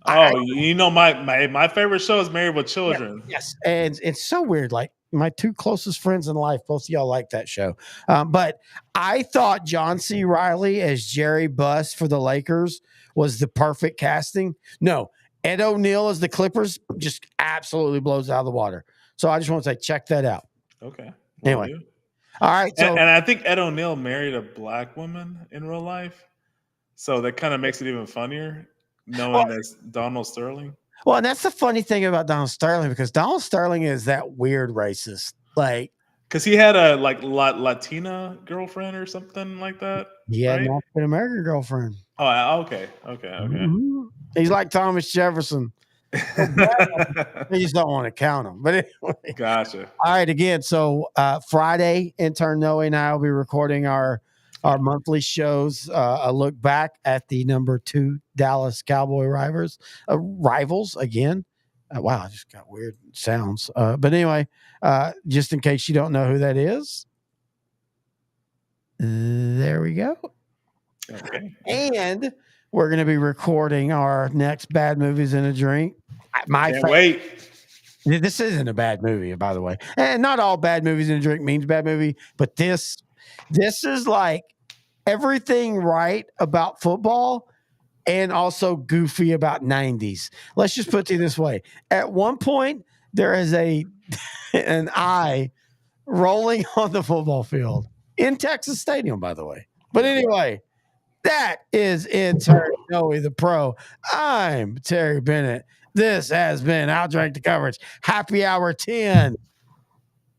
My favorite show is Married with Children. Yes. And it's so weird. Like my 2 closest friends in life, both of y'all like that show. But I thought John C. Reilly as Jerry Buss for the Lakers was the perfect casting. No. Ed O'Neill as the Clippers just absolutely blows out of the water. So I just want to say, check that out. Okay. Anyway. All right. So, and I think Ed O'Neill married a black woman in real life. So that kind of makes it even funnier, knowing that's Donald Sterling. Well, and that's the funny thing about Donald Sterling, because Donald Sterling is that weird racist. Like, because he had a Latina girlfriend or something like that. He had an African American girlfriend. Oh, okay. Mm-hmm. He's like Thomas Jefferson. You just don't want to count him. But anyway. Gotcha. All right, again. So Friday, intern Noe and I will be recording our monthly shows. A look back at the number 2 Dallas Cowboy rivals again. Wow, I just got weird sounds. But anyway, just in case you don't know who that is, there we go. Okay. And we're going to be recording our next Bad Movies in a Drink. Can't wait. This isn't a bad movie, by the way. And not all Bad Movies in a Drink means bad movie, but this is like everything right about football and also goofy about 90s. Let's just put it this way. At one point, there is an eye rolling on the football field in Texas Stadium, by the way. But anyway, that is intern Noe the Pro. I'm Terry Bennett. This has been OutDrank The Coverage. Happy Hour 10.